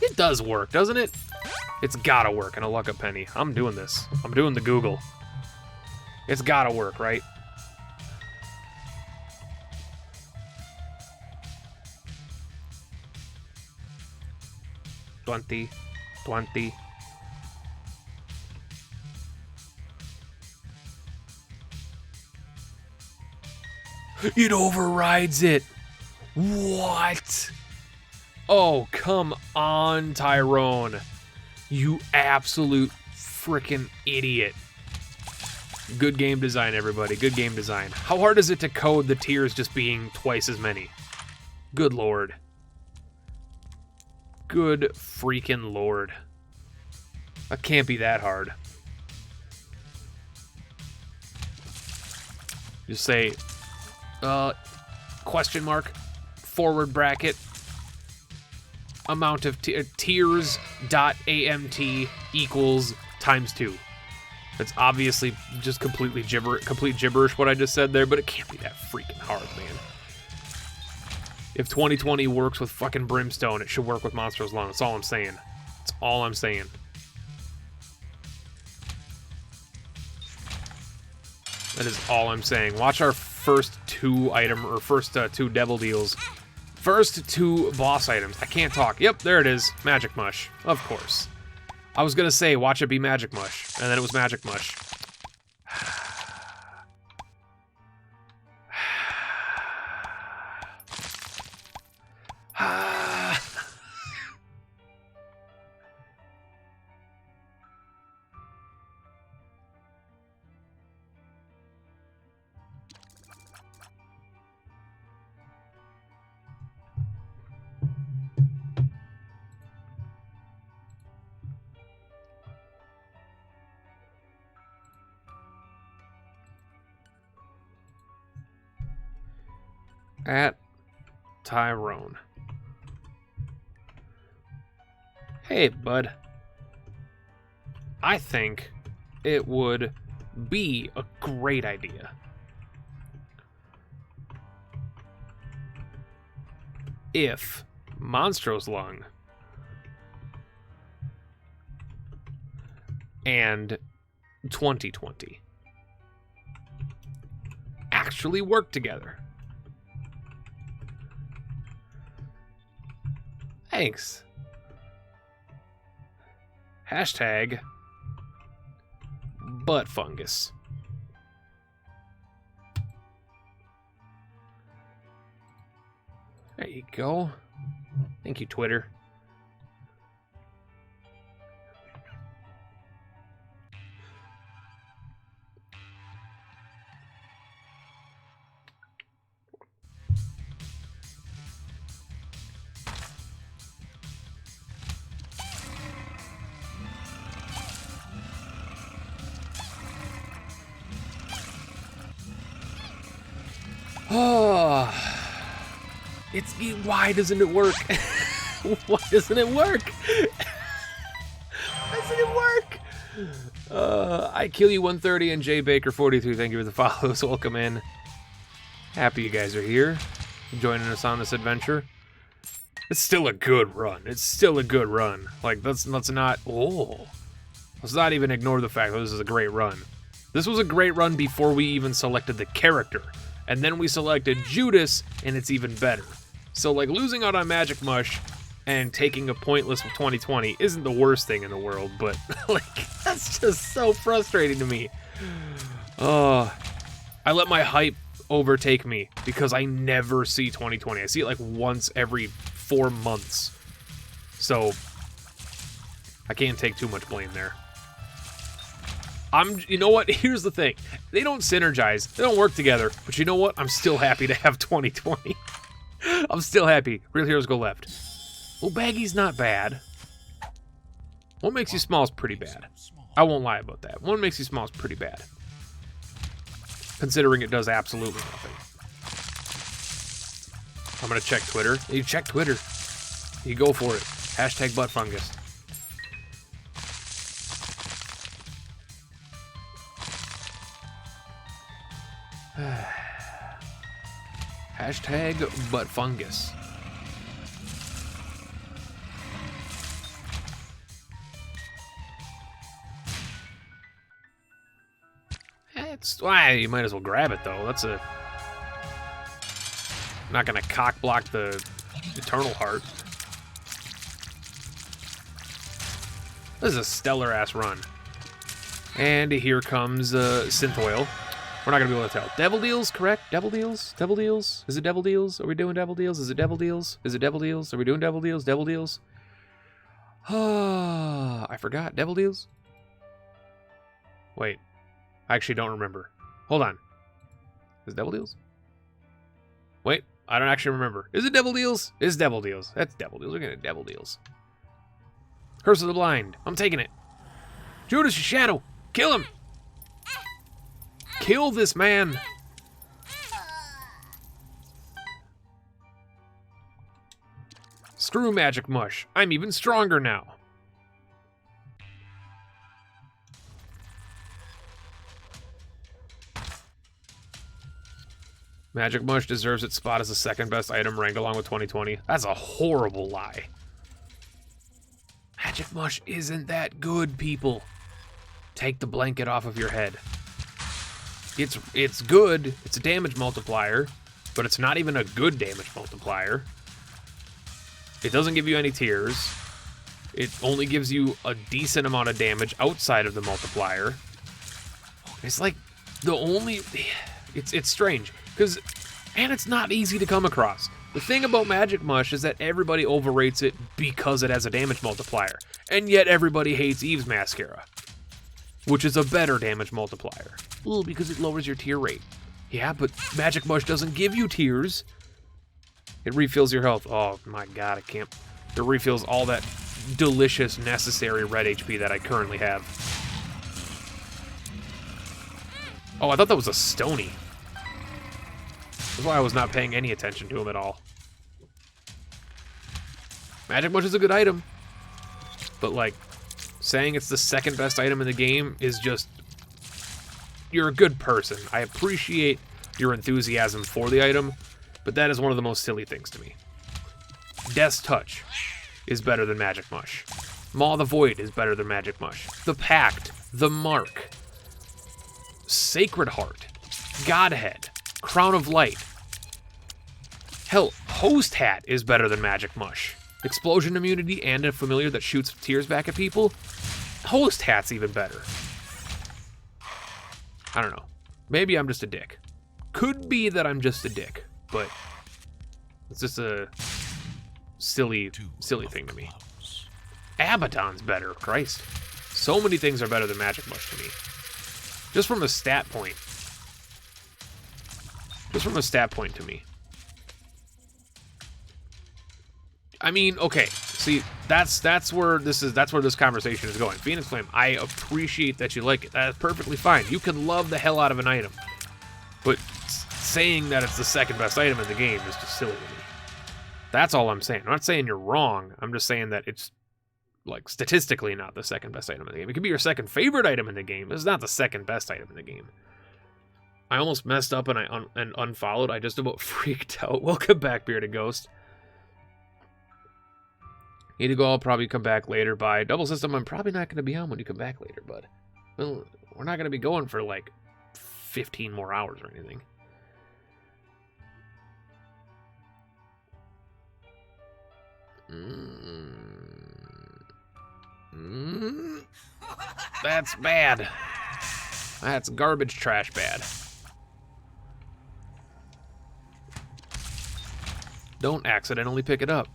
It does work, doesn't it? It's gotta work, and a luck a penny. I'm doing this. I'm doing the Google. It's gotta work, right? $20. It overrides it. What? Oh, come on, Tyrone. You absolute freaking idiot. Good game design, everybody. Good game design. How hard is it to code the tiers just being twice as many? Good lord. Good freaking lord. That can't be that hard. Just say, question mark, forward bracket, amount of tiers dot amt equals times 2. That's obviously just complete gibberish what I just said there, but it can't be that freaking hard, man. If 2020 works with fucking Brimstone, it should work with Monster's Lung. That's all I'm saying. That's all I'm saying. That is all I'm saying. Watch our first two two devil deals. First two boss items. I can't talk. Yep, there it is. Magic Mush. Of course. I was gonna say, watch it be Magic Mush. And then it was Magic Mush. At Tyrone. Hey, bud. I think it would be a great idea if Monstro's Lung and 2020 actually work together. Thanks. Hashtag butt fungus. There you go. Thank you, Twitter. Oh, why doesn't it work? Why doesn't it work? Why doesn't it work? I kill you 130 and Jay Baker 42. Thank you for the follows. Welcome in. Happy you guys are here, joining us on this adventure. It's still a good run. It's still a good run. Like let's not even ignore the fact that this is a great run. This was a great run before we even selected the character. And then we selected Judas, and it's even better. So, like, losing out on Magic Mush and taking a pointless with 2020 isn't the worst thing in the world, but, like, that's just so frustrating to me. I let my hype overtake me because I never see 2020. I see it, like, once every 4 months. So, I can't take too much blame there. You know what? Here's the thing. They don't synergize. They don't work together. But you know what? I'm still happy to have 2020. I'm still happy. Real heroes go left. Well, Baggy's not bad. What makes you small is pretty bad. I won't lie about that. What makes you small is pretty bad. Considering it does absolutely nothing. I'm going to check Twitter. You check Twitter. You go for it. Hashtag butt fungus. Hashtag butt fungus. You might as well grab it though. That's a. I'm not gonna cock block the Eternal Heart. This is a stellar ass run. And here comes Synth Oil. We're not going to be able to tell. Devil Deals, correct? Devil Deals? Devil Deals? Is it Devil Deals? Are we doing Devil Deals? Is it Devil Deals? Is it Devil Deals? Are we doing Devil Deals? Devil Deals? I forgot. Devil Deals? Wait. I actually don't remember. Hold on. Is it Devil Deals? Wait. I don't actually remember. Is it Devil Deals? It's Devil Deals. That's Devil Deals. We're going to Devil Deals. Curse of the Blind. I'm taking it. Judas, your shadow. Kill him. Kill this man. Screw Magic Mush. I'm even stronger now. Magic Mush deserves its spot as the second best item ranked along with 2020. That's a horrible lie. Magic Mush isn't that good, people. Take the blanket off of your head. it's good. It's a damage multiplier, but it's not even a good damage multiplier. It doesn't give you any tiers. It only gives you a decent amount of damage outside of the multiplier. It's like the only... It's strange, because... And it's not easy to come across. The thing about Magic Mush is that everybody overrates it because it has a damage multiplier. And yet everybody hates Eve's Mascara, which is a better damage multiplier. Well, because it lowers your tier rate. Yeah, but Magic Mush doesn't give you tiers. It refills your health. Oh my god, I can't. It refills all that delicious, necessary red HP that I currently have. Oh, I thought that was a Stony. That's why I was not paying any attention to him at all. Magic Mush is a good item, but like, saying it's the second best item in the game is just... You're a good person. I appreciate your enthusiasm for the item, but that is one of the most silly things to me. Death's Touch is better than Magic Mush. Maw the Void is better than Magic Mush. The Pact, the Mark, Sacred Heart, Godhead, Crown of Light. Hell, Host Hat is better than Magic Mush. Explosion immunity and a familiar that shoots tears back at people. Host Hat's even better. I don't know. Maybe I'm just a dick. Could be that I'm just a dick, but it's just a silly thing to me. Abaddon's better, Christ. So many things are better than Magic Mush to me. Just from a stat point. Just from a stat point to me. I mean, okay. See, that's where this conversation is going. Phoenix Flame, I appreciate that you like it. That is perfectly fine. You can love the hell out of an item. But saying that it's the second best item in the game is just silly to me. That's all I'm saying. I'm not saying you're wrong. I'm just saying that it's, like, statistically not the second best item in the game. It could be your second favorite item in the game. It's not the second best item in the game. I almost messed up and I unfollowed. I just about freaked out. Welcome back, Bearded Ghost. Need to go, I'll probably come back later. By Double System, I'm probably not going to be on when you come back later, bud. Well, we're not going to be going for, like, 15 more hours or anything. That's bad. That's garbage trash bad. Don't accidentally pick it up.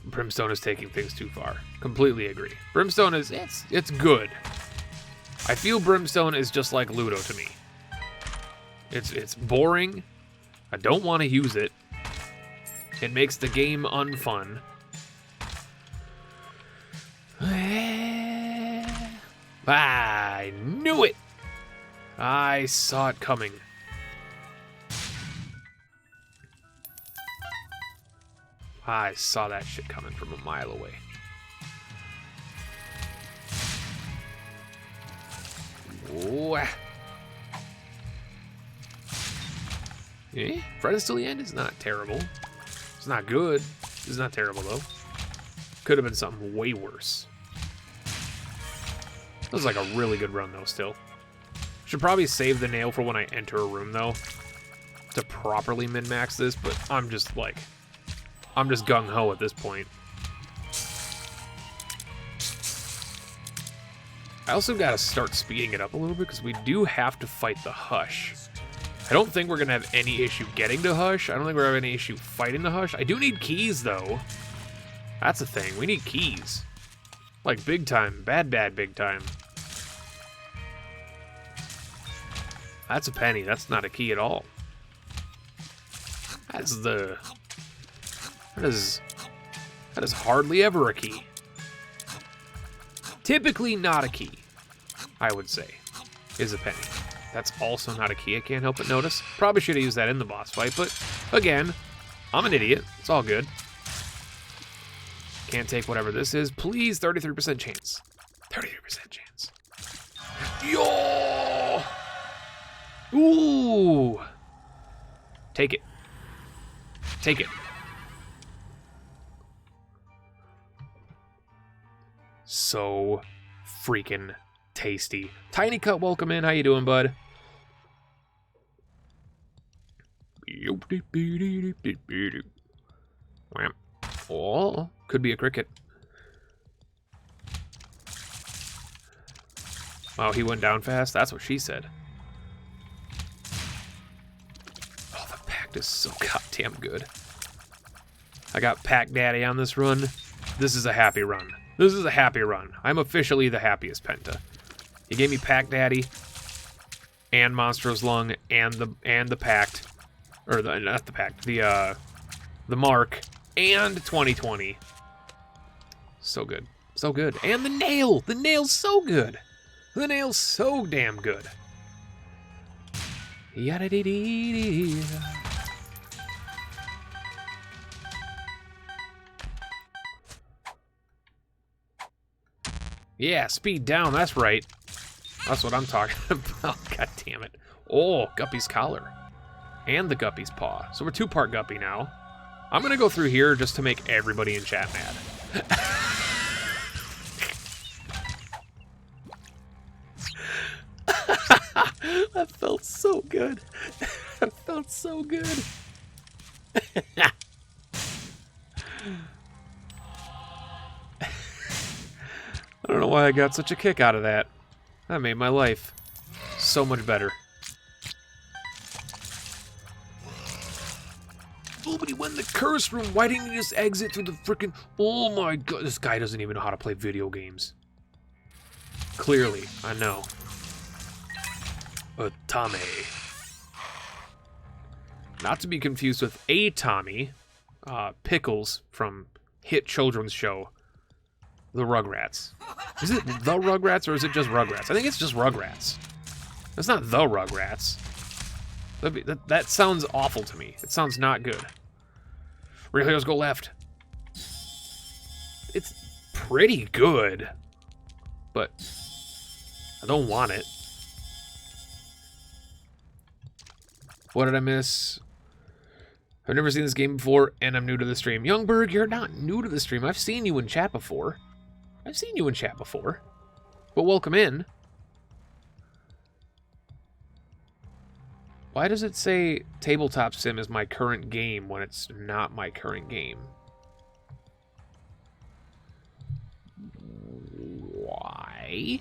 Brimstone is taking things too far. Completely agree. Brimstone is, it's good. I feel Brimstone is just like Ludo to me. It's boring. I don't want to use it. It makes the game unfun. I knew it! I saw it coming. I saw that shit coming from a mile away. Wah. Eh? Fred is till the end is not terrible. It's not good. It's not terrible, though. Could have been something way worse. That was like a really good run, though, still. Should probably save the nail for when I enter a room, though, to properly min-max this, but I'm just, like... I'm just gung-ho at this point. I also gotta start speeding it up a little bit, because we do have to fight the Hush. I don't think we're gonna have any issue getting to Hush. I don't think we're gonna have any issue fighting the Hush. I do need keys, though. That's the thing. We need keys. Like, big time. Bad big time. That's a penny. That's not a key at all. That's the... That is hardly ever a key. Typically not a key, I would say, is a penny. That's also not a key, I can't help but notice. Probably should have used that in the boss fight, but again, I'm an idiot. It's all good. Can't take whatever this is. Please, 33% chance. 33% chance. Yo! Ooh! Take it. Take it. so freaking tasty. Tiny Cut, welcome in. How you doing, bud? Oh, could be a cricket. Oh, he went down fast? That's what she said. Oh, the pact is so goddamn good. I got Pack Daddy on this run. This is a happy run. This is a happy run. I'm officially the happiest Penta. He gave me Pack Daddy and Monstrous Lung and the Pact. Or not the Pact, the Mark and 2020. So good. So good. And the nail! The nail's so good! The nail's so damn good. Yada dee dee dee. Yeah, speed down, that's right. That's what I'm talking about. God damn it. Oh, Guppy's collar. And the Guppy's paw. So we're 2-part Guppy now. I'm gonna go through here just to make everybody in chat mad. That felt so good. That felt so good. I don't know why I got such a kick out of that. That made my life so much better. Oh, but he went in the curse room. Why didn't he just exit through the frickin'... Oh my god, this guy doesn't even know how to play video games. Clearly, I know. Tommy. Not to be confused with a Tommy. Pickles from hit children's show, The Rugrats. Is it The Rugrats or is it just Rugrats? I think it's just Rugrats. It's not The Rugrats. That sounds awful to me. It sounds not good. Real Heroes go left. It's pretty good, but I don't want it. What did I miss? I've never seen this game before, and I'm new to the stream. Youngberg, you're not new to the stream. I've seen you in chat before. I've seen you in chat before. But welcome in. Why does it say Tabletop Sim is my current game when it's not my current game? Why?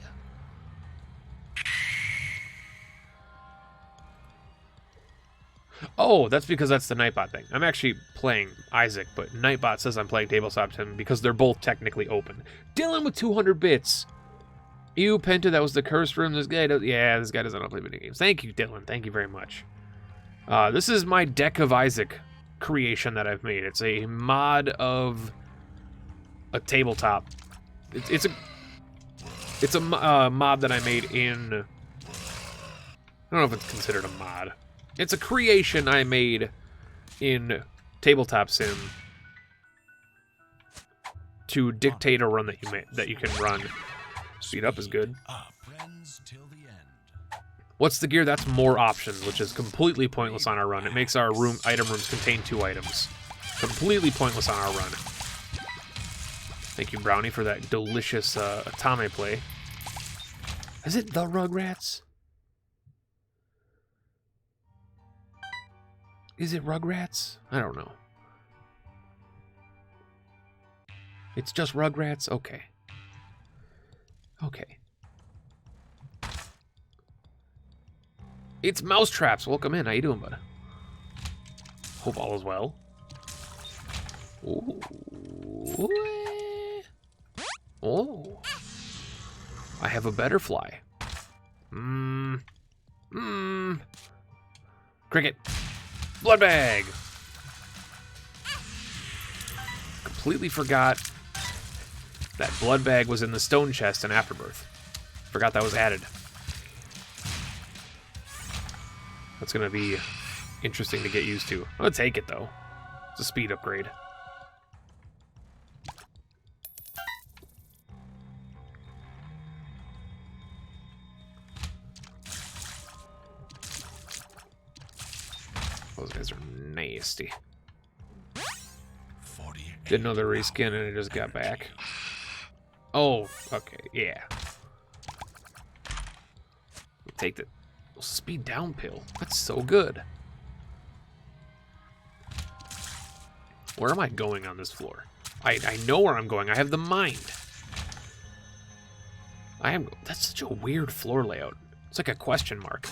Oh, that's because that's the Nightbot thing. I'm actually playing Isaac, but Nightbot says I'm playing Tabletop Sim because they're both technically open. Dylan with 200 bits. Ew, Penta, that was the curse room. This guy does, yeah, this guy doesn't know how to play video games. Thank you, Dylan. Thank you very much. This is my Deck of Isaac creation that I've made. It's a mod of a tabletop. It's a mod that I made in... I don't know if it's considered a mod. It's a creation I made in Tabletop Sim to dictate a run that you can run. Speed up is good. What's the gear? That's more options, which is completely pointless on our run. It makes our item rooms contain 2 items. Completely pointless on our run. Thank you, Brownie, for that delicious Atame play. Is it the Rugrats? Is it Rugrats? I don't know. It's just Rugrats? Okay. Okay. It's Mousetraps. Welcome in. How you doing, bud? Hope all is well. Ooh. Oh. I have a better fly. Cricket. Blood bag. Completely forgot that blood bag was in the stone chest in Afterbirth. Forgot that was added. That's gonna be interesting to get used to. I'm gonna take it though. It's a speed upgrade. Those guys are nasty. Didn't know they were reskin and it just got back. Oh, okay, yeah. Take the speed down pill. That's so good. Where am I going on this floor? I know where I'm going. I have the mind. That's such a weird floor layout. It's like a question mark.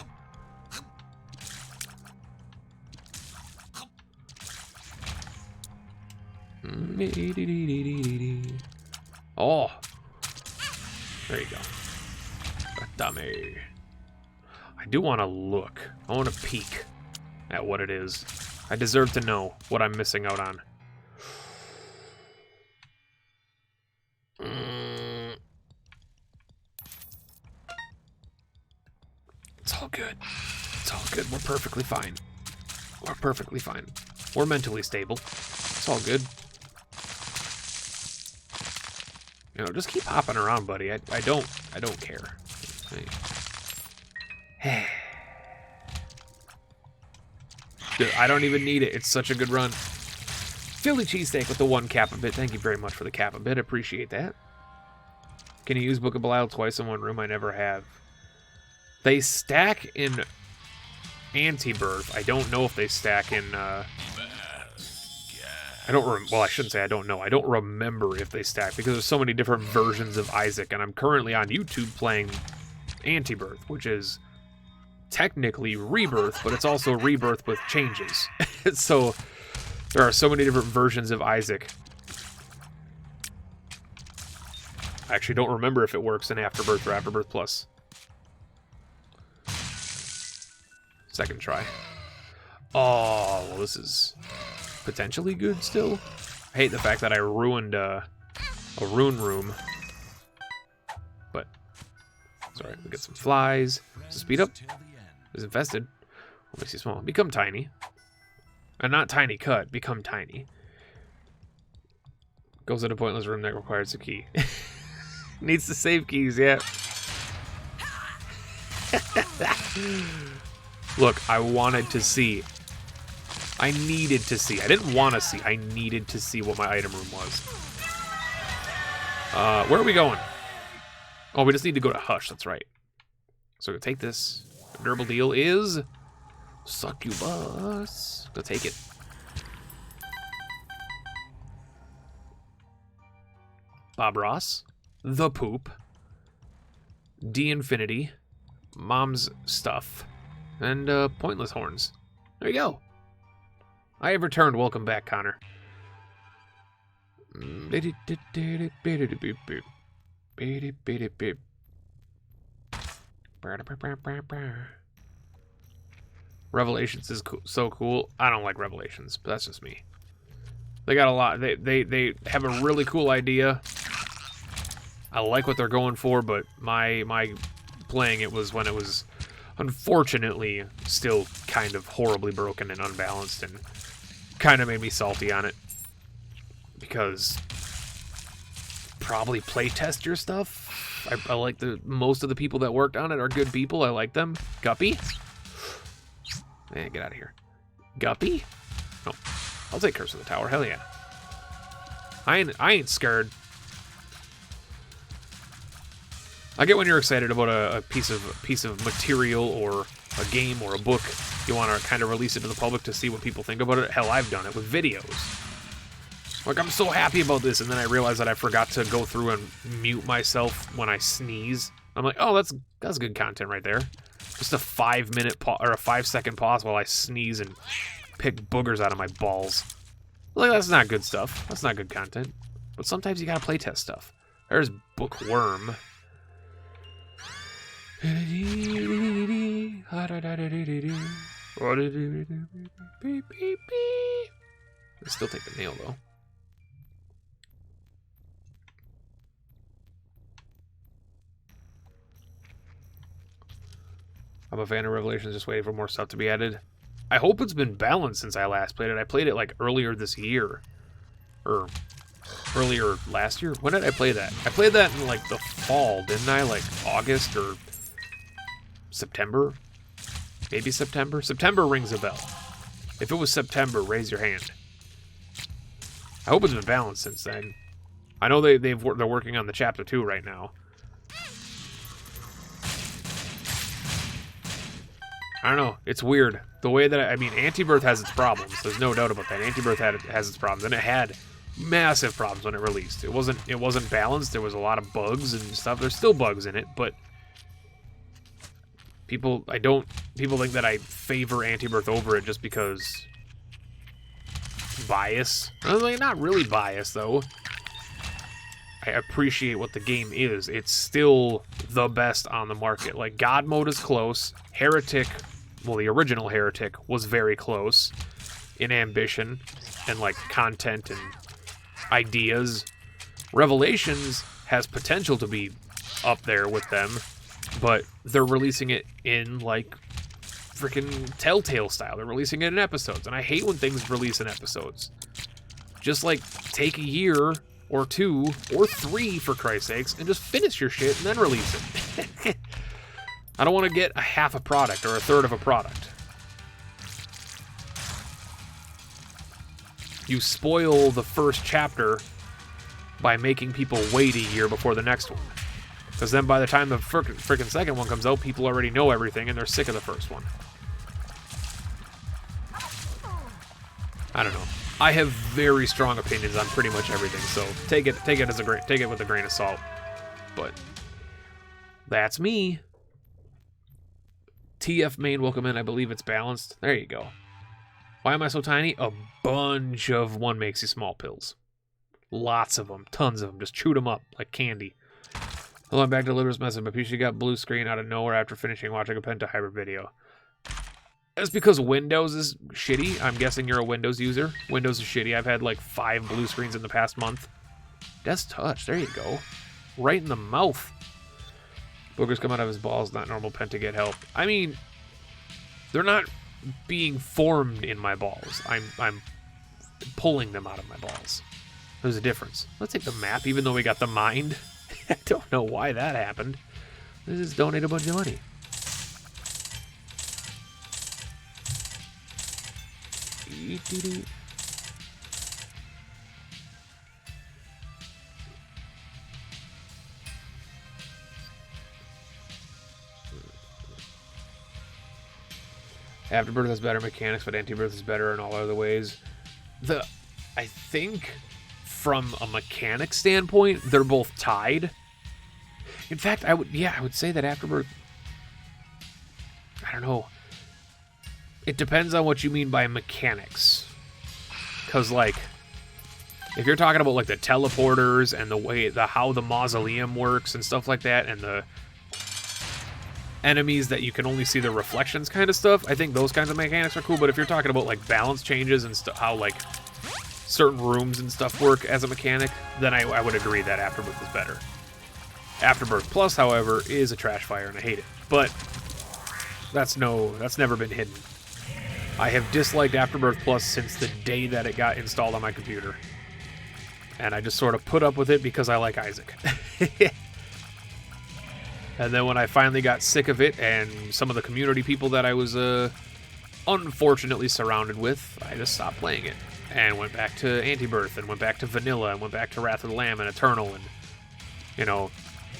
Oh. There you go. Dummy. I do want to look. I want to peek at what it is. I deserve to know what I'm missing out on. It's all good. It's all good. We're perfectly fine. We're perfectly fine. We're mentally stable. It's all good. You know, just keep hopping around, buddy. I don't care. Dude, I don't even need it. It's such a good run. Philly cheesesteak with the 1 Kappa bit. Thank you very much for the Kappa bit. Appreciate that. Can you use Book of Belial twice in one room? I never have. They stack in Anti-Birth. I don't know if they stack in... well, I shouldn't say I don't know. I don't remember if they stack because there's so many different versions of Isaac, and I'm currently on YouTube playing Anti-Birth, which is technically Rebirth, but it's also Rebirth with changes. So there are so many different versions of Isaac. I actually don't remember if it works in Afterbirth or Afterbirth Plus. Second try. Oh, well, this is potentially good still. I hate the fact that I ruined a rune room. But, sorry, we get some flies. Does it speed up? Is infested. What makes you small? Become tiny. And not tiny cut, become tiny. Goes in a pointless room that requires a key. Needs to save keys, yeah. Look, I wanted to see. I needed to see. I didn't want to see. I needed to see what my item room was. Where are we going? Oh, we just need to go to Hush. That's right. So we'll take this. The durable deal is Succubus. Go take it. Bob Ross. The Poop. D-Infinity. Mom's Stuff. And Pointless Horns. There you go. I have returned. Welcome back, Connor. Revelations is so cool. I don't like Revelations, but that's just me. They got a lot. They have a really cool idea. I like what they're going for, but my playing it was when it was unfortunately still kind of horribly broken and unbalanced, and kind of made me salty on it because probably playtest your stuff. I like most of the people that worked on it are good people. I like them. Guppy? Man, get out of here. Guppy? No. I'll take Curse of the Tower. Hell yeah. I ain't scared. I get when you're excited about a piece of material or a game or a book. You want to kind of release it to the public to see what people think about it. Hell, I've done it with videos. Like, I'm so happy about this, and then I realize that I forgot to go through and mute myself when I sneeze. I'm like, oh, that's good content right there. Just a 5-minute or a 5-second pause while I sneeze and pick boogers out of my balls. Like, that's not good stuff. That's not good content. But sometimes you gotta playtest stuff. There's Bookworm. I still take the nail though. I'm a fan of Revelations, just waiting for more stuff to be added. I hope it's been balanced since I last played it. I played it like earlier this year. Or earlier last year. When did I play that? I played that in like the fall, didn't I? Like August or September? Maybe September? September rings a bell. If it was September, raise your hand. I hope it's been balanced since then. I know they're working on the chapter 2 right now. I don't know. It's weird. The way that, I mean, Anti-Birth has its problems. There's no doubt about that. Anti-Birth has its problems, and it had massive problems when it released. It wasn't balanced. There was a lot of bugs and stuff. There's still bugs in it, but people think that I favor Anti-Birth over it just because bias. Not really bias, though. I appreciate what the game is. It's still the best on the market. Like, God Mode is close. Heretic, well, the original Heretic was very close in ambition and, like, content and ideas. Revelations has potential to be up there with them, but they're releasing it in, like, freaking Telltale style. They're releasing it in episodes, and I hate when things release in episodes. Just, like, take a year or 2 or 3, for Christ's sakes, and just finish your shit and then release it. I don't want to get a half a product or a third of a product. You spoil the first chapter by making people wait a year before the next one. Because then by the time the freaking second one comes out, people already know everything and they're sick of the first one. I don't know. I have very strong opinions on pretty much everything, so take it with a grain of salt. But that's me. TF main, welcome in. I believe it's balanced. There you go. Why am I so tiny? A bunch of one makes you small pills. Lots of them. Tons of them. Just chewed them up like candy. Hello, I'm back to Liver's message. My PC got blue screen out of nowhere after finishing watching a Penta Hybrid video. That's because Windows is shitty. I'm guessing you're a Windows user. Windows is shitty. I've had like 5 blue screens in the past month. Death's Touch. There you go. Right in the mouth. Boogers come out of his balls. Not normal Penta get help. I mean, they're not being formed in my balls. I'm pulling them out of my balls. There's a difference. Let's take the map, even though we got the mind. I don't know why that happened. Let's just donate a bunch of money. Afterbirth has better mechanics, but Anti-Birth is better in all other ways. I think from a mechanic standpoint, they're both tied. In fact, I would say that Afterbirth, I don't know. It depends on what you mean by mechanics. Because, like, if you're talking about, like, the teleporters and how the mausoleum works and stuff like that, and the enemies that you can only see the reflections kind of stuff, I think those kinds of mechanics are cool. But if you're talking about, like, balance changes and how, like, certain rooms and stuff work as a mechanic, then I would agree that Afterbirth is better. Afterbirth Plus, however, is a trash fire, and I hate it. But that's never been hidden. I have disliked Afterbirth Plus since the day that it got installed on my computer. And I just sort of put up with it because I like Isaac. And then when I finally got sick of it and some of the community people that I was unfortunately surrounded with, I just stopped playing it. And went back to Anti-Birth, and went back to Vanilla, and went back to Wrath of the Lamb and Eternal, and, you know,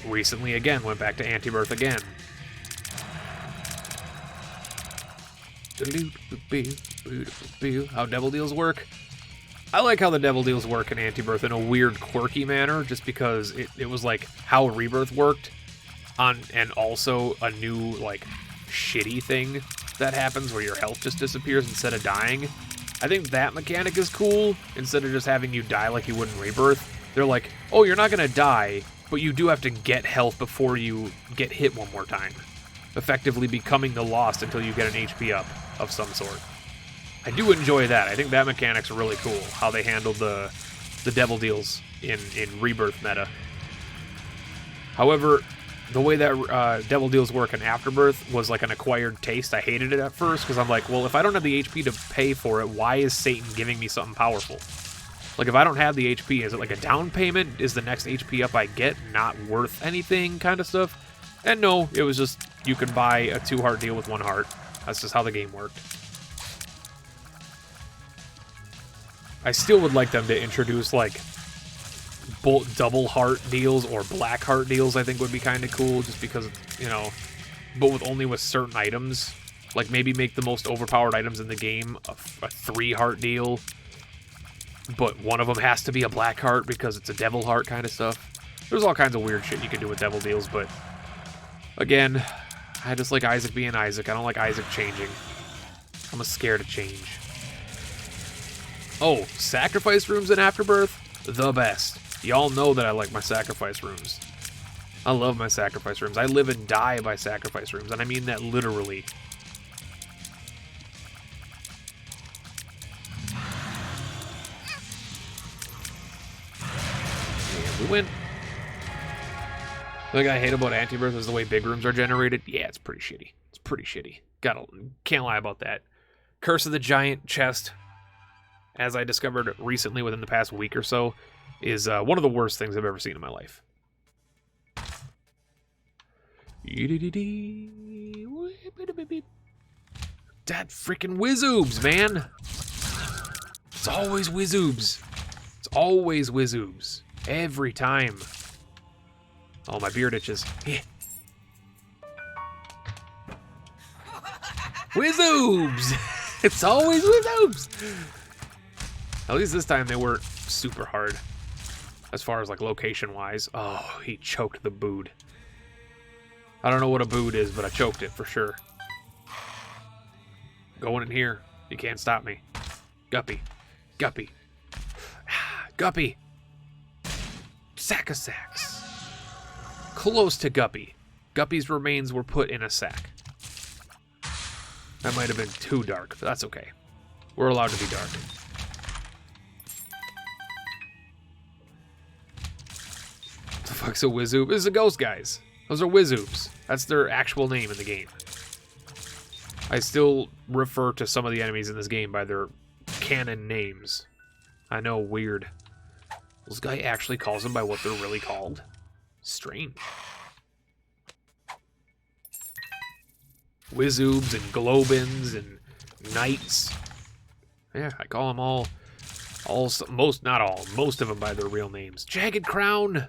recently again went back to Anti-Birth again. How devil deals work? I like how the devil deals work in Anti-Birth in a weird, quirky manner, just because it was like how Rebirth worked, and also a new, like, shitty thing that happens where your health just disappears instead of dying. I think that mechanic is cool. Instead of just having you die like you would in Rebirth, they're like, oh, you're not going to die, but you do have to get health before you get hit one more time. Effectively becoming the Lost until you get an HP up of some sort. I do enjoy that. I think that mechanic's really cool, how they handled the devil deals in Rebirth meta. However, the way that devil deals work in Afterbirth was like an acquired taste. I hated it at first because I'm like, well, if I don't have the HP to pay for it, why is Satan giving me something powerful? Like, if I don't have the HP, is it like a down payment? Is the next HP up I get not worth anything kind of stuff? And no, it was just, you can buy a 2-heart deal with 1 heart. That's just how the game worked. I still would like them to introduce, like, double heart deals or black heart deals, I think would be kind of cool, just because, you know, but with certain items. Like, maybe make the most overpowered items in the game a 3 heart deal, but one of them has to be a black heart because it's a devil heart kind of stuff. There's all kinds of weird shit you can do with devil deals, but again, I just like Isaac being Isaac. I don't like Isaac changing. I'm scared of change. Oh, sacrifice rooms in Afterbirth? The best. Y'all know that I like my sacrifice rooms. I love my sacrifice rooms. I live and die by sacrifice rooms, and I mean that literally. And we win. The thing I hate about Antibirth is the way big rooms are generated. Yeah, it's pretty shitty. It's pretty shitty. Can't lie about that. Curse of the Giant chest, as I discovered recently within the past week or so, is one of the worst things I've ever seen in my life. That freaking Wizoobs, man! It's always Wizoobs. It's always Wizoobs. Every time. Oh, my beard itches. Wizoobs! It's always Wizoobs! At least this time they weren't super hard. As far as, like, location-wise. Oh, he choked the bood. I don't know what a bood is, but I choked it for sure. Going in here. You can't stop me. Guppy. Guppy. Guppy. Sack of sacks. Close to Guppy. Guppy's remains were put in a sack. That might have been too dark, but that's okay. We're allowed to be dark. What the fuck's a Wizoob? This is a ghost, guys. Those are Wizoobs. That's their actual name in the game. I still refer to some of the enemies in this game by their canon names. I know, weird. This guy actually calls them by what they're really called. Strange. Wizoobs and Globins and Knights. Yeah, I call them all, not all, most of them by their real names. Jagged Crown.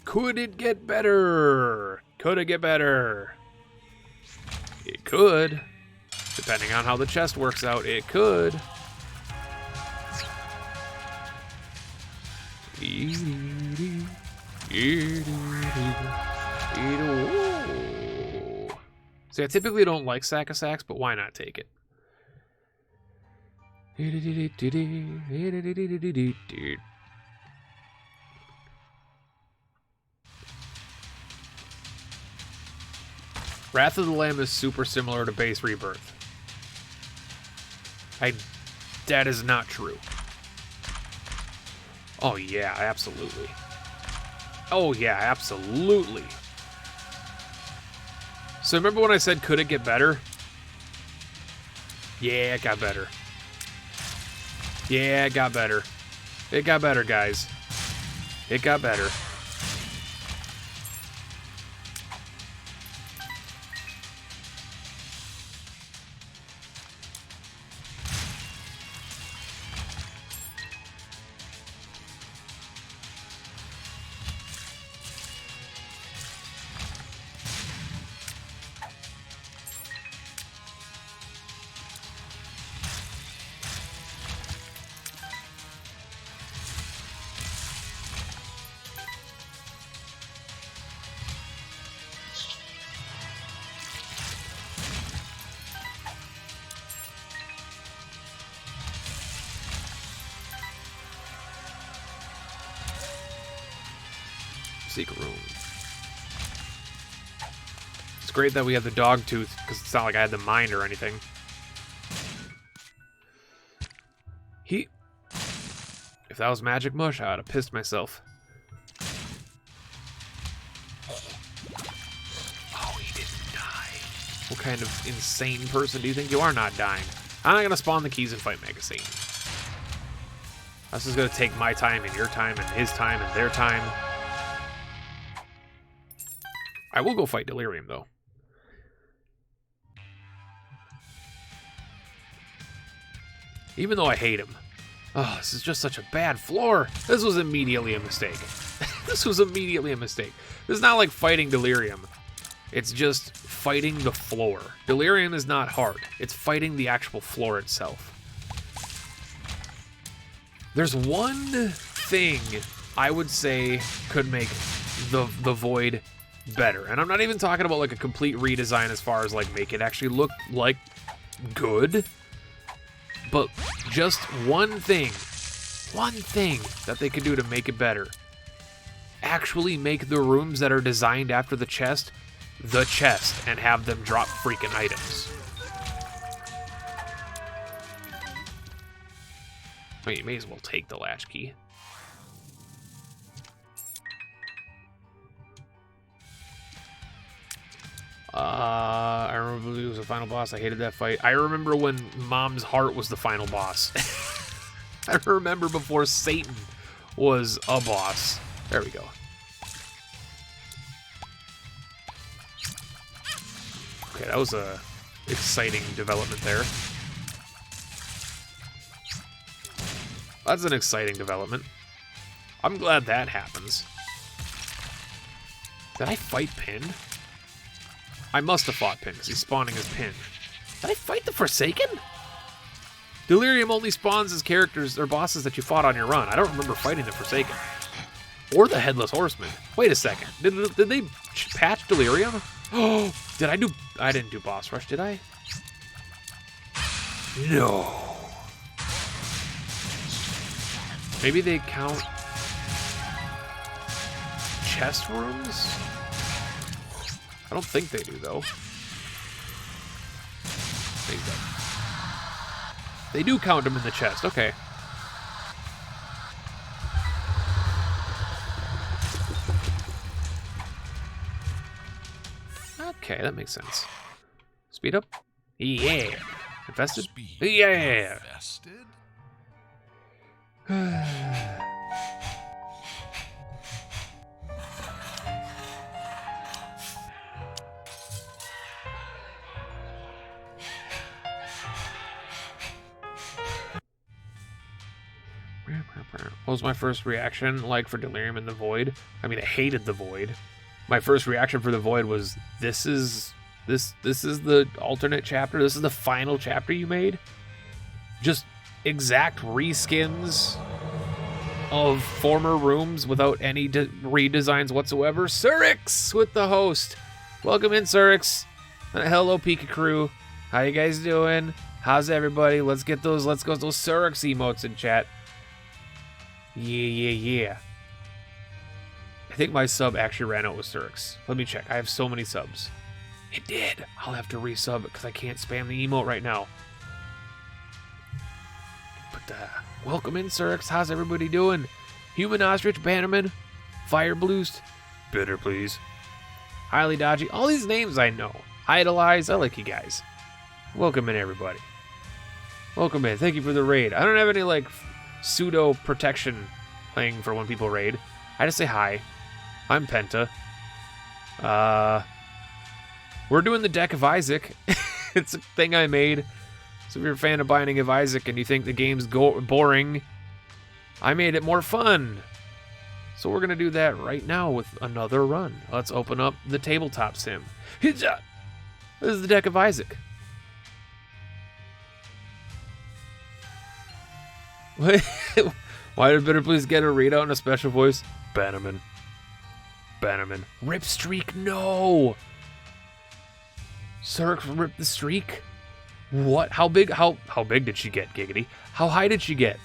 Could it get better? Could it get better? It could. Depending on how the chest works out, it could. See, I typically don't like sack of sacks, but why not take it? Wrath of the Lamb is super similar to base Rebirth. That is not true. Oh yeah, absolutely. Oh yeah, absolutely. So remember when I said, could it get better? Yeah, it got better. Yeah, it got better. It got better, guys. It got better. Secret room. It's great that we have the dog tooth, because it's not like I had the mind or anything. If that was magic mush, I would have pissed myself. Oh, he didn't die. What kind of insane person do you think you are not dying? I'm not gonna spawn the keys and fight Mega Satan. This is gonna take my time and your time and his time and their time. I will go fight Delirium, though. Even though I hate him. Oh, this is just such a bad floor. This was immediately a mistake. This was immediately a mistake. This is not like fighting Delirium. It's just fighting the floor. Delirium is not hard. It's fighting the actual floor itself. There's one thing I would say could make the Void better. And I'm not even talking about like a complete redesign as far as like make it actually look like good. But just one thing that they could do to make it better. Actually make the rooms that are designed after the chest, and have them drop freaking items. Well, you may as well take the latchkey. I remember it was the final boss. I hated that fight. I remember when Mom's Heart was the final boss. I remember before Satan was a boss. There we go. Okay, that was a exciting development there. That's an exciting development. I'm glad that happens. Did I fight Pin? I must have fought Pin, because he's spawning as Pin. Did I fight the Forsaken? Delirium only spawns as characters or bosses that you fought on your run. I don't remember fighting the Forsaken. Or the Headless Horseman. Wait a second. Did they patch Delirium? Oh, I didn't do boss rush, did I? No. Maybe they count chest rooms? I don't think they do, though. They do count them in the chest. Okay. Okay, that makes sense. Speed up? Yeah. Infested? Yeah. Infested? What was my first reaction like for Delirium in the Void? I mean, I hated the Void. My first reaction for the Void was, this is the alternate chapter? This is the final chapter you made? Just exact reskins of former rooms without any redesigns whatsoever. Surix with the host. Welcome in, Surix. Hello, Pika crew. How you guys doing? How's everybody? Let's get those Surix emotes in chat. Yeah. I think my sub actually ran out with Surix. Let me check. I have so many subs. It did. I'll have to resub it because I can't spam the emote right now. But welcome in, Surix. How's everybody doing? Human Ostrich, Bannerman, Fire Blues, Bitter Please, Highly Dodgy. All these names I know. Idolize. I like you guys. Welcome in, everybody. Welcome in. Thank you for the raid. I don't have any like pseudo protection playing for when people raid. I just say hi. I'm Penta. We're doing the Deck of Isaac. It's a thing I made. So if you're a fan of Binding of Isaac and you think the game's boring, I made it more fun. So we're going to do that right now with another run. Let's open up the tabletop sim. This is the Deck of Isaac. Why did Bitter Please get a readout in a special voice? Bannerman. Rip streak, no! Surix ripped the streak? What? How big did she get, Giggity? How high did she get?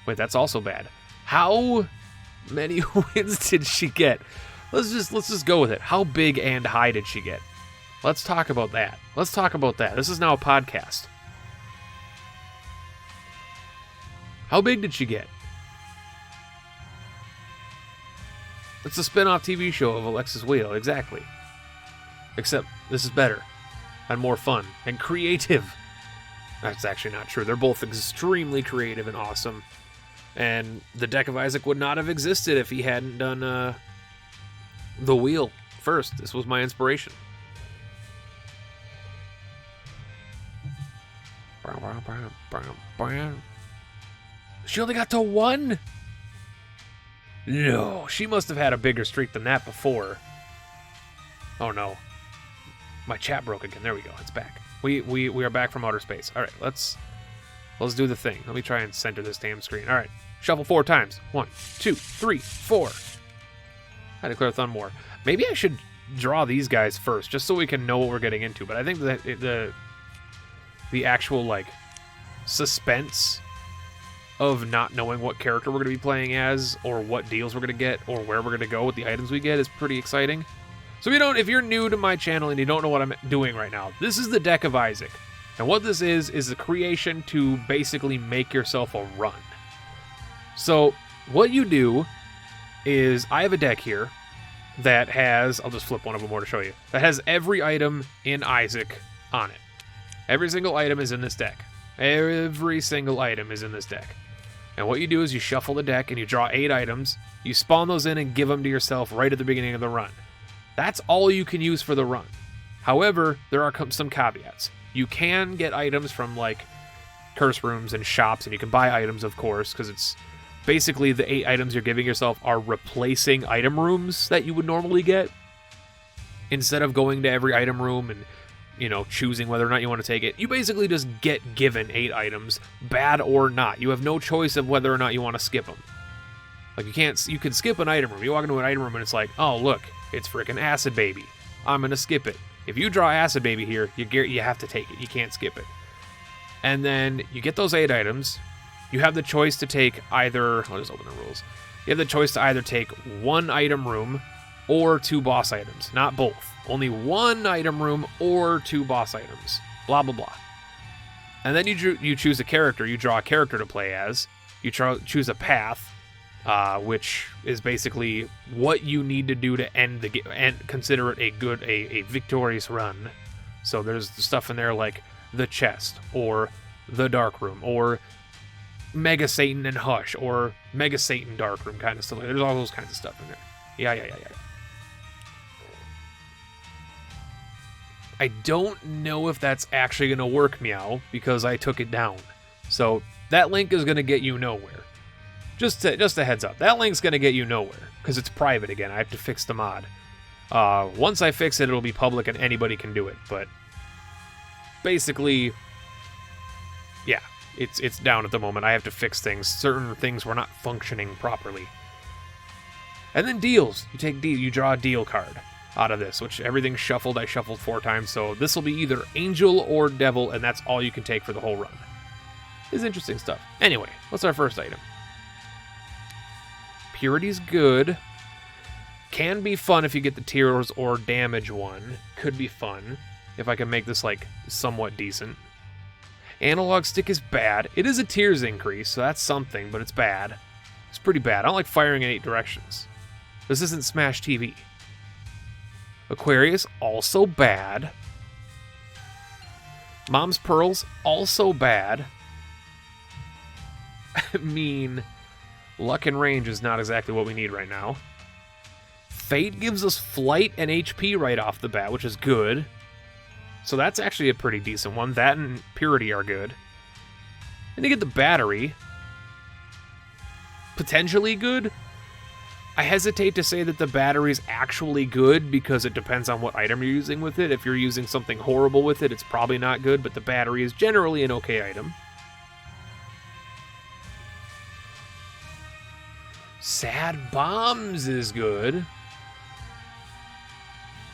Wait, that's also bad. How many wins did she get? Let's just go with it. How big and high did she get? Let's talk about that. This is now a podcast. How big did she get? It's a spin-off TV show of Alexis Wheel, exactly. Except this is better and more fun and creative. That's actually not true. They're both extremely creative and awesome. And the Deck of Isaac would not have existed if he hadn't done the wheel first. This was my inspiration. She only got to 1? No, she must have had a bigger streak than that before. Oh no. My chat broke again. There we go. It's back. We are back from outer space. All right, let's do the thing. Let me try and center this damn screen. All right, shuffle 4 times. 1, 2, 3, 4. I declare Thunmore. Maybe I should draw these guys first, just so we can know what we're getting into. But I think that the actual like suspense of not knowing what character we're going to be playing as, or what deals we're going to get, or where we're going to go with the items we get is pretty exciting. So if you're new to my channel and you don't know what I'm doing right now, this is the deck of Isaac. And what this is a creation to basically make yourself a run. So what you do is, I have a deck here that has, I'll just flip one of them more to show you, that has every item in Isaac on it. Every single item is in this deck. Every single item is in this deck. And what you do is you shuffle the deck and you draw 8 items, you spawn those in and give them to yourself right at the beginning of the run. That's all you can use for the run. However, there are some caveats. You can get items from like curse rooms and shops, and you can buy items, of course, because it's basically the 8 items you're giving yourself are replacing item rooms that you would normally get. Instead of going to every item room and, choosing whether or not you want to take it, you basically just get given 8 items, bad or not. You have no choice of whether or not you want to skip them. Like, you can skip an item room. You walk into an item room and it's like, oh, look, it's freaking Acid Baby. I'm going to skip it. If you draw Acid Baby here, you have to take it. You can't skip it. And then you get those 8 items. You have the choice to take either... I'll just open the rules. You have the choice to either take 1 item room or 2 boss items. Not both. Only 1 item room or 2 boss items. Blah, blah, blah. And then you choose a character. You draw a character to play as. You choose a path. Which is basically what you need to do to end the game and consider it a victorious run. So there's stuff in there like the chest, or the dark room, or Mega Satan and Hush, or Mega Satan dark room kind of stuff. There's all those kinds of stuff in there. Yeah. I don't know if that's actually going to work, Meow, because I took it down. So that link is going to get you nowhere. Just a heads up. That link's going to get you nowhere, because it's private again. I have to fix the mod. Once I fix it, it'll be public and anybody can do it. But basically, yeah, it's down at the moment. I have to fix things. Certain things were not functioning properly. And then deals. You draw a deal card out of this, which everything's shuffled. I shuffled 4 times, so this will be either Angel or Devil, and that's all you can take for the whole run. It's interesting stuff. Anyway, what's our first item? Purity's good. Can be fun if you get the tears or damage one. Could be fun if I can make this like somewhat decent. Analog stick is bad. It is a tears increase, so that's something, but it's bad. It's pretty bad. I don't like firing in 8 directions. This isn't Smash TV. Aquarius, also bad. Mom's Pearls, also bad. I mean, luck and range is not exactly what we need right now. Fate gives us flight and HP right off the bat, which is good. So that's actually a pretty decent one. That and Purity are good. And you get the battery. Potentially good. I hesitate to say that the battery's actually good because it depends on what item you're using with it. If you're using something horrible with it, it's probably not good, but the battery is generally an okay item. Sad Bombs is good.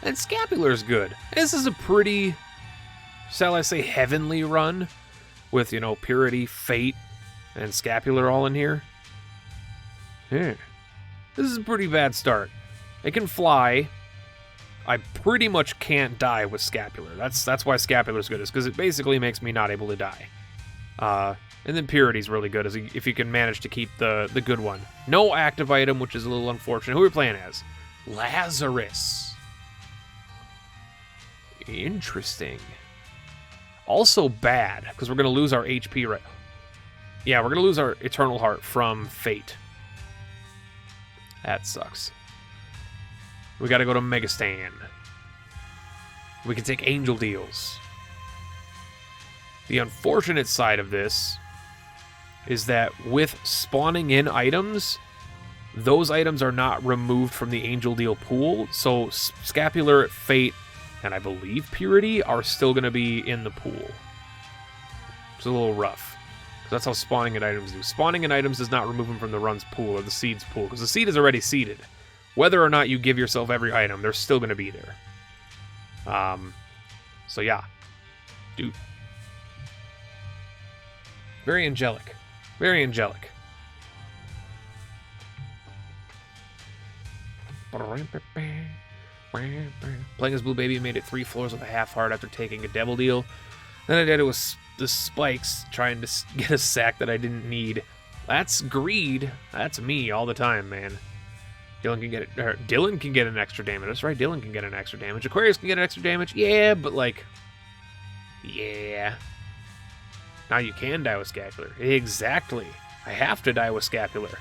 And Scapular's good. This is a pretty, shall I say, heavenly run with, Purity, Fate, and Scapular all in here. Yeah. This is a pretty bad start. It can fly. I pretty much can't die with Scapular. That's why Scapular's good, is because it basically makes me not able to die. And then Purity's really good if you can manage to keep the good one. No active item, which is a little unfortunate. Who are we playing as? Lazarus. Interesting. Also bad, because we're going to lose our HP right... Yeah, we're going to lose our Eternal Heart from Fate. That sucks. We got to go to Megastan. We can take Angel Deals. The unfortunate side of this is that with spawning in items, those items are not removed from the Angel Deal pool, so Scapular, Fate, and I believe Purity are still going to be in the pool. It's a little rough, because that's how spawning in items do. Spawning in items does not remove them from the run's pool or the seed's pool, because the seed is already seeded. Whether or not you give yourself every item, they're still going to be there. So yeah. Dude. Very angelic. Very angelic. Playing as Blue Baby made it 3 floors with a half heart after taking a devil deal. Then I did it with the spikes, trying to get a sack that I didn't need. That's greed. That's me all the time, man. Dylan can get it. Dylan can get an extra damage. That's right, Dylan can get an extra damage. Aquarius can get an extra damage. Yeah, but like, yeah. Now you can die with Scapular. Exactly. I have to die with Scapular.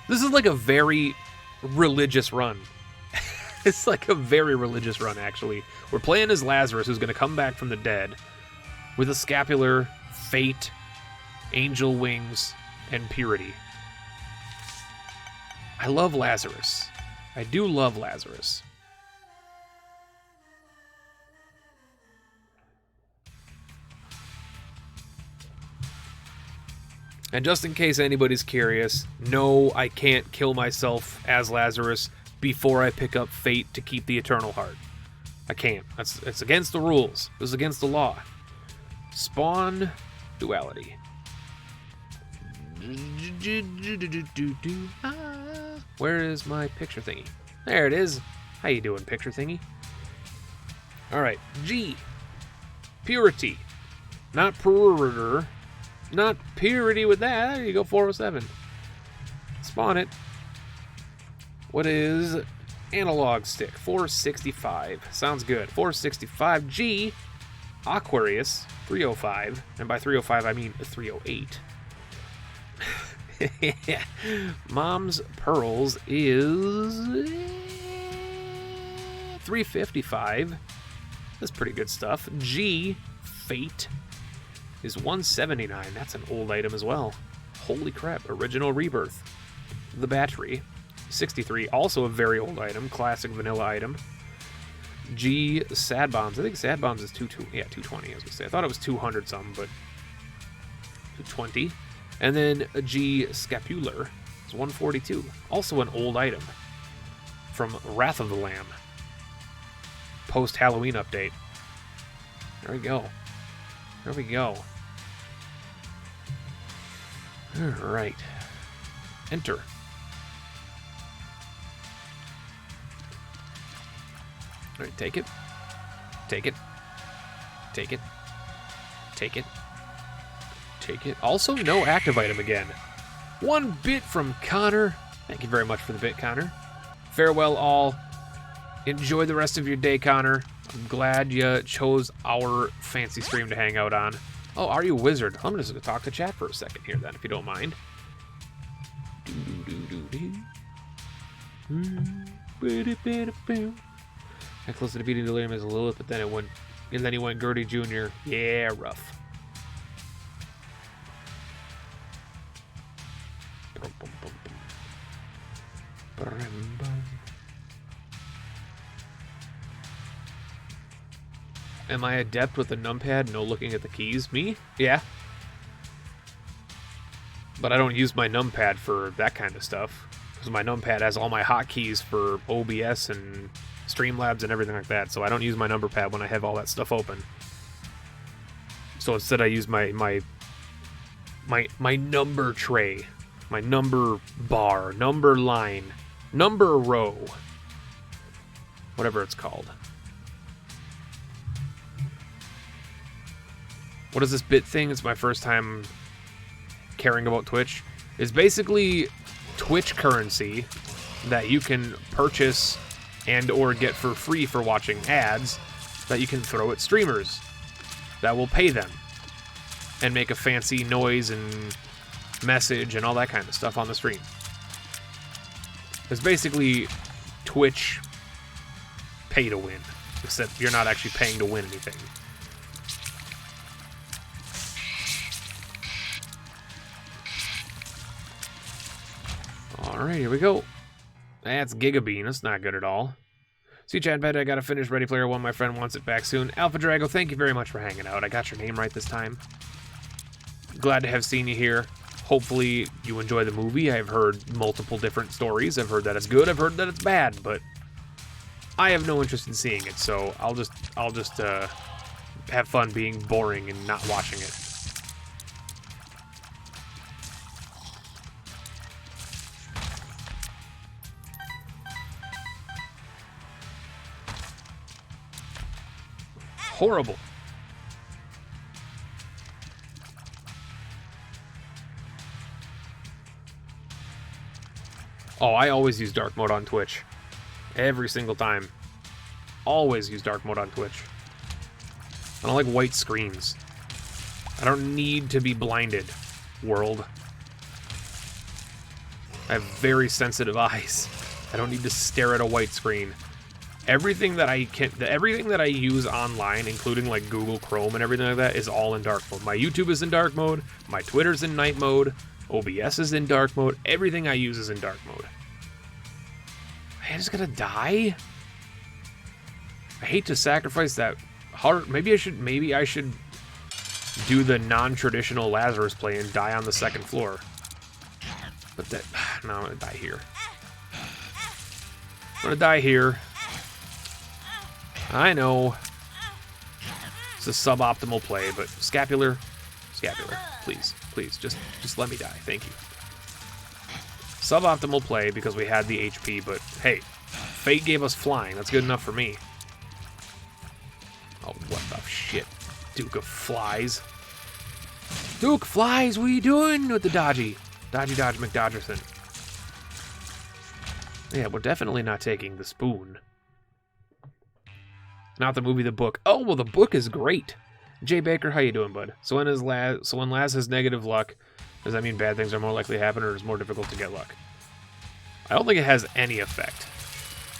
This is like a very religious run. It's like a very religious run, actually. We're playing as Lazarus, who's going to come back from the dead with a Scapular, Fate, Angel Wings, and Purity. I love Lazarus. I do love Lazarus. And just in case anybody's curious, no, I can't kill myself as Lazarus before I pick up Fate to keep the Eternal Heart. I can't. It's against the rules. It's against the law. Spawn duality. Where is my picture thingy? There it is. How you doing, picture thingy? Alright, G. Purity. Not purity. Not purity with that. There you go, 407. Spawn it. What is analog stick? 465. Sounds good. 465. G. Aquarius. 305. And by 305, I mean 308. Mom's Pearls is 355. That's pretty good stuff. G. Fate is 179. That's an old item as well. Holy crap. Original Rebirth. The Battery. 63. Also a very old item. Classic vanilla item. G. Sad Bombs. I think Sad Bombs is 220, as we say. I thought it was 200 something, but 220. And then a G. Scapular. It's 142. Also an old item. From Wrath of the Lamb. Post-Halloween update. There we go. There we go. Alright. Enter. Alright, take it. Take it. Take it. Take it. Take it. Also, no active item again. 1 bit from Connor. Thank you very much for the bit, Connor. Farewell, all. Enjoy the rest of your day, Connor. I'm glad you chose our fancy stream to hang out on. Oh, are you a wizard? I'm just going to talk to chat for a second here, then, if you don't mind. Got close to defeating Delirium as Lilith, but then it went, and then he went Gertie Jr. Yeah, rough. Am I adept with the numpad? No looking at the keys? Me? Yeah. But I don't use my numpad for that kind of stuff. Because my numpad has all my hotkeys for OBS and Streamlabs and everything like that. So I don't use my number pad when I have all that stuff open. So instead I use my number tray. My number bar. Number line. Number row. Whatever it's called. What is this bit thing? It's my first time caring about Twitch. It's basically Twitch currency that you can purchase and or get for free for watching ads that you can throw at streamers that will pay them and make a fancy noise and message and all that kind of stuff on the stream. It's basically Twitch pay to win. Except you're not actually paying to win anything. Alright, here we go. That's Gigabean. That's not good at all. See, Chad Bet, I got to finish Ready Player One. My friend wants it back soon. Alpha Drago, thank you very much for hanging out. I got your name right this time. Glad to have seen you here. Hopefully you enjoy the movie. I've heard multiple different stories. I've heard that it's good. I've heard that it's bad, but I have no interest in seeing it, so I'll just have fun being boring and not watching it. Horrible. Oh, I always use dark mode on Twitch. Every single time. Always use dark mode on Twitch. I don't like white screens. I don't need to be blinded, world. I have very sensitive eyes. I don't need to stare at a white screen. Everything that I use online, including like Google Chrome and everything like that, is all in dark mode. My YouTube is in dark mode. My Twitter's in night mode. OBS is in dark mode. Everything I use is in dark mode. I just gotta die? I hate to sacrifice that hard. Maybe I should do the non-traditional Lazarus play and die on the second floor. But that, no, I'm gonna die here. I'm gonna die here. I know. It's a suboptimal play, but scapular, please, just let me die. Thank you. Suboptimal play because we had the HP, but hey, fate gave us flying. That's good enough for me. Oh, what the shit? Duke of Flies. Duke Flies, what are you doing with the dodgy? Dodgy Dodge McDodgerson. Yeah, we're definitely not taking the spoon. Not the movie, the book. Oh, well, the book is great. Jay Baker, how you doing, bud? So when Laz has negative luck, does that mean bad things are more likely to happen, or it's more difficult to get luck? I don't think it has any effect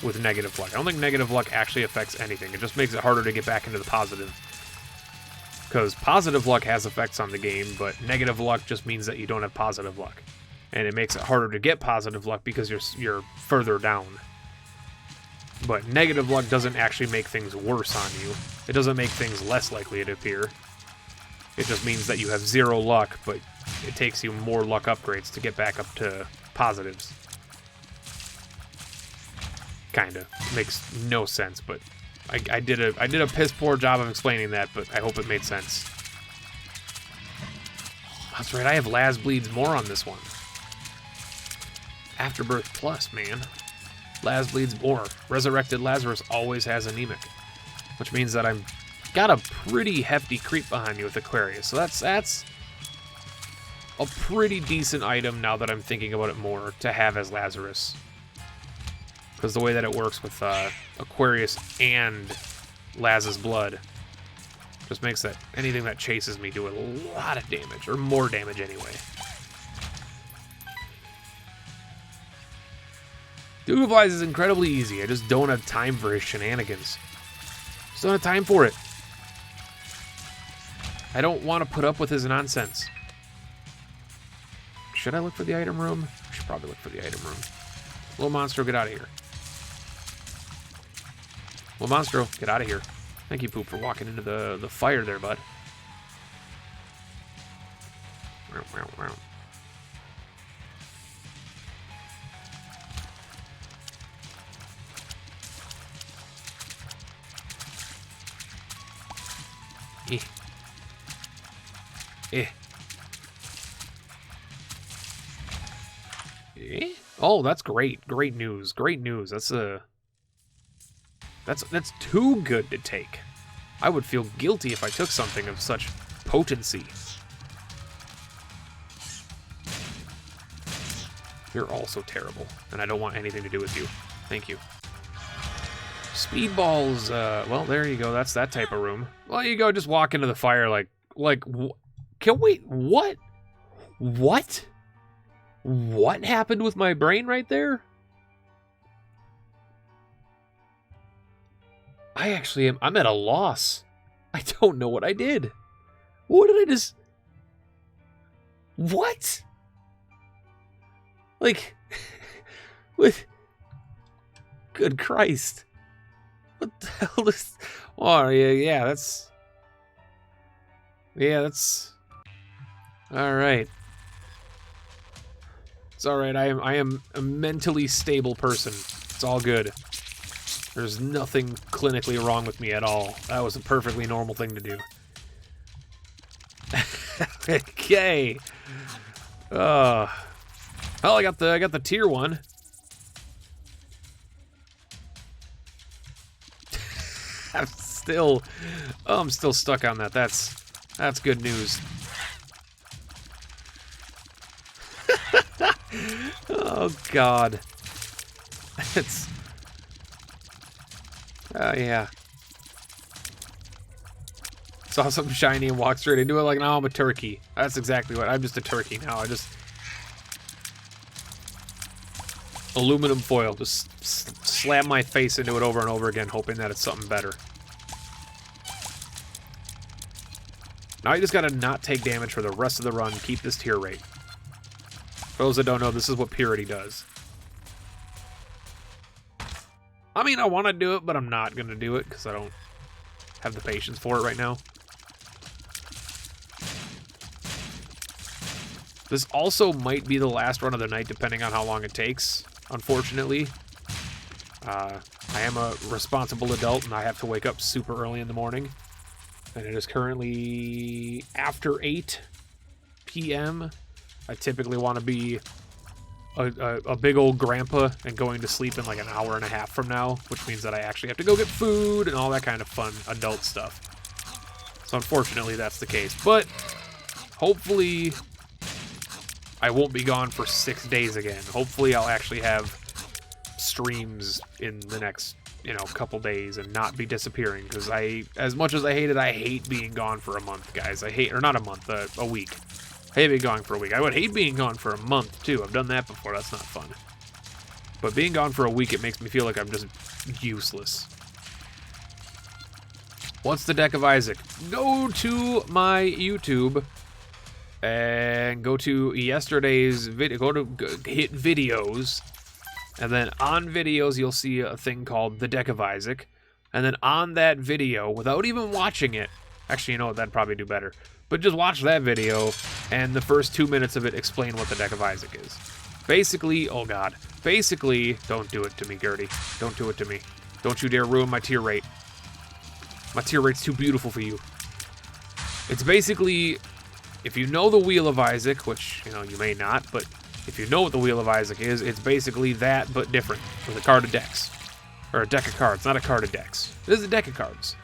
with negative luck. I don't think negative luck actually affects anything. It just makes it harder to get back into the positive. Because positive luck has effects on the game, but negative luck just means that you don't have positive luck. And it makes it harder to get positive luck because you're further down. But negative luck doesn't actually make things worse on you. It doesn't make things less likely to appear. It just means that you have 0 luck, but it takes you more luck upgrades to get back up to positives. Kinda. Makes no sense, but I did a piss poor job of explaining that, but I hope it made sense. That's right, I have Laz Bleeds More on this one. Afterbirth Plus, man. Laz Bleeds More. Resurrected Lazarus always has anemic, which means that I'm got a pretty hefty creep behind me with Aquarius, so that's a pretty decent item now that I'm thinking about it more to have as Lazarus. Because the way that it works with Aquarius and Laz's blood just makes that anything that chases me do a lot of damage, or more damage anyway. Duke of Lies is incredibly easy. I just don't have time for his shenanigans. Just don't have time for it. I don't want to put up with his nonsense. Should I look for the item room? I should probably look for the item room. Little Monstro, get out of here. Little Monstro, get out of here. Thank you, Poop, for walking into the fire there, bud. Eh. Eh. Eh? Oh, that's great. Great news. Great news. That's too good to take. I would feel guilty if I took something of such potency. You're also terrible, and I don't want anything to do with you. Thank you. Speedballs, well, there you go. That's that type of room. Well, you go, just walk into the fire like, wait, what? What? What happened with my brain right there? I actually am. I'm at a loss. I don't know what I did. What did I just... What? Like... with... Good Christ. What the hell is... Oh, yeah, that's... Yeah, that's... Alright. It's alright, I am a mentally stable person. It's all good. There's nothing clinically wrong with me at all. That was a perfectly normal thing to do. Okay. Well, I got the tier 1. I'm still stuck on that. That's good news. Oh God. It's yeah. Saw something shiny and walked straight into it like, no, I'm a turkey. That's exactly what, I'm just a turkey now. I just... Aluminum foil, just slam my face into it over and over again, hoping that it's something better. Now you just gotta not take damage for the rest of the run, keep this tier rate. For those that don't know, this is what purity does. I mean, I want to do it, but I'm not gonna do it, because I don't have the patience for it right now. This also might be the last run of the night, depending on how long it takes, unfortunately. I am a responsible adult, and I have to wake up super early in the morning. And it is currently after 8 p.m. I typically want to be a big old grandpa and going to sleep in like an hour and a half from now, which means that I actually have to go get food and all that kind of fun adult stuff. So unfortunately, that's the case. But hopefully... I won't be gone for 6 days again. Hopefully I'll actually have streams in the next, couple days and not be disappearing. Because as much as I hate it, I hate being gone for a month, guys. Or not a month, a week. I hate being gone for a week. I would hate being gone for a month, too. I've done that before. That's not fun. But being gone for a week, it makes me feel like I'm just useless. What's the Deck of Isaac? Go to my YouTube... and go to yesterday's video, hit videos, and then on videos you'll see a thing called the Deck of Isaac, and then on that video, without even watching it, actually, you know what, that'd probably do better, but just watch that video, and the first 2 minutes of it explain what the Deck of Isaac is. Basically, oh God, don't do it to me, Gertie, don't do it to me. Don't you dare ruin my tier rate. My tier rate's too beautiful for you. It's basically... If you know the Wheel of Isaac, which, you may not, but if you know what the Wheel of Isaac is, it's basically that, but different, with a card of decks. Or a deck of cards, not a card of decks. This is a deck of cards.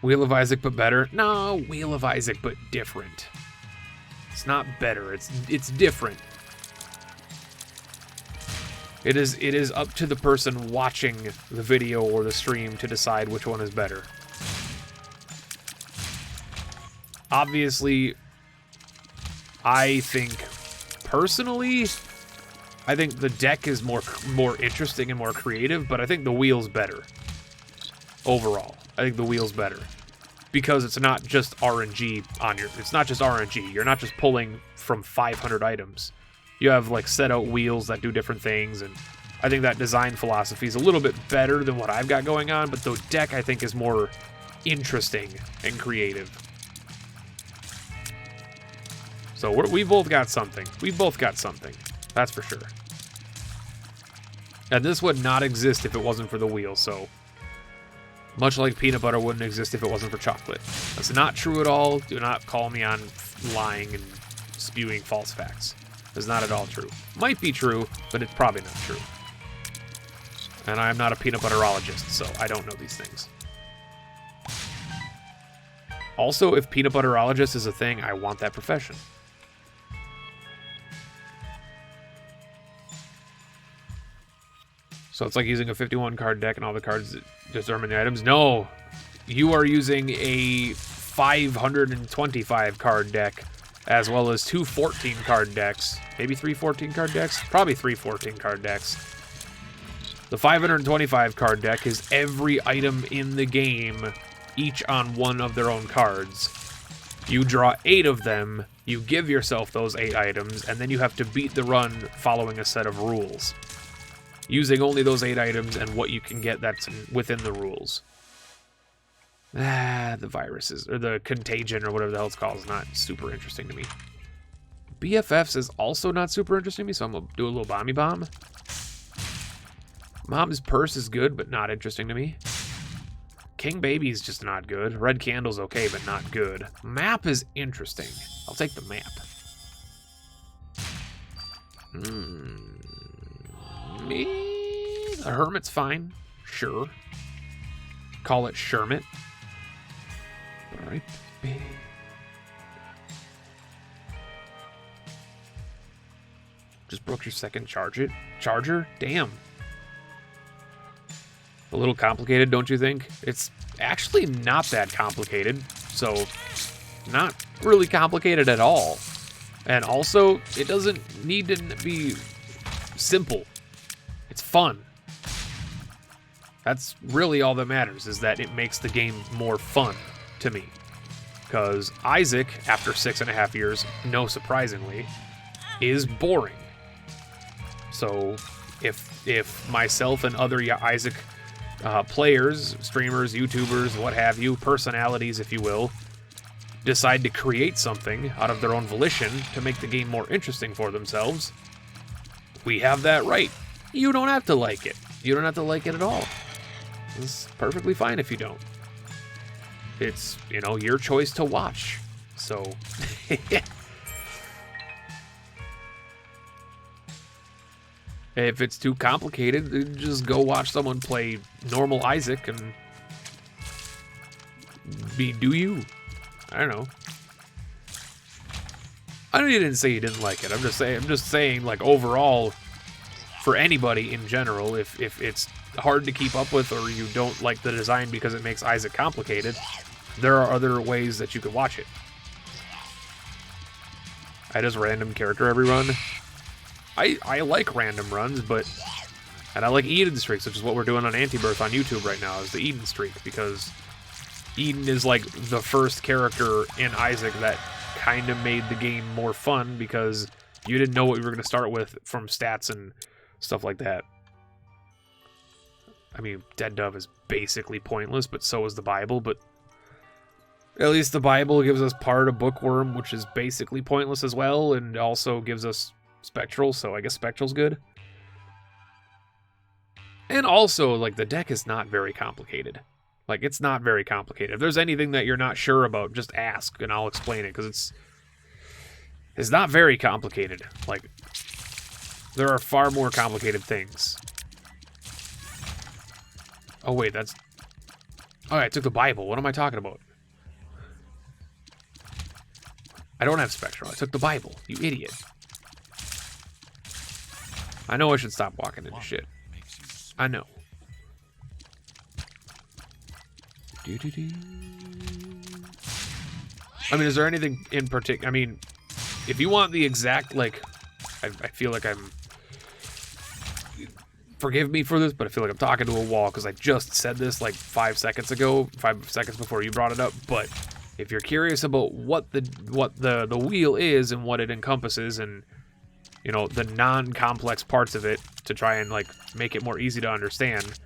Wheel of Isaac, but better? No, Wheel of Isaac, but different. It's not better, it's different. It is up to the person watching the video or the stream to decide which one is better. Obviously, I think, personally, I think the deck is more interesting and more creative, but I think the wheel's better. Overall, I think the wheel's better. Because it's not just RNG it's not just RNG. You're not just pulling from 500 items. You have, set out wheels that do different things, and I think that design philosophy is a little bit better than what I've got going on, but the deck, I think, is more interesting and creative. So we both got something. We both got something. That's for sure. And this would not exist if it wasn't for the wheel, so... Much like peanut butter wouldn't exist if it wasn't for chocolate. That's not true at all. Do not call me on lying and spewing false facts. It's not at all true. Might be true, but it's probably not true. And I'm not a peanut butterologist, so I don't know these things. Also, if peanut butterologist is a thing, I want that profession. So it's like using a 51 card deck and all the cards that determine the items. No, you are using a 525 card deck as well as 2 14 card decks. Maybe 3 14 card decks? Probably 3 14 card decks. The 525 card deck is every item in the game, each on one of their own cards. You draw 8 of them, you give yourself those 8 items, and then you have to beat the run following a set of rules, using only those 8 items and what you can get that's within the rules. The viruses, or the contagion, or whatever the hell it's called, is not super interesting to me. BFFs is also not super interesting to me, so I'm going to do a little bomby bomb. Mom's Purse is good, but not interesting to me. King Baby's just not good. Red Candle's okay, but not good. Map is interesting. I'll take the map. Me? The Hermit's fine. Sure. Call it Shermit. Alright. Just broke your second charger? Damn. A little complicated, don't you think? It's actually not that complicated, so not really complicated at all. And also, it doesn't need to be simple. It's fun. That's really all that matters, is that it makes the game more fun to me. Because Isaac, after 6.5 years, no surprisingly, is boring. So if myself and other Isaac players, streamers, YouTubers, what have you, personalities, if you will, decide to create something out of their own volition to make the game more interesting for themselves, we have that right. You don't have to like it. You don't have to like it at all. It's perfectly fine if you don't. It's, you know, your choice to watch. So, if it's too complicated, just go watch someone play normal Isaac and do you. I don't know. I know you didn't say you didn't like it. I'm just saying, like, overall, for anybody in general, if it's hard to keep up with or you don't like the design because it makes Isaac complicated, there are other ways that you could watch it. I just random character every run. I like random runs, and I like Eden streaks, which is what we're doing on Antibirth on YouTube right now, is the Eden streak, because Eden is like the first character in Isaac that kind of made the game more fun, because you didn't know what you were going to start with from stats and stuff like that. I mean, Dead Dove is basically pointless, but so is the Bible, but at least the Bible gives us part of Bookworm, which is basically pointless as well, and also gives us Spectral, so I guess Spectral's good. And also, like, the deck is not very complicated. Like, it's not very complicated. If there's anything that you're not sure about, just ask, and I'll explain it, because it's not very complicated. Like, there are far more complicated things. Oh, wait, that's... Oh, I took the Bible. What am I talking about? I don't have Spectral. I took the Bible. You idiot. I know I should stop walking into shit. I know. I mean, is there anything in particular? I mean, if you want the exact, like, I feel like I'm... Forgive me for this, but I feel like I'm talking to a wall, because I just said this like 5 seconds ago, 5 seconds before you brought it up. But if you're curious about what the wheel is and what it encompasses, and, you know, the non-complex parts of it, to try and, like, make it more easy to understand,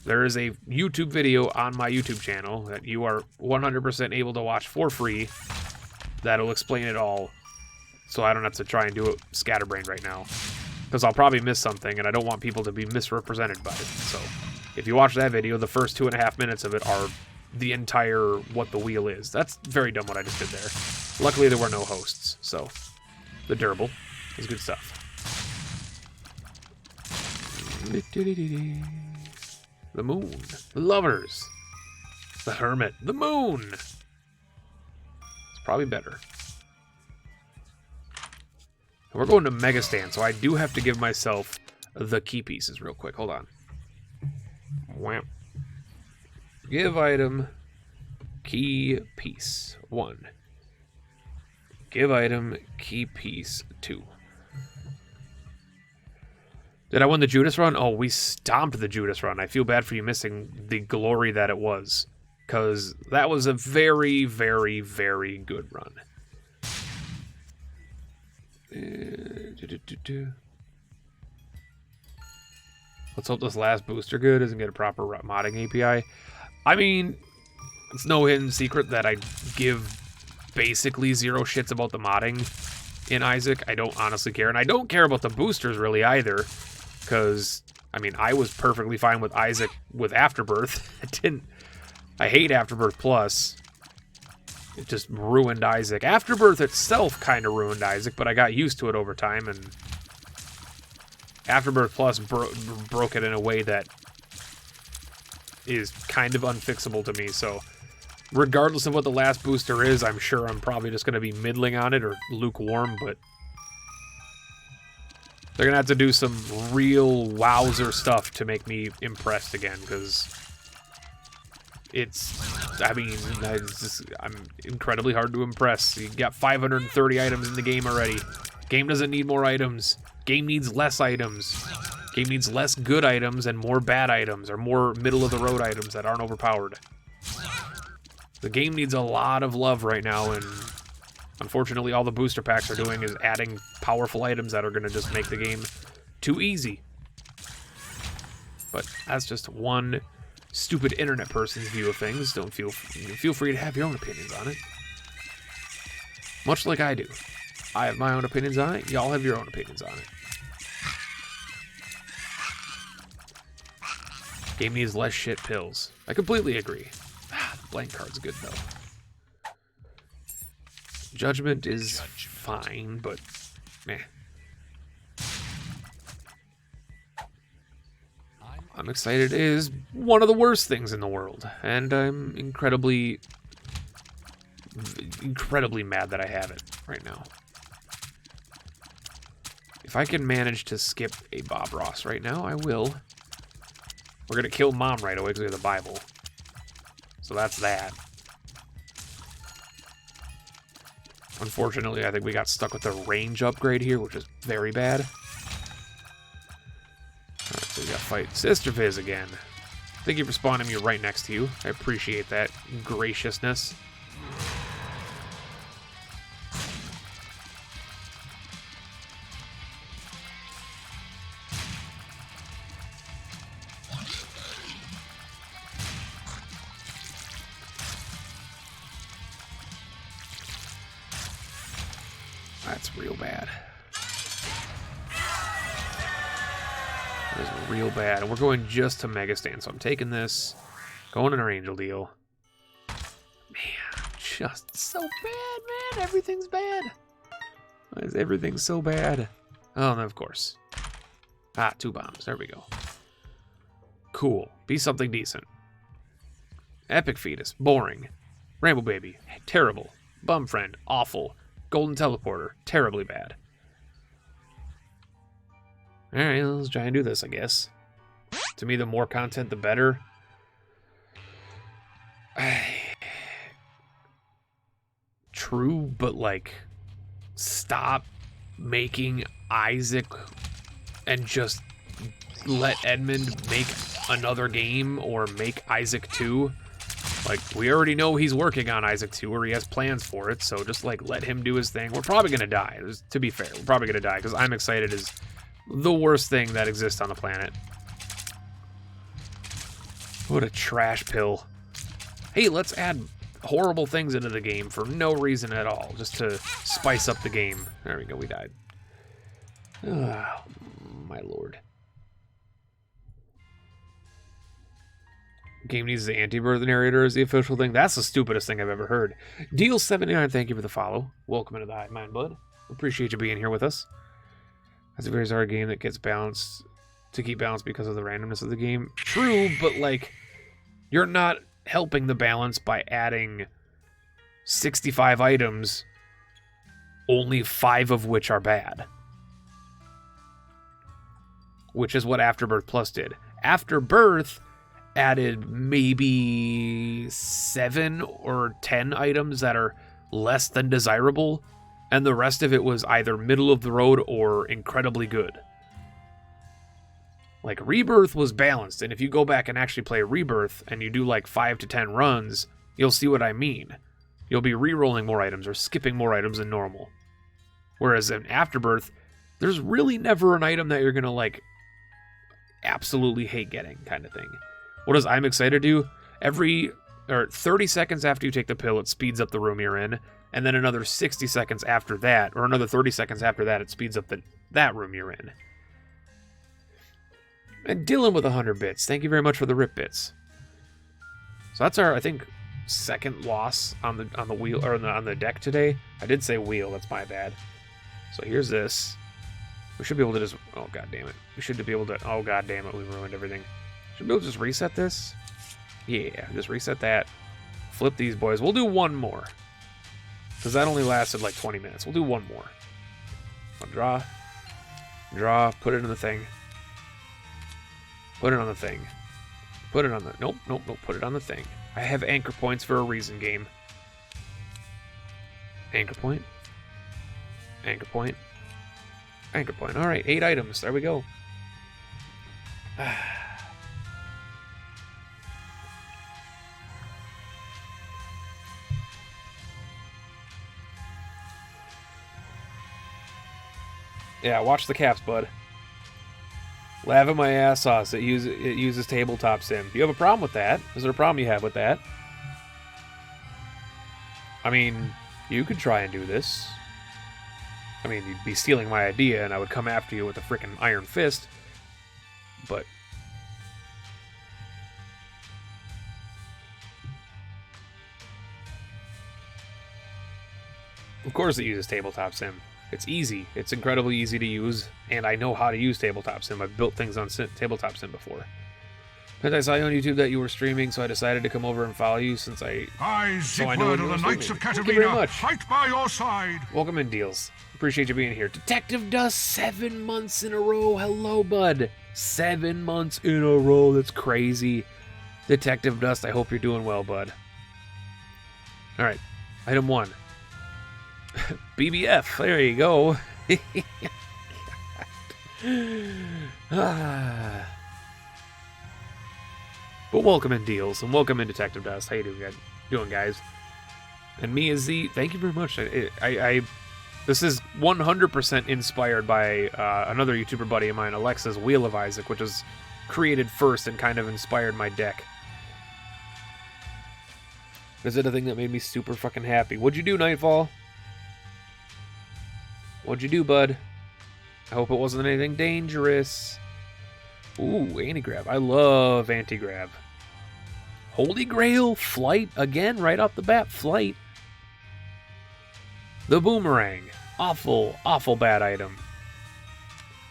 there is a YouTube video on my YouTube channel that you are 100% able to watch for free that'll explain it all, so I don't have to try and do it scatterbrained right now, because I'll probably miss something, and I don't want people to be misrepresented by it. So if you watch that video, the first 2.5 minutes of it are the entire what the wheel is. That's very dumb what I just did there. Luckily, there were no hosts, so the durable is good stuff. The moon. The lovers. The hermit. The moon. It's probably better. We're going to Mega Stand, so I do have to give myself the key pieces real quick. Hold on. Wham. Give item key piece 1. Give item key piece 2. Did I win the Judas run? Oh, we stomped the Judas run. I feel bad for you missing the glory that it was. Because that was a very, very, very good run. Let's hope this last booster good doesn't get a proper modding API. I mean, it's no hidden secret that I give basically zero shits about the modding in Isaac. I don't honestly care. And I don't care about the boosters really either. Because, I mean, I was perfectly fine with Isaac with Afterbirth. I hate Afterbirth Plus. It just ruined Isaac. Afterbirth itself kind of ruined Isaac, but I got used to it over time, and Afterbirth Plus broke it in a way that is kind of unfixable to me, so regardless of what the last booster is, I'm sure I'm probably just going to be middling on it or lukewarm, but they're going to have to do some real wowzer stuff to make me impressed again, because I'm incredibly hard to impress. You got 530 items in the game already. Game doesn't need more items. Game needs less items. Game needs less good items and more bad items, or more middle-of-the-road items that aren't overpowered. The game needs a lot of love right now, and unfortunately all the booster packs are doing is adding powerful items that are going to just make the game too easy. But that's just one stupid internet person's view of things. Don't feel free to have your own opinions on it. Much like I do. I have my own opinions on it. Y'all have your own opinions on it. Game needs less shit pills. I completely agree. The blank card's good, though. Judgment is fine, but meh. I'm excited. It is one of the worst things in the world, and I'm incredibly mad that I have it right now. If I can manage to skip a Bob Ross right now, I will. We're going to kill Mom right away because we have the Bible. So that's that. Unfortunately, I think we got stuck with the range upgrade here, which is very bad. Alright, so we got to fight Sister Viz again. Thank you for spawning me right next to you. I appreciate that graciousness. That's real bad. That is real bad. And we're going just to Mega Stand, so I'm taking this. Going in our Angel deal. Man, just so bad, man. Everything's bad. Why is everything so bad? Oh, and of course. Ah, 2 bombs. There we go. Cool. Be something decent. Epic Fetus. Boring. Rambo Baby. Terrible. Bum Friend. Awful. Golden Teleporter. Terribly bad. Alright, let's try and do this, I guess. To me, the more content, the better. True, but like, stop making Isaac and just let Edmund make another game or make Isaac 2. Like, we already know he's working on Isaac 2, or he has plans for it, so just, like, let him do his thing. We're probably going to die, to be fair. We're probably going to die, because I'm excited is the worst thing that exists on the planet. What a trash pill. Hey, let's add horrible things into the game for no reason at all, just to spice up the game. There we go, we died. Oh, my lord. Game needs the anti-birth narrator as the official thing. That's the stupidest thing I've ever heard. Deal79, thank you for the follow. Welcome into the Hive Mind, bud. Appreciate you being here with us. That's a very hard game that gets balanced to keep balanced because of the randomness of the game. True, but like, you're not helping the balance by adding 65 items, only 5 of which are bad. Which is what Afterbirth Plus did. Afterbirth added maybe 7 or 10 items that are less than desirable, and the rest of it was either middle of the road or incredibly good. Like, Rebirth was balanced, and if you go back and actually play Rebirth and you do like 5 to 10 runs, you'll see what I mean. You'll be re-rolling more items or skipping more items than normal. Whereas in Afterbirth, there's really never an item that you're going to like absolutely hate getting kind of thing. What does I'm excited to do? 30 seconds after you take the pill, it speeds up the room you're in, and then another 60 seconds after that, or another 30 seconds after that, it speeds up that room you're in. And Dylan with 100 bits. Thank you very much for the rip bits. So that's our, I think, second loss on the wheel or on the deck today. I did say wheel. That's my bad. So here's this. We should be able to just. Oh god damn it. We should be able to. Oh god damn it. We ruined everything. Should be able to just reset this. Yeah, just reset that. Flip these boys. We'll do one more. Because that only lasted like 20 minutes. We'll do one more. I'll draw. Draw. Put it in the thing. Put it on the thing. Put it on the... Nope. Put it on the thing. I have anchor points for a reason, game. Anchor point. Anchor point. Anchor point. Alright, 8 items. There we go. Yeah, watch the caps, bud. Laughing my ass off. It uses tabletop sim. Do you have a problem with that? Is there a problem you have with that? I mean, you could try and do this. I mean, you'd be stealing my idea, and I would come after you with a freaking iron fist. But of course it uses tabletop sim. It's easy. It's incredibly easy to use, and I know how to use tabletop sim. I've built things on tabletop sim before. And I saw you on YouTube that you were streaming, so I decided to come over and follow you since I know to the Knights of Thank you very Katarina, much. fight by your side. Welcome in, Deals. Appreciate you being here. Detective Dust, 7 months in a row. Hello, bud. 7 months in a row. That's crazy. Detective Dust, I hope you're doing well, bud. All right. Item 1. BBF. There you go. But welcome in, Deals, and welcome in, Detective Dust. How you doing, guys? And me is the... Thank you very much. This is 100% inspired by another YouTuber buddy of mine, Alexa's Wheel of Isaac, which was created first and kind of inspired my deck. Is it a thing that made me super fucking happy? What'd you do, Nightfall? What'd you do, bud? I hope it wasn't anything dangerous. Ooh, anti-grab. I love anti-grab. Holy Grail, flight, again, right off the bat, flight. The boomerang. Awful, awful bad item.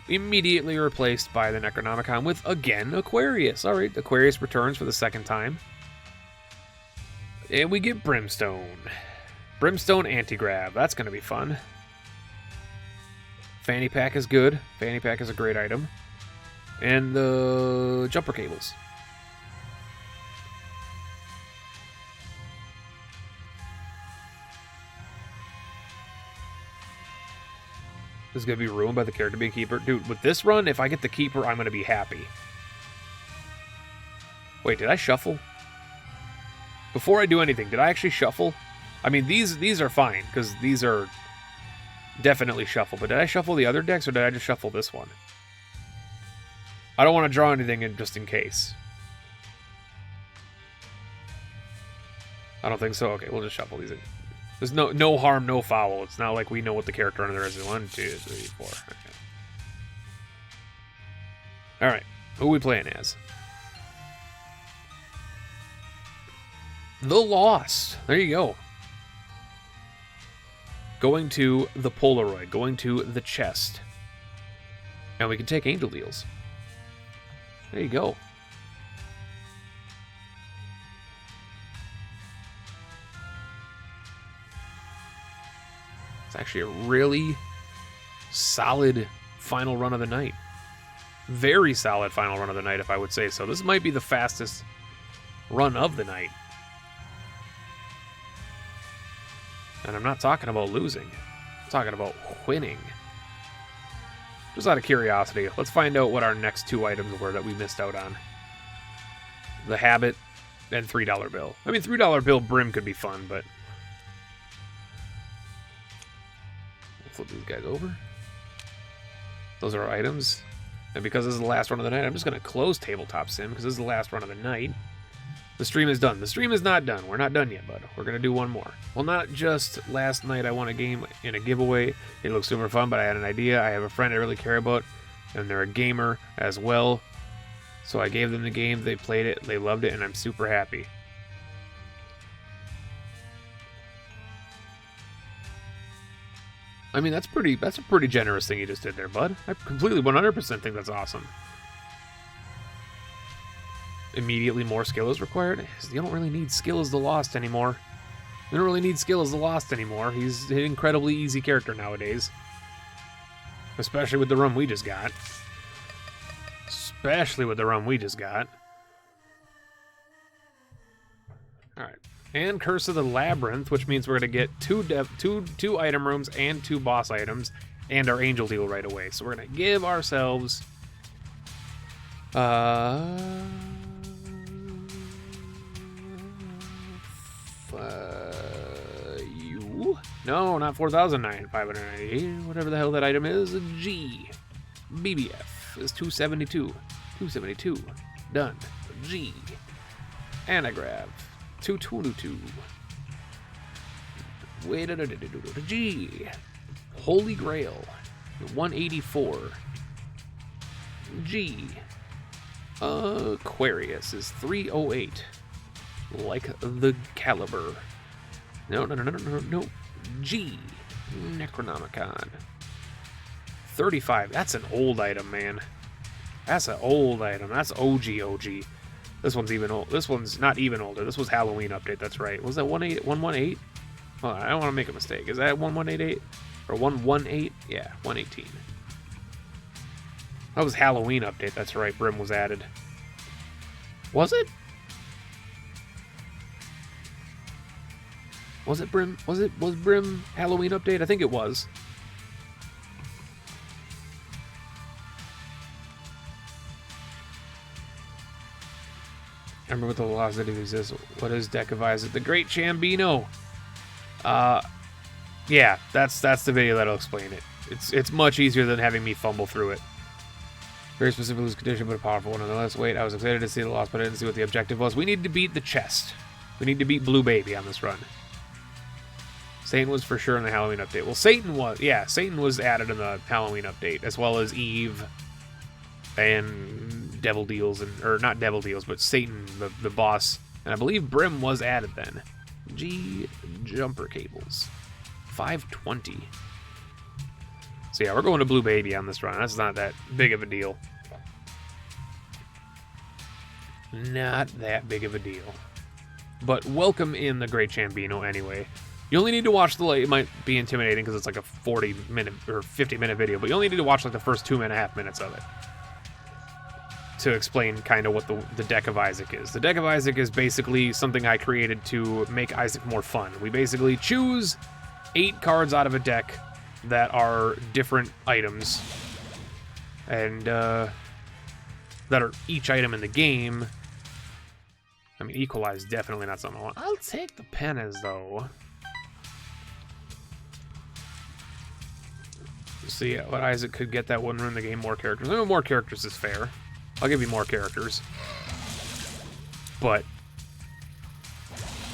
Immediately replaced by the Necronomicon with, again, Aquarius. Alright, Aquarius returns for the second time. And we get Brimstone. Brimstone anti-grab. That's going to be fun. Fanny pack is good. Fanny pack is a great item. And the jumper cables. This is going to be ruined by the character being keeper. Dude, with this run, if I get the keeper, I'm going to be happy. Wait, did I shuffle? Before I do anything, did I actually shuffle? I mean, these are fine, because these are definitely shuffle. But did I shuffle the other decks, or did I just shuffle this one? I don't want to draw anything in just in case. I don't think so. Okay, we'll just shuffle these in. There's no harm, no foul. It's not like we know what the character under there is. 1, 2, 3, 4. Okay. Alright, who are we playing as? The Lost. There you go. Going to the Polaroid. Going to the chest. And we can take Angel Deals. There you go. It's actually a really solid final run of the night. Very solid final run of the night, if I would say so. This might be the fastest run of the night. And I'm not talking about losing. I'm talking about winning. Just out of curiosity, let's find out what our next 2 items were that we missed out on. The Habit and $3 bill. I mean, $3 bill Brim could be fun, but... We'll flip these guys over. Those are our items. And because this is the last run of the night, I'm just going to close Tabletop Sim, because this is the last run of the night. The stream is done. The stream is not done. We're not done yet, bud. We're going to do one more. Well, not just last night I won a game in a giveaway. It looks super fun, but I had an idea. I have a friend I really care about, and they're a gamer as well. So I gave them the game. They played it. They loved it, and I'm super happy. I mean, that's a pretty generous thing you just did there, bud. I completely 100% think that's awesome. Immediately more skill is required. You don't really need Skill as the Lost anymore. You don't really need Skill as the Lost anymore. He's an incredibly easy character nowadays. Especially with the run we just got. Alright. And Curse of the Labyrinth, which means we're going to get two item rooms and 2 boss items and our angel deal right away. So we're going to give ourselves... No, not 4,009. 598. Whatever the hell that item is. G. BBF is 272. 272. Done. G. Anagrav. 222. Wait. G. Holy Grail. 184. G. Aquarius is 308. Like the caliber. No. G. Necronomicon. 35. That's an old item, man. That's an old item. That's OG. This one's even old. This one's not even older. This was Halloween update. That's right. Was that 118? Oh, I don't want to make a mistake. Is that 1188 or 118? Yeah, 118. That was Halloween update. That's right. Brim was added. Was it? Was it Brim? Was Brim Halloween update? I think it was. I remember what the velocity exists. What is Deck of Eyes? The Great Chambino. Yeah, that's the video that'll explain it. It's much easier than having me fumble through it. Very specific lose condition, but a powerful one nonetheless. Wait, I was excited to see the loss, but I didn't see what the objective was. We need to beat the chest. We need to beat Blue Baby on this run. Satan was for sure in the Halloween update. Well, Satan was added in the Halloween update, as well as Eve and Devil Deals, or not Devil Deals, but Satan, the boss. And I believe Brim was added then. G jumper cables. 520. So yeah, we're going to Blue Baby on this run. That's not that big of a deal. Not that big of a deal. But welcome in the Great Chambino anyway. You only need to watch it might be intimidating because it's like a 40-minute or 50-minute video, but you only need to watch like the first 2.5 minutes of it to explain kind of what the Deck of Isaac is. The Deck of Isaac is basically something I created to make Isaac more fun. We basically choose 8 cards out of a deck that are different items, and that are each item in the game. I mean, Equalize definitely not something I want. I'll take the pennies, though. See what Isaac could get that wouldn't ruin the game. More characters. I mean, more characters is fair. I'll give you more characters. But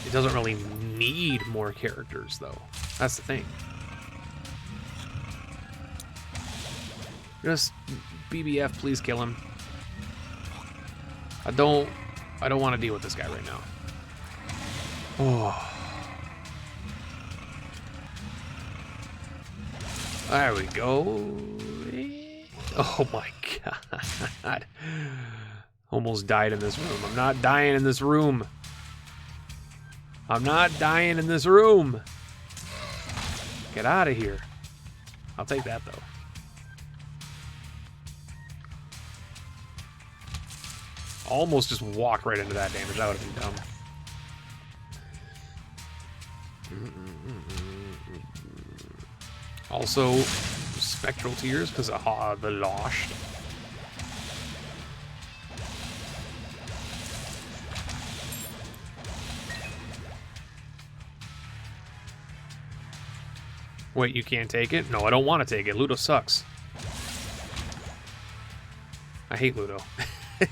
it doesn't really need more characters, though. That's the thing. Just BBF, please kill him. I don't want to deal with this guy right now. Oh. There we go. Oh my god. Almost died in this room. I'm not dying in this room. I'm not dying in this room. Get out of here. I'll take that, though. Almost just walked right into that damage. That would have been dumb. Also, Spectral Tears because of the Lost. Wait, you can't take it? No, I don't want to take it. Ludo sucks. I hate Ludo.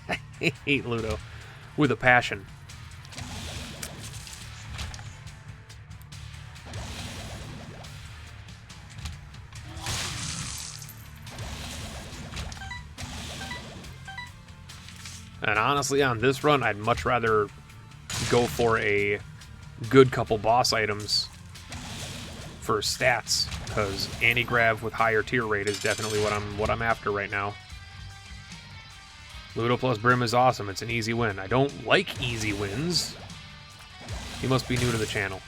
I hate Ludo with a passion. And honestly, on this run, I'd much rather go for a good couple boss items for stats, because anti-grav with higher tier rate is definitely what I'm after right now. Ludo plus Brim is awesome. It's an easy win. I don't like easy wins. You must be new to the channel.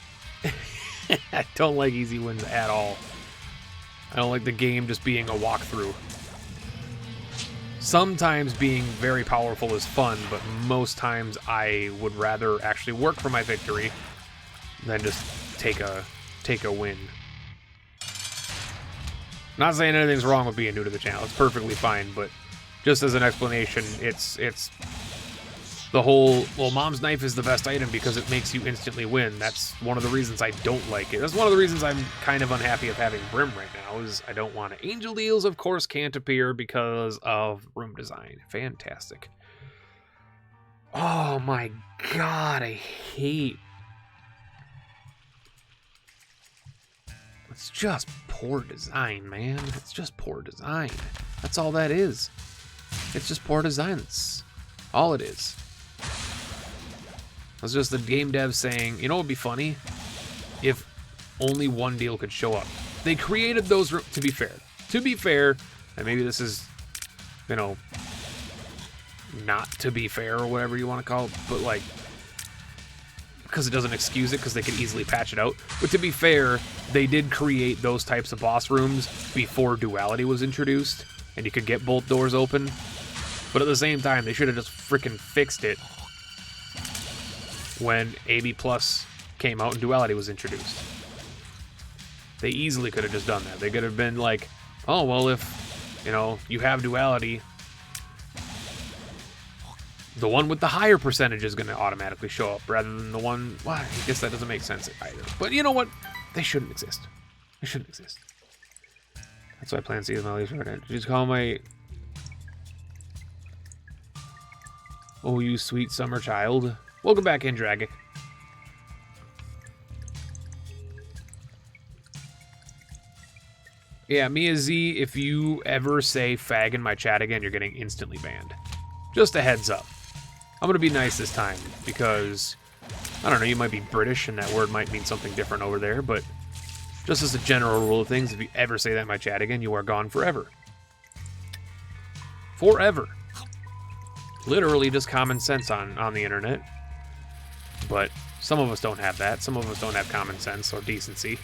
I don't like easy wins at all. I don't like the game just being a walkthrough. Sometimes being very powerful is fun, but most times I would rather actually work for my victory than just take a win. Not saying anything's wrong with being new to the channel. It's perfectly fine, but just as an explanation, it's the whole, well, Mom's Knife is the best item because it makes you instantly win. That's one of the reasons I don't like it. That's one of the reasons I'm kind of unhappy of having Brim right now, is I don't want to. Angel Deals, of course, can't appear because of room design. Fantastic. Oh my god, I hate... It's just poor design, man. It's just poor design. That's all that is. It's just poor design. That's all it is. It's just the game devs saying, you know what would be funny? If only one deal could show up. They created those, to be fair, and maybe this is, you know, not to be fair or whatever you want to call it, but like, because it doesn't excuse it, because they could easily patch it out. But to be fair, they did create those types of boss rooms before duality was introduced, and you could get both doors open. But at the same time, they should have just freaking fixed it when AB Plus came out and duality was introduced. They easily could have just done that. They could have been like, oh, well, if, you know, you have duality, the one with the higher percentage is going to automatically show up rather than the one... Well, I guess that doesn't make sense either. But you know what? They shouldn't exist. They shouldn't exist. That's why Plan C is my least favorite. Did you just call my... Oh, you sweet summer child. Welcome back in, Dragic. Yeah, Mia Z, if you ever say fag in my chat again, you're getting instantly banned. Just a heads up. I'm going to be nice this time because, I don't know, you might be British and that word might mean something different over there, but just as a general rule of things, if you ever say that in my chat again, you are gone forever. Forever. Literally just common sense on the internet. But some of us don't have that. Some of us don't have common sense or decency.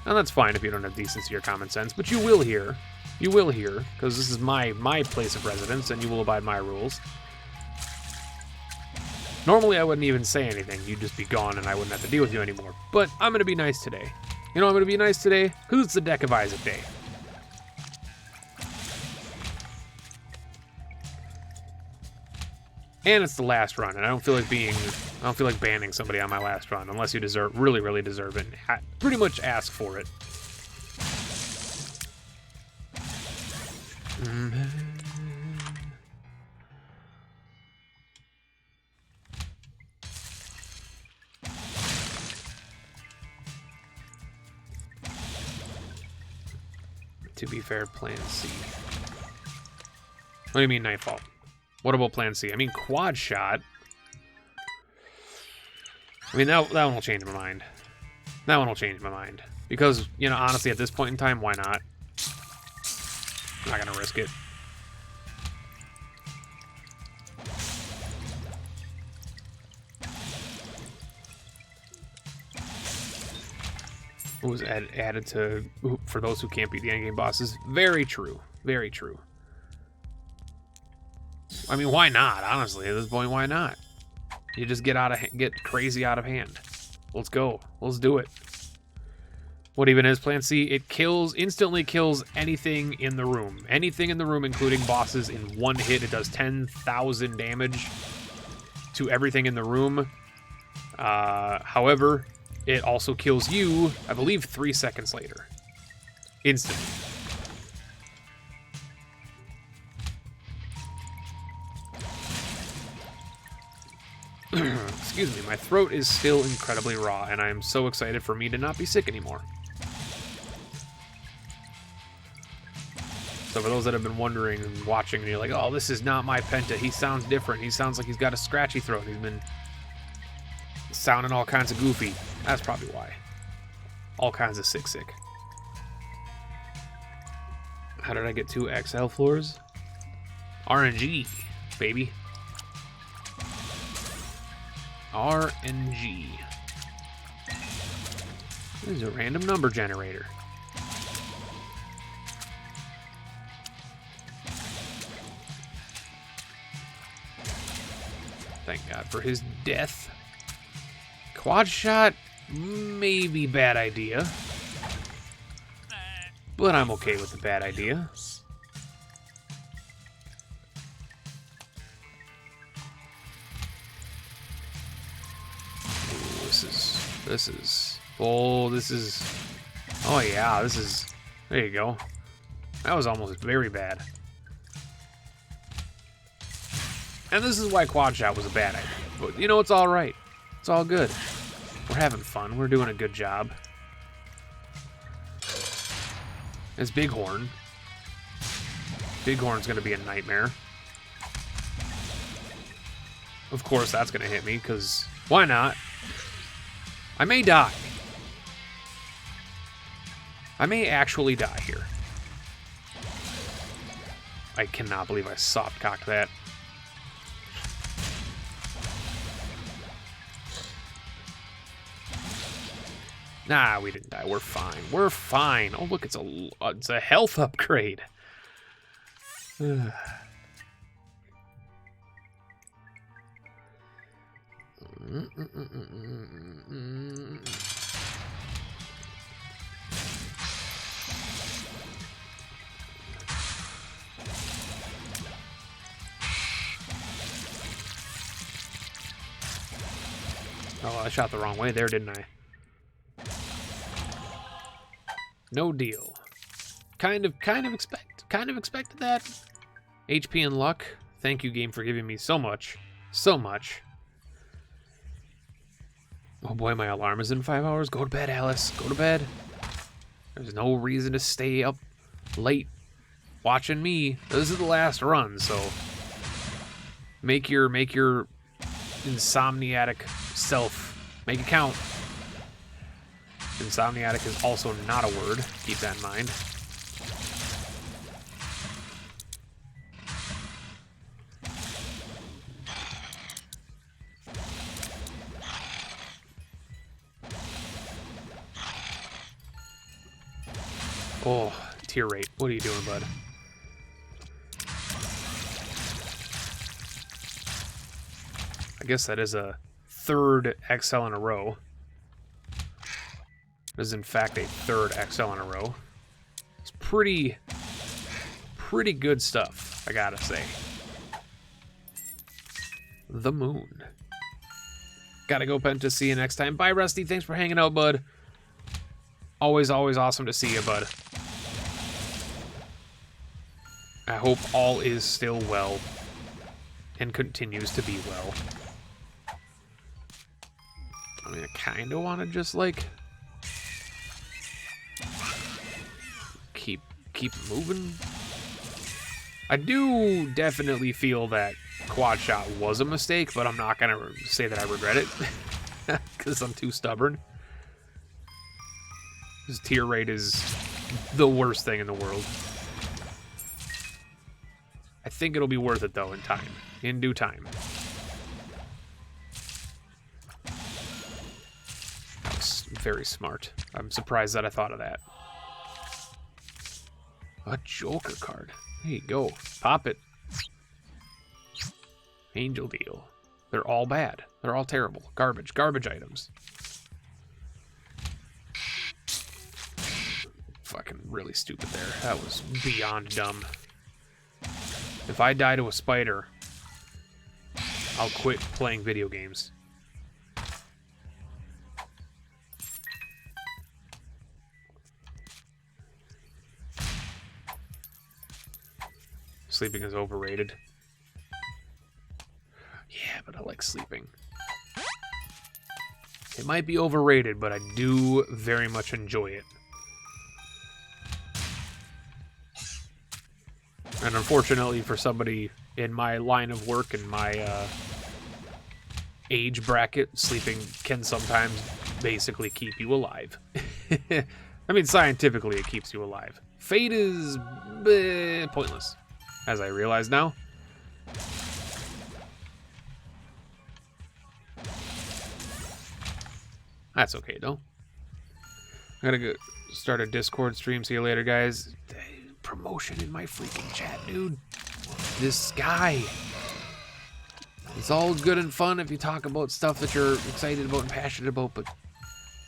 And that's fine if you don't have decency or common sense, but you will hear. You will hear, because this is my place of residence, and you will abide my rules. Normally, I wouldn't even say anything. You'd just be gone, and I wouldn't have to deal with you anymore. But I'm going to be nice today. You know I'm going to be nice today? Because it's the Deck of Isaac Day. And it's the last run, and I don't feel like banning somebody on my last run, unless you really, really deserve it, and pretty much ask for it. To be fair, Plan C. What do you mean Nightfall? What about Plan C? I mean Quad Shot. I mean, that one will change my mind. That one will change my mind. Because, you know, honestly, at this point in time, why not? I'm not gonna risk it. What was added to, for those who can't beat the endgame bosses? Very true. Very true. I mean, why not? Honestly, at this point, why not? You just get crazy out of hand. Let's go. Let's do it. What even is Plan C? It instantly kills anything in the room. Anything in the room, including bosses, in one hit. It does 10,000 damage to everything in the room. However, it also kills you, I believe, 3 seconds later. Instantly. Excuse me, my throat is still incredibly raw, and I am so excited for me to not be sick anymore. So for those that have been wondering and watching, and you're like, oh, this is not my Penta. He sounds different. He sounds like he's got a scratchy throat. He's been sounding all kinds of goofy. That's probably why. All kinds of sick. How did I get 2 XL floors? RNG, baby. RNG. This is a random number generator. Thank God for his death. Quad shot, maybe bad idea. But I'm okay with the bad idea. Oh yeah, there you go. That was almost very bad. And this is why quad shot was a bad idea. But you know, it's all right. It's all good. We're having fun. We're doing a good job. It's Bighorn. Bighorn's gonna be a nightmare. Of course that's gonna hit me, because why not? I may die. I may actually die here. I cannot believe I soft-cocked that. Nah, we didn't die. We're fine. We're fine. Oh, look, it's a health upgrade. Oh, I shot the wrong way there, didn't I? No deal. Kind of expected that. HP and luck. Thank you, game, for giving me so much. So much. Oh boy, my alarm is in 5 hours. Go to bed, Alice. Go to bed. There's no reason to stay up late watching me. This is the last run, so make your insomniatic self make it count. Insomniatic is also not a word. Keep that in mind. Oh, tear rate. What are you doing, bud? I guess that is a 3rd XL in a row. It is, in fact, a 3rd XL in a row. It's pretty good stuff, I gotta say. The moon. Gotta go, Penta. See you next time. Bye, Rusty. Thanks for hanging out, bud. Always awesome to see you, bud. I hope all is still well and continues to be well. I mean, I kind of want to just, like, keep moving. I do definitely feel that quad shot was a mistake, but I'm not going to say that I regret it because I'm too stubborn. His tear rate is the worst thing in the world. I think it'll be worth it, though, in time. In due time. That was very smart. I'm surprised that I thought of that. A Joker card. There you go. Pop it. Angel deal. They're all bad. They're all terrible. Garbage. Garbage items. fucking really stupid there. That was beyond dumb. If I die to a spider, I'll quit playing video games. Sleeping is overrated. Yeah, but I like sleeping. It might be overrated, but I do very much enjoy it. And unfortunately for somebody in my line of work and my age bracket, sleeping can sometimes basically keep you alive. I mean, scientifically it keeps you alive. Fate is pointless, as I realize now. That's okay, though. I gotta go start a Discord stream. See you later, guys. Promotion in my freaking chat, dude. This guy. It's all good and fun if you talk about stuff that you're excited about and passionate about, but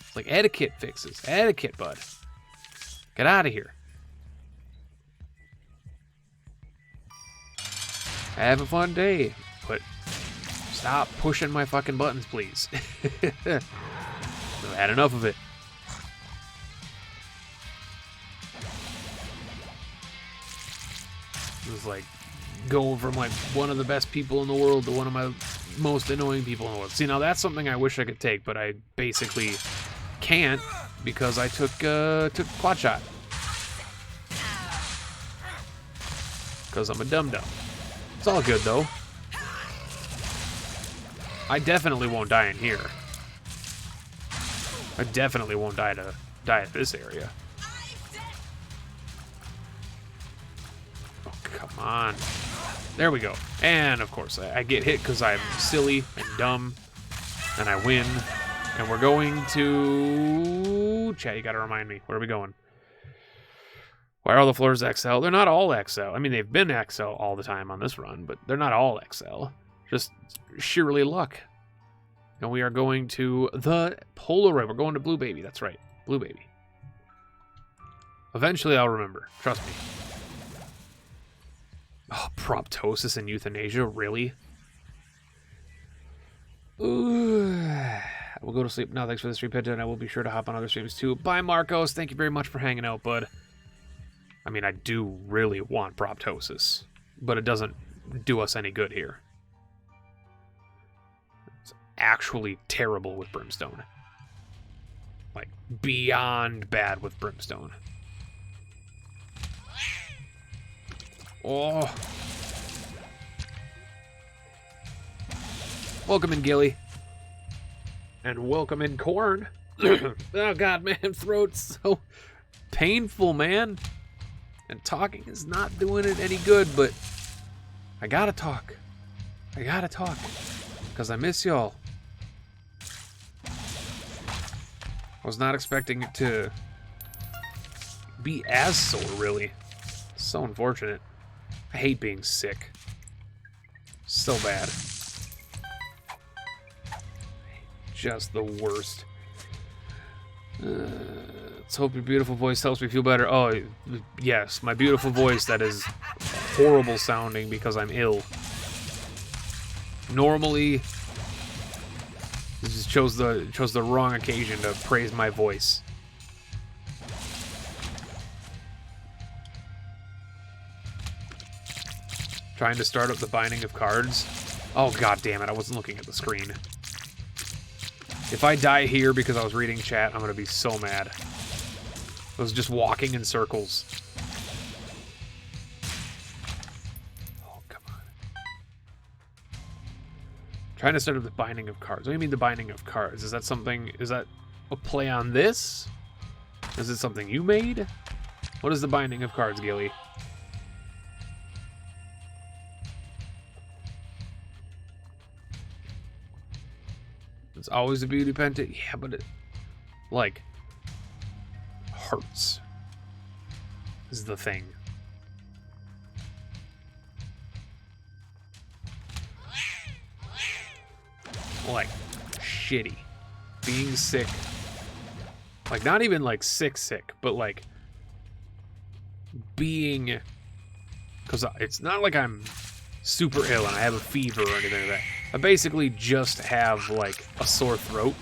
it's like etiquette fixes. Etiquette, bud. Get out of here. Have a fun day, but stop pushing my fucking buttons, please. I've had enough of it. It was like going from like one of the best people in the world to one of my most annoying people in the world. See, now that's something I wish I could take, but I basically can't because I took quad shot. Because I'm a dum-dum. It's all good though. I definitely won't die in here. I definitely won't die at this area. Oh, come on. There we go. And, of course, I get hit because I'm silly and dumb. And I win. And we're going to... Chat, you gotta remind me. Where are we going? Why are all the floors XL? They're not all XL. I mean, they've been XL all the time on this run, but they're not all XL. Just sheerly luck. And we are going to the Polaroid. We're going to Blue Baby. That's right. Blue Baby. Eventually I'll remember. Trust me. Oh, proptosis and euthanasia? Really? Ooh. We'll go to sleep now. Thanks for the stream, Penta, and I will be sure to hop on other streams too. Bye, Marcos. Thank you very much for hanging out, bud. I mean, I do really want proptosis, but it doesn't do us any good here. Actually terrible with brimstone. Like, beyond bad with brimstone. Oh. Welcome in, Gilly. And welcome in, Corn. Oh, God, man. Throat's so painful, man. And talking is not doing it any good, but I gotta talk. I gotta talk. Because I miss y'all. I was not expecting it to be as sore, really. So unfortunate. I hate being sick. So bad. Just the worst. Let's hope your beautiful voice helps me feel better. Oh, yes, my beautiful voice that is horrible sounding because I'm ill. Normally, this just chose the wrong occasion to praise my voice. Trying to start up the binding of cards. Oh, god damn it, I wasn't looking at the screen. If I die here because I was reading chat, I'm gonna be so mad. I was just walking in circles. Oh, come on. Trying to start up the binding of cards. What do you mean the binding of cards? Is that something, is that a play on this? Is it something you made? What is the binding of cards, Gilly? It's always a beauty pendant. Yeah, but it, like, hurts is the thing. Like, shitty. Being sick. Like, not even like sick, but like being... Because it's not like I'm super ill and I have a fever or anything like that. I basically just have, like, a sore throat.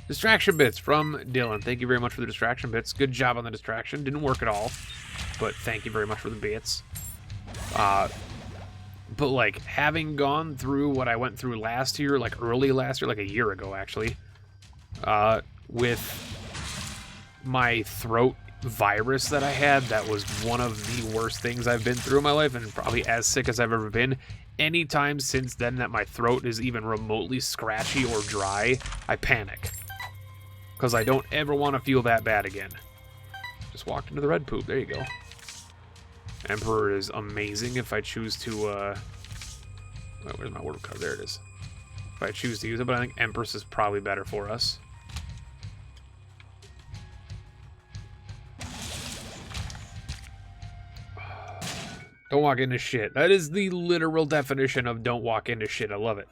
Distraction bits from Dylan. Thank you very much for the distraction bits. Good job on the distraction. Didn't work at all, but thank you very much for the bits. But, like, having gone through what I went through last year, like, early last year, like a year ago, actually, with my throat virus that I had, that was one of the worst things I've been through in my life, and probably as sick as I've ever been. Anytime since then that my throat is even remotely scratchy or dry, I panic. Because I don't ever want to feel that bad again. Just walked into the red poop. There you go. Emperor is amazing if I choose to, wait, where's my order card? There it is. If I choose to use it, but I think Empress is probably better for us. Don't walk into shit. That is the literal definition of don't walk into shit. I love it.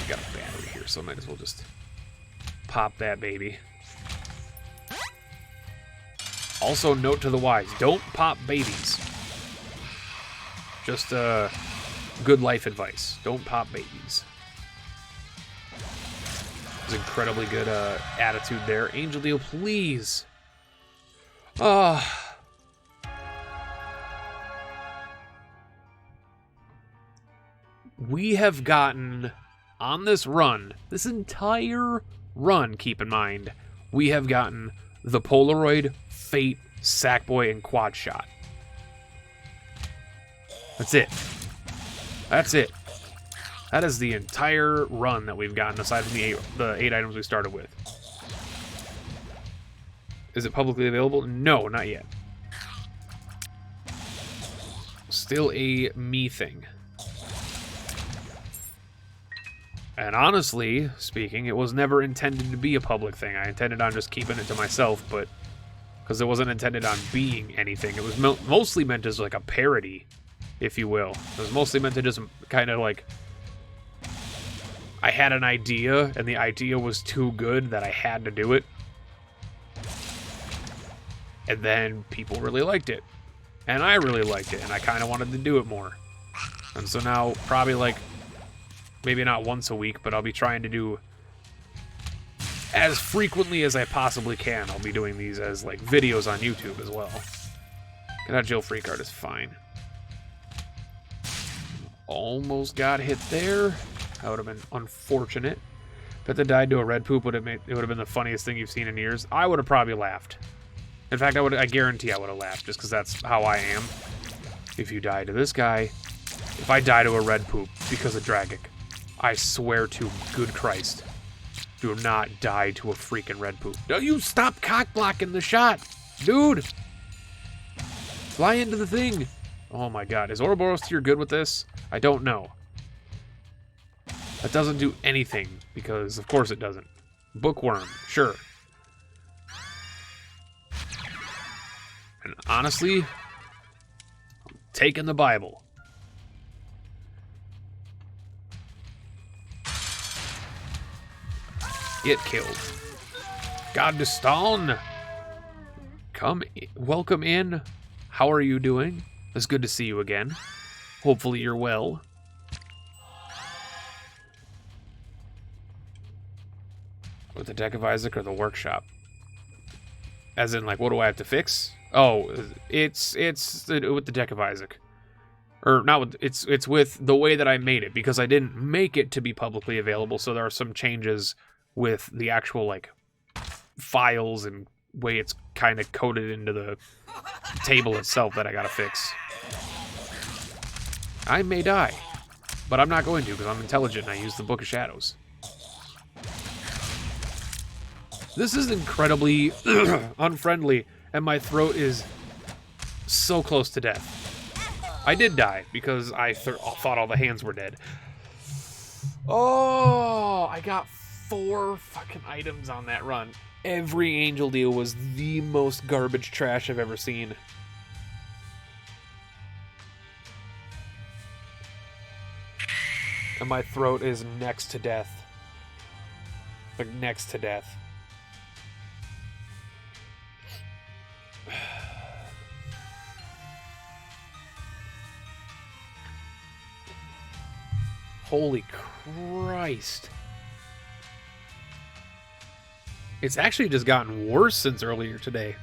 Got a battery here, so I might as well just pop that baby. Also, note to the wise, don't pop babies. Just good life advice. Don't pop babies. It was incredibly good attitude there. Angel Deal, please. We have gotten, on this run, this entire run, keep in mind, we have gotten the Polaroid, Fate, Sackboy, and Quad Shot. That's it. That's it. That is the entire run that we've gotten, aside from the eight items we started with. Is it publicly available? No, not yet. Still a me thing. And honestly speaking, it was never intended to be a public thing. I intended on just keeping it to myself, but because it wasn't intended on being anything. It was mostly meant as like a parody, if you will. It was mostly meant to just kind of like... I had an idea, and the idea was too good that I had to do it. And then people really liked it. And I really liked it, and I kind of wanted to do it more. And so now, probably like, maybe not once a week, but I'll be trying to do as frequently as I possibly can. I'll be doing these as like videos on YouTube as well. Get out jail free card is fine. Almost got hit there. That would have been unfortunate. If that died to a red poop, it would have been the funniest thing you've seen in years. I would have probably laughed. In fact, I guarantee I would have laughed, just because that's how I am. If you die to this guy, if I die to a red poop because of Dragic, I swear to good Christ, do not die to a freaking red poop. No, you stop cock blocking the shot, dude. Fly into the thing. Oh my God, is Ouroboros tier good with this? I don't know. That doesn't do anything, because of course it doesn't. Bookworm, sure. And honestly, I'm taking the Bible. Get killed. God to Stone. Come, welcome in. How are you doing? It's good to see you again. Hopefully you're well. With the deck of Isaac or the workshop? As in, like, what do I have to fix? Oh, it's with the deck of Isaac. Or not with, it's with the way that I made it, because I didn't make it to be publicly available, so there are some changes with the actual, like, files and way it's kind of coded into the table itself that I gotta fix. I may die, but I'm not going to, because I'm intelligent and I use the Book of Shadows. This is incredibly unfriendly, and my throat is so close to death. I did die, because I thought all the hands were dead. Oh, I got 4 fucking items on that run. Every angel deal was the most garbage trash I've ever seen. And my throat is next to death. Like, next to death. Holy Christ. It's actually just gotten worse since earlier today.